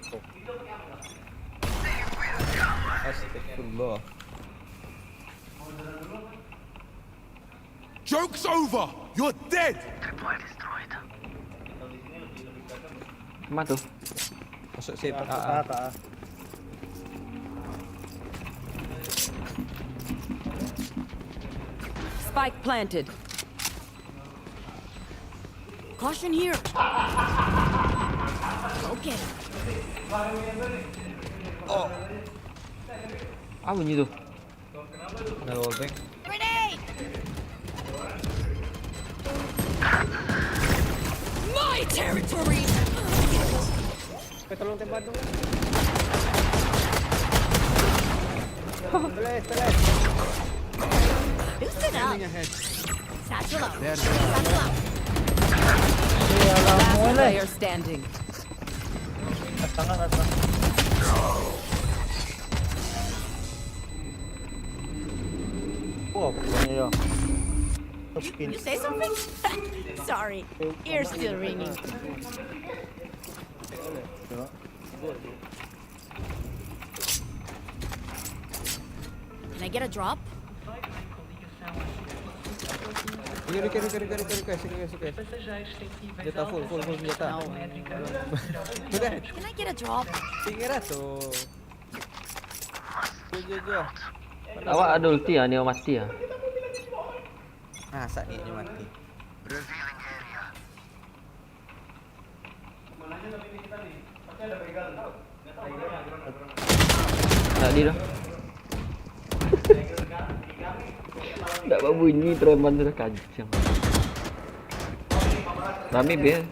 Astagfirullah. Joke's over! You're dead! mana tuh? Masuk safe. Spike planted. Caution here. Okay. Ah bunyi tuh. Ada wallbang. Grenade! My territory! Tolong tembak dong. Loosen up. Ahead. Satchel up. There. Satchel up. Last player standing. Oh, pokoknya ya. You say something? Sorry, ear's still ringing. Can I get a drop? Oke. Senjata full senjata. Udah, Can I get a drop? tinggal tuh. Jo. Awak ada ulti ya, Neo mati ya. Nah, saat ini mati. Tadi dah. Tak apa bunyi preman sudah kacang. Rame biar.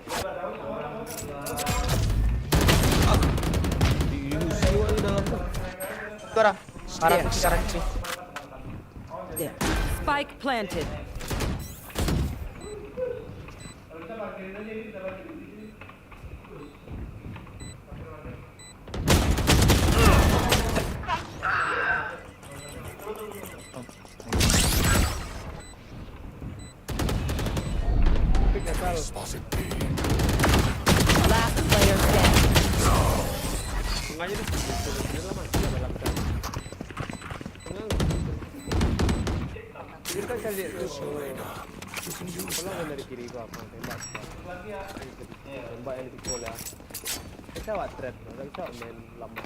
Spike planted. Last player standing. Sengaja deh. Ini lah mati dalam kan. Kita kan lihat tuh. Kalau dari kiri gua apa tembak. Tembak yang dipikul ya. Kita awak thread, enggak bisa main lama.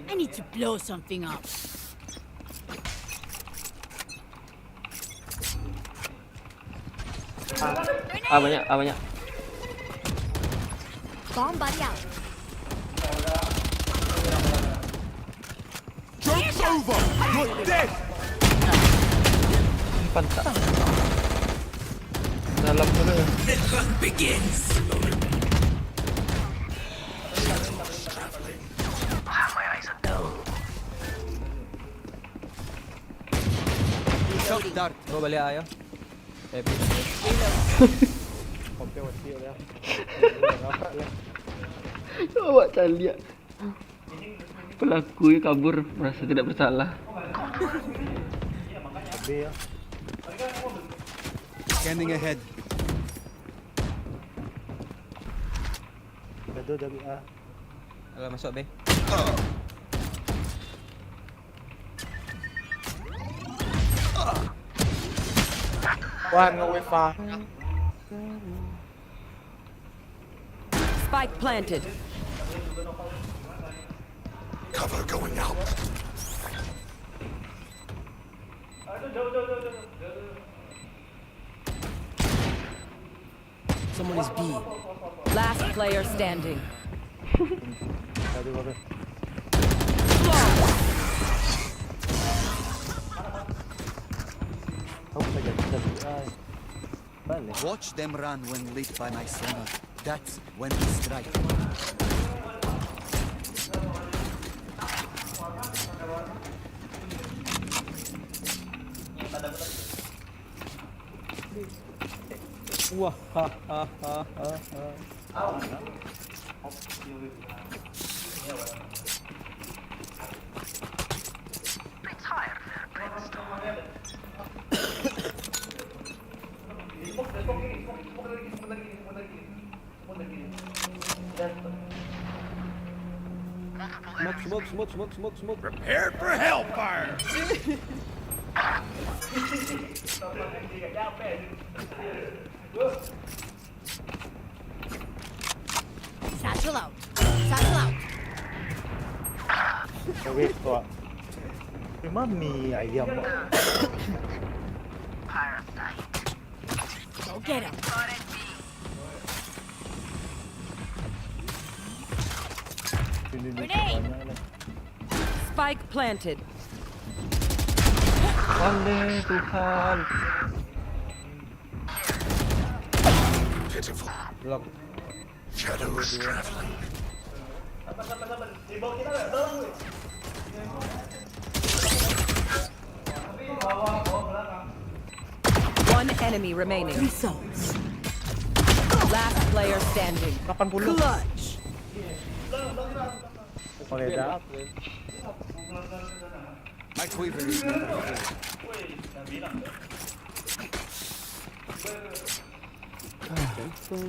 I need to blow something up. banyak, banyak. Bomb buddy out. Joke's over! You're dead! Pantak. Dalam dulu ya. Shock dart. Gua balik ayo. Kompe wati udah. Coba cari lihat. Pelaku kabur merasa tidak bersalah. B ya. Scanning ahead. Gaduh dari A. Alah masuk B. Wah, nge-wave ah. Spike planted. Cover going out. Someone is B. Last player standing. Gaduh. Aku saja dari A. Balik. Watch them run when lit by my sonar. That's when we strike. Wah, ha. Smoke. Prepared for hellfire! Satchel out. Satchel out. Wait kok. Mami ayam. Go get him. Grenade. Spike planted. Oleh Tuhan. Pitiful. Lock. Shadows traveling. One enemy remaining. Last player standing. 80. Clutch. Boleh dah. My quiver is never full.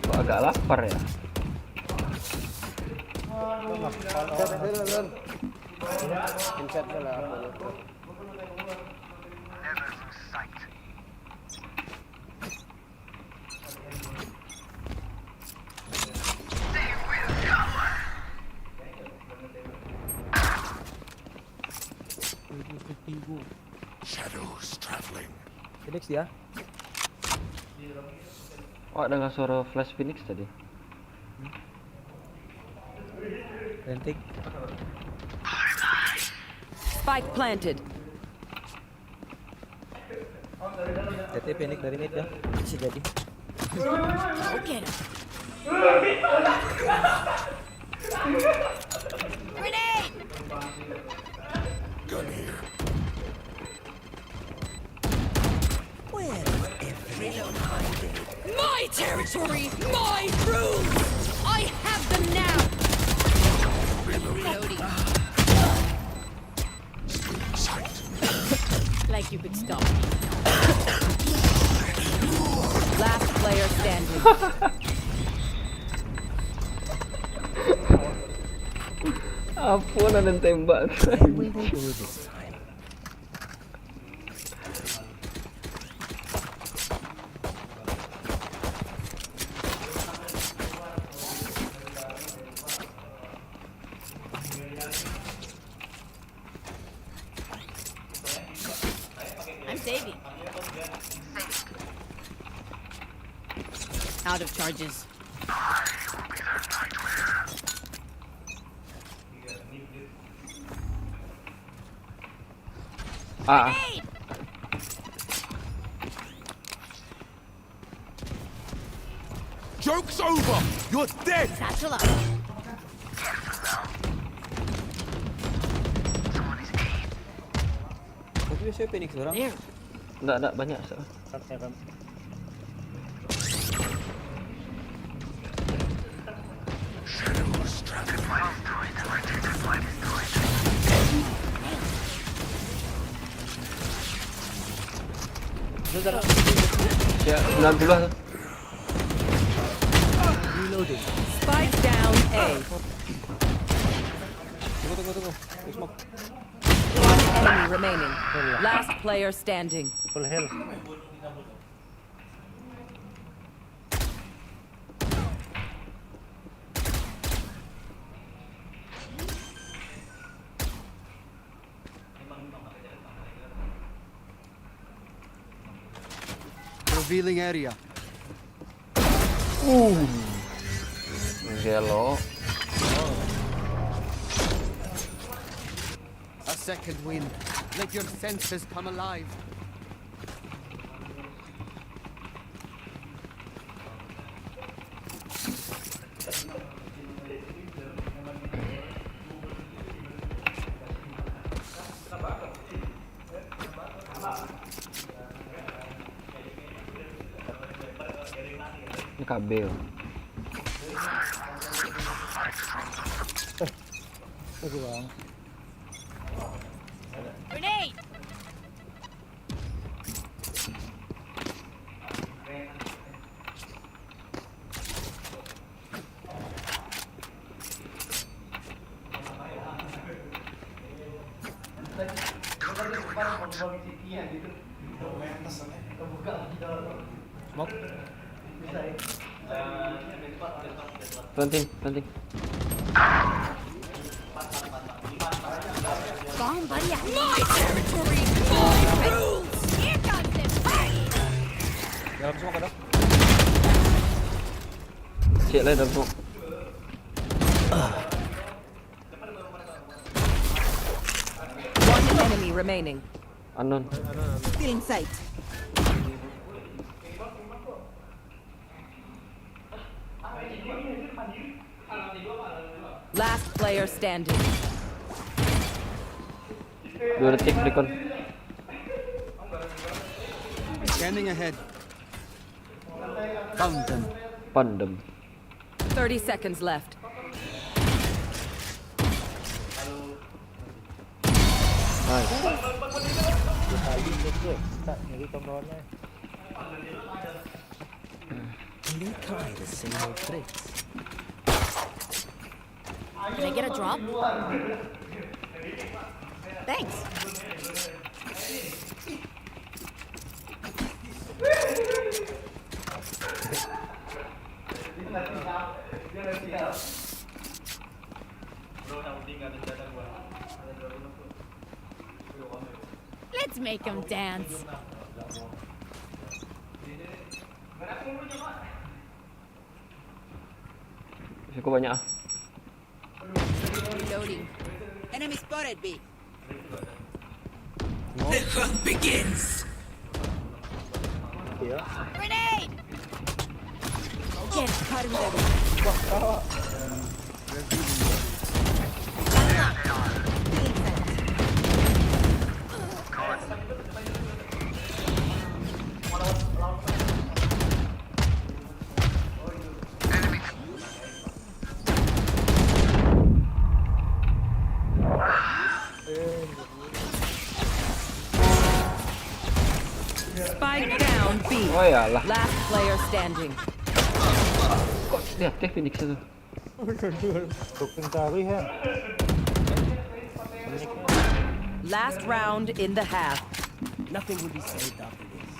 Kok agak lapar ya? Dan. Insert lah aku. Shadows traveling. Phoenix dia. Oh, dengar suara flash Phoenix tadi. Rentik. Spike planted. Jadi Phoenix dari mid ya. Bisa jadi. Go get him. Grenade. Gun here. My territory, my rules! I have them now! Reloading. Like you could stop. Last player standing. Ampun, ada yang tembak. saving. Out of charges. Grenade! Joke's over! You're dead! Satchel up. Tapi biasanya Phoenix orang. There. Enggak banyak. Startnya kan. Ya, 90 lah. Spike down A. Tunggu. Smoke. One enemy remaining. Last player standing. Full health. Revealing area. Hello. A second wind. Let your senses come alive. Ini KB. Oke bang. Grenade! Smoke. Planting. Bomb buddy at my territory! Here comes the party! Dalam smoke ada. Cek lah dalam smoke. One enemy remaining. Unknown. Feeling sight. Last player standing. 2 detik recon. Scanning ahead. Found them. Pandem. 30 seconds left. Nice. Tak nyari kawan-kawannya. Can I get a drop? Thanks. Let's make them dance. Cukup banyak ah. Reloading. Enemy spotted, B. Iya. Grenade! Get cut in the Spike down B. Oh ya lah. Last player standing. Kok lihat teh Phoenix itu. Dukung kari ya. Last round in the half. Nothing will be saved after this.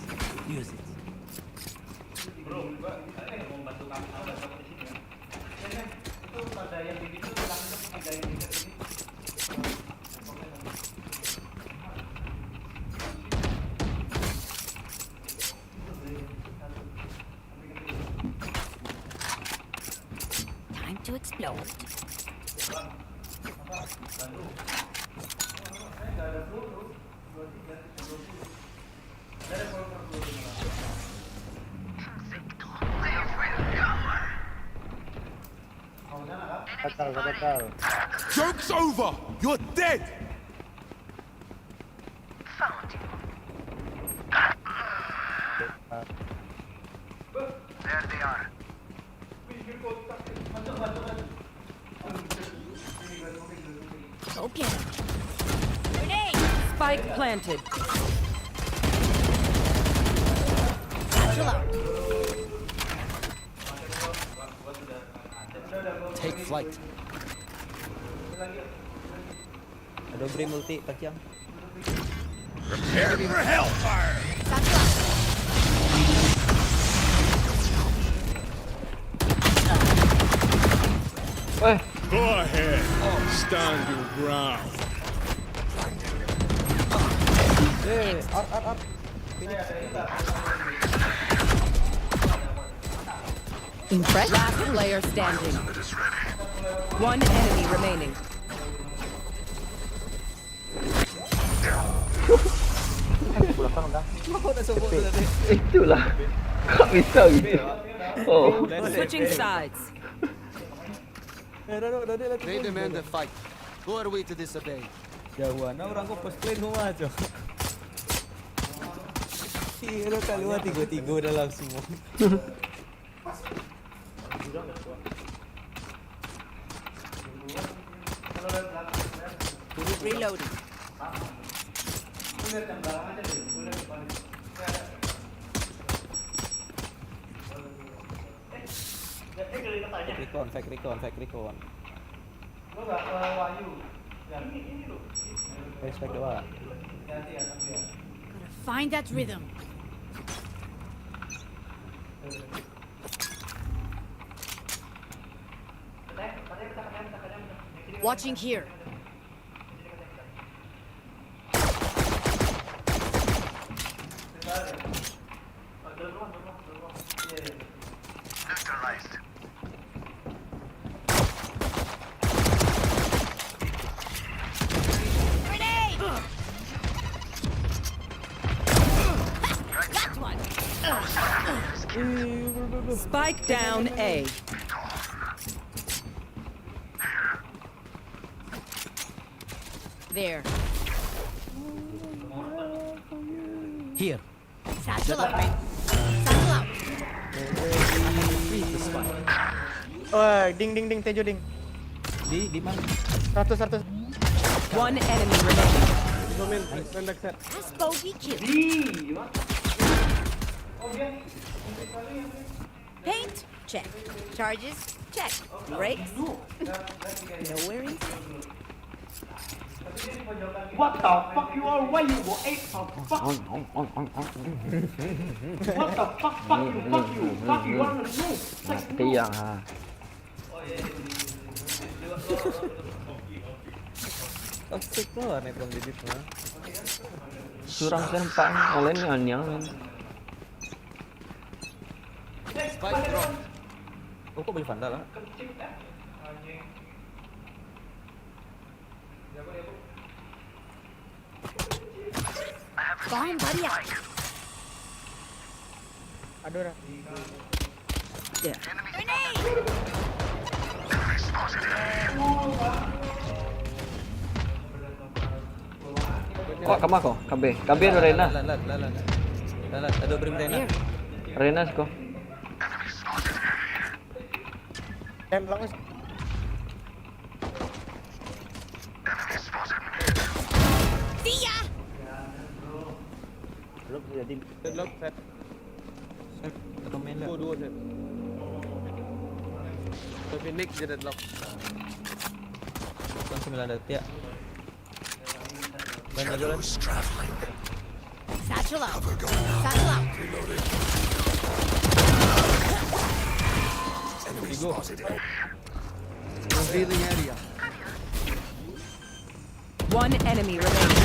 Use it. explode. Batal. Joke's over! You're dead! There they are. Go get him. Grenade! Spike planted. Satchel out. Take flight. Ada beri multi tajam. Prepare for hellfire! Satchel out. Go ahead. Stand your ground. Art. Impressive. Last player standing. One enemy remaining. Itulah. Kok bisa gitu? Oh. Switching sides. They demand a fight. Who are we to disobey? Jauhan orang kok cosplay semua aja. Iya, keluar tiga dalam semua. Reloading. Fake recon. Lo nggak ke Wahyu? Ini lo. Fake doang. Gotta find that rhythm. Watching here. Neutralized. Grenade! Got one. Spike down A. There. Here. Satchel out. Satchel out. Oh, ding Tejo ding. Di mana? 100. One enemy remaining. That's bogey killed. Paint? Check. Charges? Check. Brakes? Nowhere in sight. What the fuck you are? Why you go 8 the fuck? What the fuck? Fuck you wanna know? Mati yang ha. Toxic tuh aneh bang digit mah. Curang sempak kalian yang men. Spike drop. Oh, kok beli Vandal lah? Bomb buddy out. Adora. Grenade! Kok kamu kok? KB atau Rena? Lalat. Ada beri Rena. Rena kok. Langsung. See ya! Belum jadi. Deadlock set. Atau main lah. Dua set. Tapi Nick dia deadlock. Langsung 9 detik ya. Banyak jalan. Satchel out. Satchel out. Revealing area. One enemy remaining.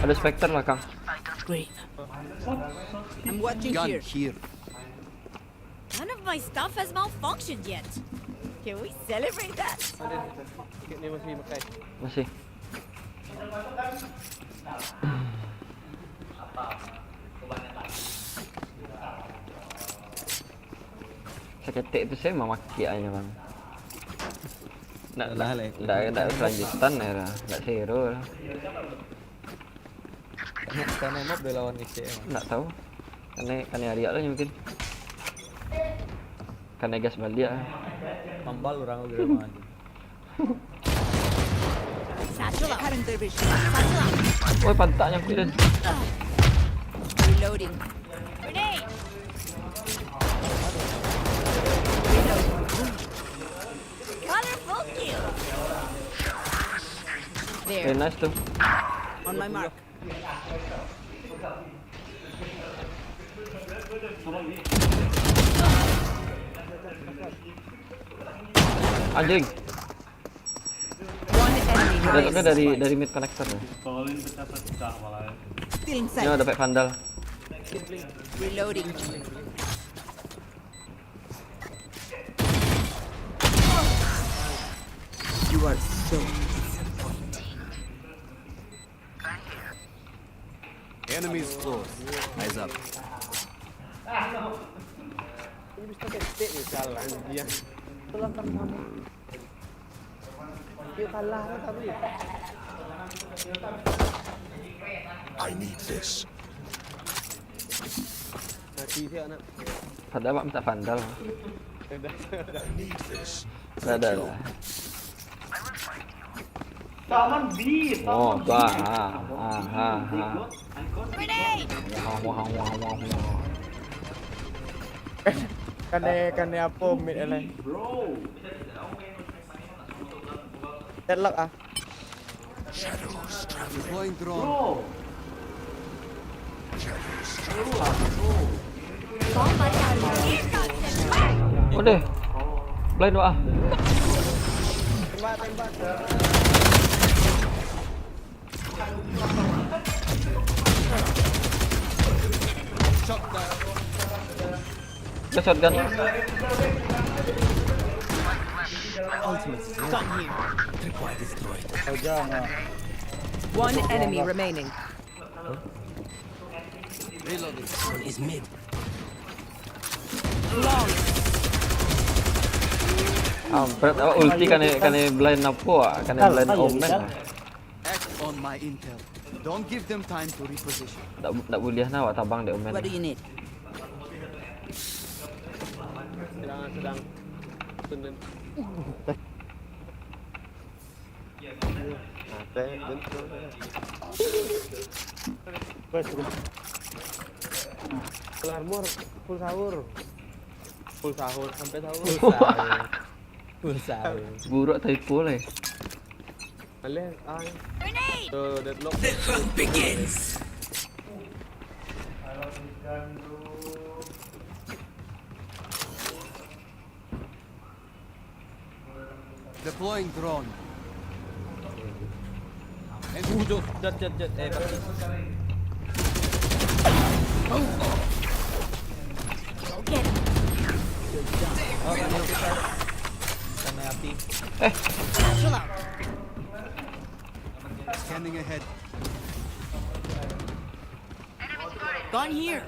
Ada Spectre lah Kang. Great. I'm watching Gun here. here. None of my stuff has malfunctioned yet. Can we celebrate that? Ada ni masih pakai. Masih. Seketik itu saya memaki aja bang. Nggak kelanjutan ya, nggak zero lah. Karena mob udah lawan IC Nggak tahu. Karena Arya lah mungkin. Karena gas balik ya. Mambal orang udah maju. Satchel out. Satchel out. Woi pantatnya kuilan. Reloading. Grenade. Colorful kill. There. Nice tuh. On my mark. Anjing. One enemy Datangnya remaining. dari mid connector ya. Still Ini inside. ada pack vandal. Reloading. You are so Enemies close. Eyes up. Ini bisa ketik ni jalan dia. Tolong kamu. Dia kalah lah tadi. I need this. Mati dia anak. Padahal mak minta vandal. I need this. Ada. Taman B. Oh, bah. grenade. Kane apa mid lain. Bro. Deadlock ah. Shadows traveling. Deploying drone. Bro. Somebody out here got them. Udah. Blind wah. Tembak. Ada shotgun. One enemy remaining. Reloading. Is mid. Long. Berat apa ulti kan blind apa? Kan blind omen. Act on my intel. Don't give them time to reposition. Tak boleh nak awak tabang dia omen. What do you need? Sedang tunen. Armor full sahur. Full sahur sampai sahur. Full sahur. Buruk typo lah. Boleh. Grenade. So deadlock. Deploying drone. Jod. Pasti. Get him. Oh, kane api. Satchel out. Scanning ahead. Gone here.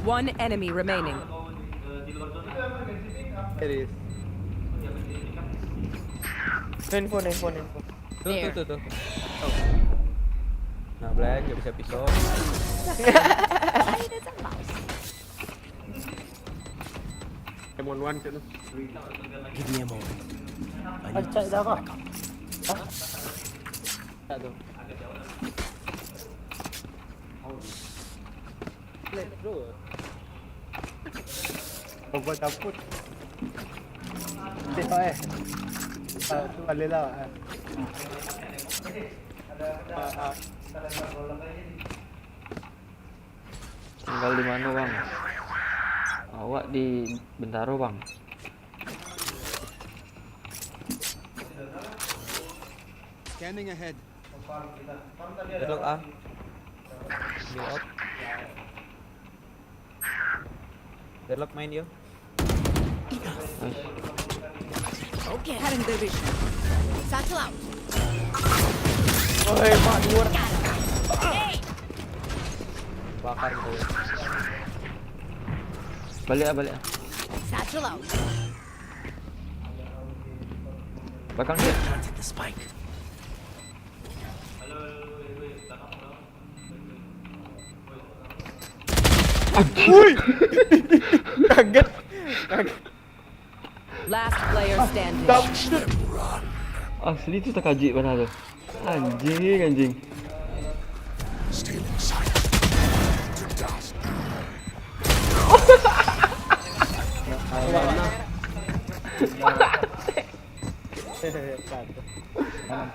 One enemy remaining. Iris. Handphone. Tuh. Nah, Black gak bisa pisau. Why does a mouse? M1 tu. Give me a moment. Cek dah kok. Tak tu. Let's bro. Kau takut. Tengok tu balik lah. Tinggal di mana bang? Awak di Bentaro bang. Scanning ahead. Deadlock A. Build out. Deadlock main yo. Okay. Cutting their vision. Satchel out. Oi, Pak di luar. Hey! Bakar gitu. Balik. Satchel out. Belakang dia. The spike. Kaget. Last player standing. Asli tu tak kaji mana tu. Anjing. Stealing sight. To dust.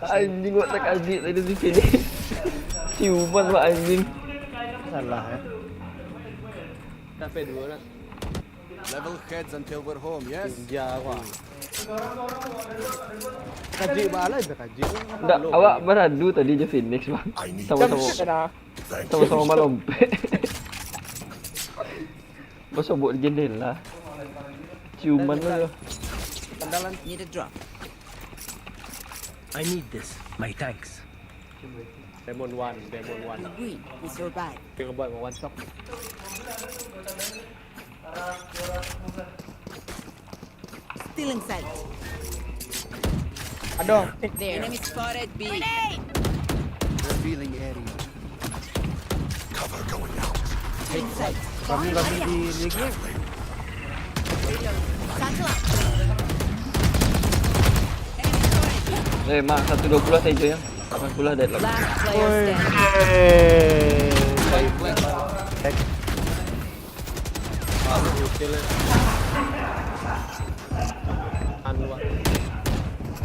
Anjing gua tak kaji tadi di sini. Ciuman pak anjing. Salah ya. Sampai dua lah. Level heads until we're home, yes? Ninja aku. Kaji bala dah kaji. Enggak, awak beradu tadi je Phoenix bang. Sama-sama melompet. Masa buat di jendela. Ciuman tu. Kandalan. Need a drop. I need this. My thanks. Demon One. Green, we survive. Tengok buat one shot. Still in sight. Aduh. There. Enemy spotted B. Grenade! Revealing area. Cover going out. In sight. Kami di liga. Satchel out. Mak 120 saja ya. 80 deadlock. Last player standing.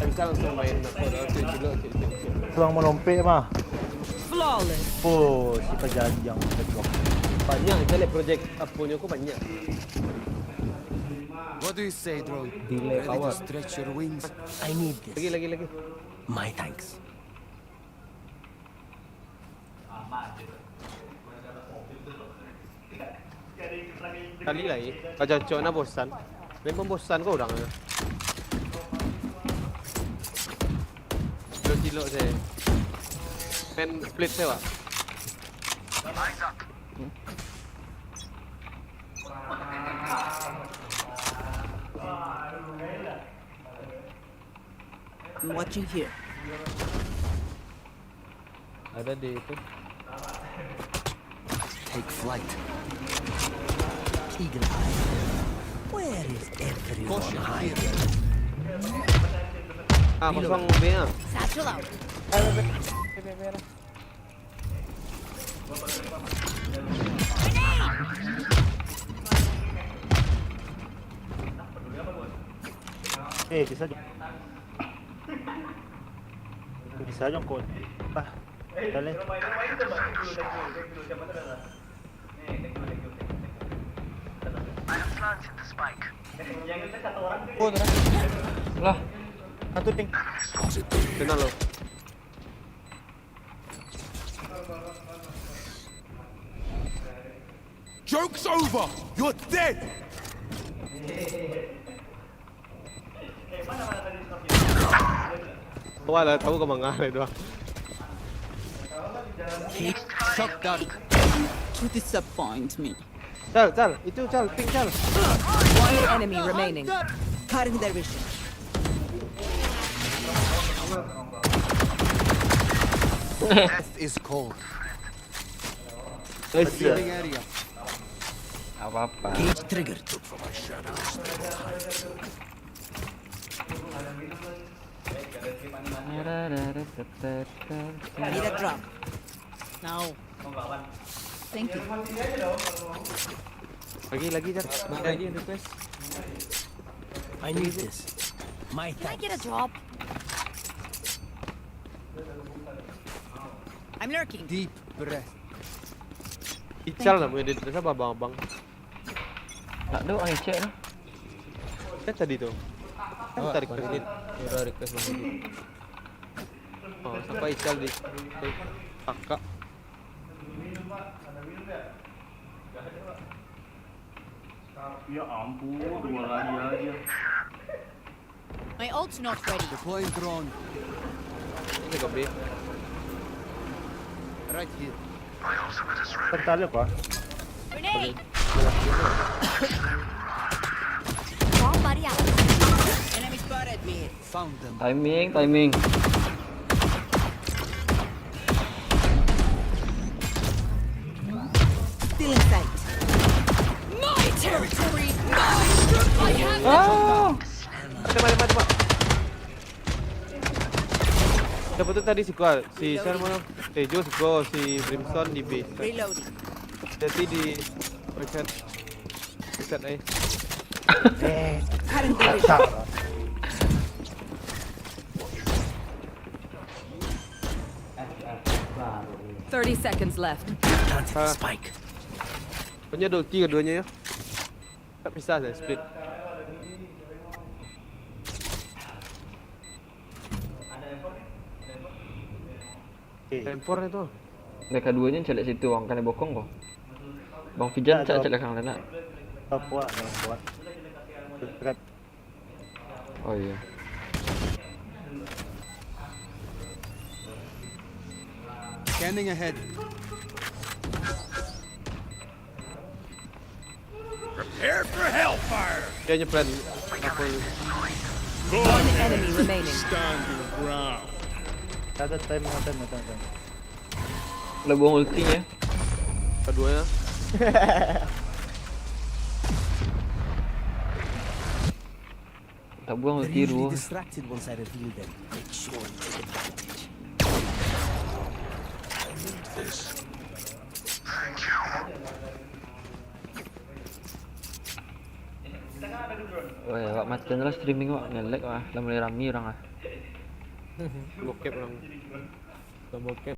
Bisa langsung main Tuang melompet mah. Flawless. Oh, si pejajang deadlock. banyak. Kita lihat projek punya aku banyak. What do you say, drone? Delay Ready power. to stretch your wings? I need this. Lagi. My thanks. Kali lagi. Kau cocok nak bosan. Memang bosan kau orang ni. Kilo saya. Main split saya pak. I'm watching here. Ada di itu. Take flight. Eagle eye. Where is everyone hiding? Ah, kosong B ah. Satchel out. Bisa aja. Bisa aja kau. Dale. Lah, Satu ting. Kenal lo. Joke's over! You're dead! Wala tahu ke mga itu. Shock down. You disappoint me. Cal, itu ping Cal. One enemy remaining. Cutting their vision. Death is cold. Revealing area. apa-apa. Cage triggered. Need a drop. No. Thank you. Lagi jar. Lagi request. I need this. My Can I thanks. get a drop? I'm lurking. Deep breath. Ical lah mungkin di desa babang-babang. Tak ada orang yang check lah. Kan tadi tuh. Kan Oh, tadi Bang request. Didit. Yura request Bang Didit. Oh, sampai Ical di kakak. Ya ampun, dua lagi aja. My ult's not ready. Deploying drone. Ini kok B. Right here. Tertarik kok. Grenade! Bomb buddy out. Enemy spotted me. Found them. Timing. Still in sight. My territory! I have Mati. Siapa tuh tadi si Sher mana? Tejo siko, si Brimstone di B. reloading. Jadi di reset aja. Cutting the Tak. 30 seconds left. Punya ulti keduanya ya. Tak bisa saya split. Tempor itu. Mereka duanya celak situ orang kan bokong kok. Bang Fijan celak kang lain. Kuat. Dekat. Oh iya. Scanning ahead. Prepare for hellfire! Dia nyepren aku. One enemy remaining. Stand your ground. Ada time. Udah buang ultinya. Keduanya. Tak buang ulti dulu. Distracted once I reveal them. Make sure you take advantage. Wah, wak macam lah streaming wak ngelek wah, lah mulai rame orang ah. Bokep orang. Tombol cap.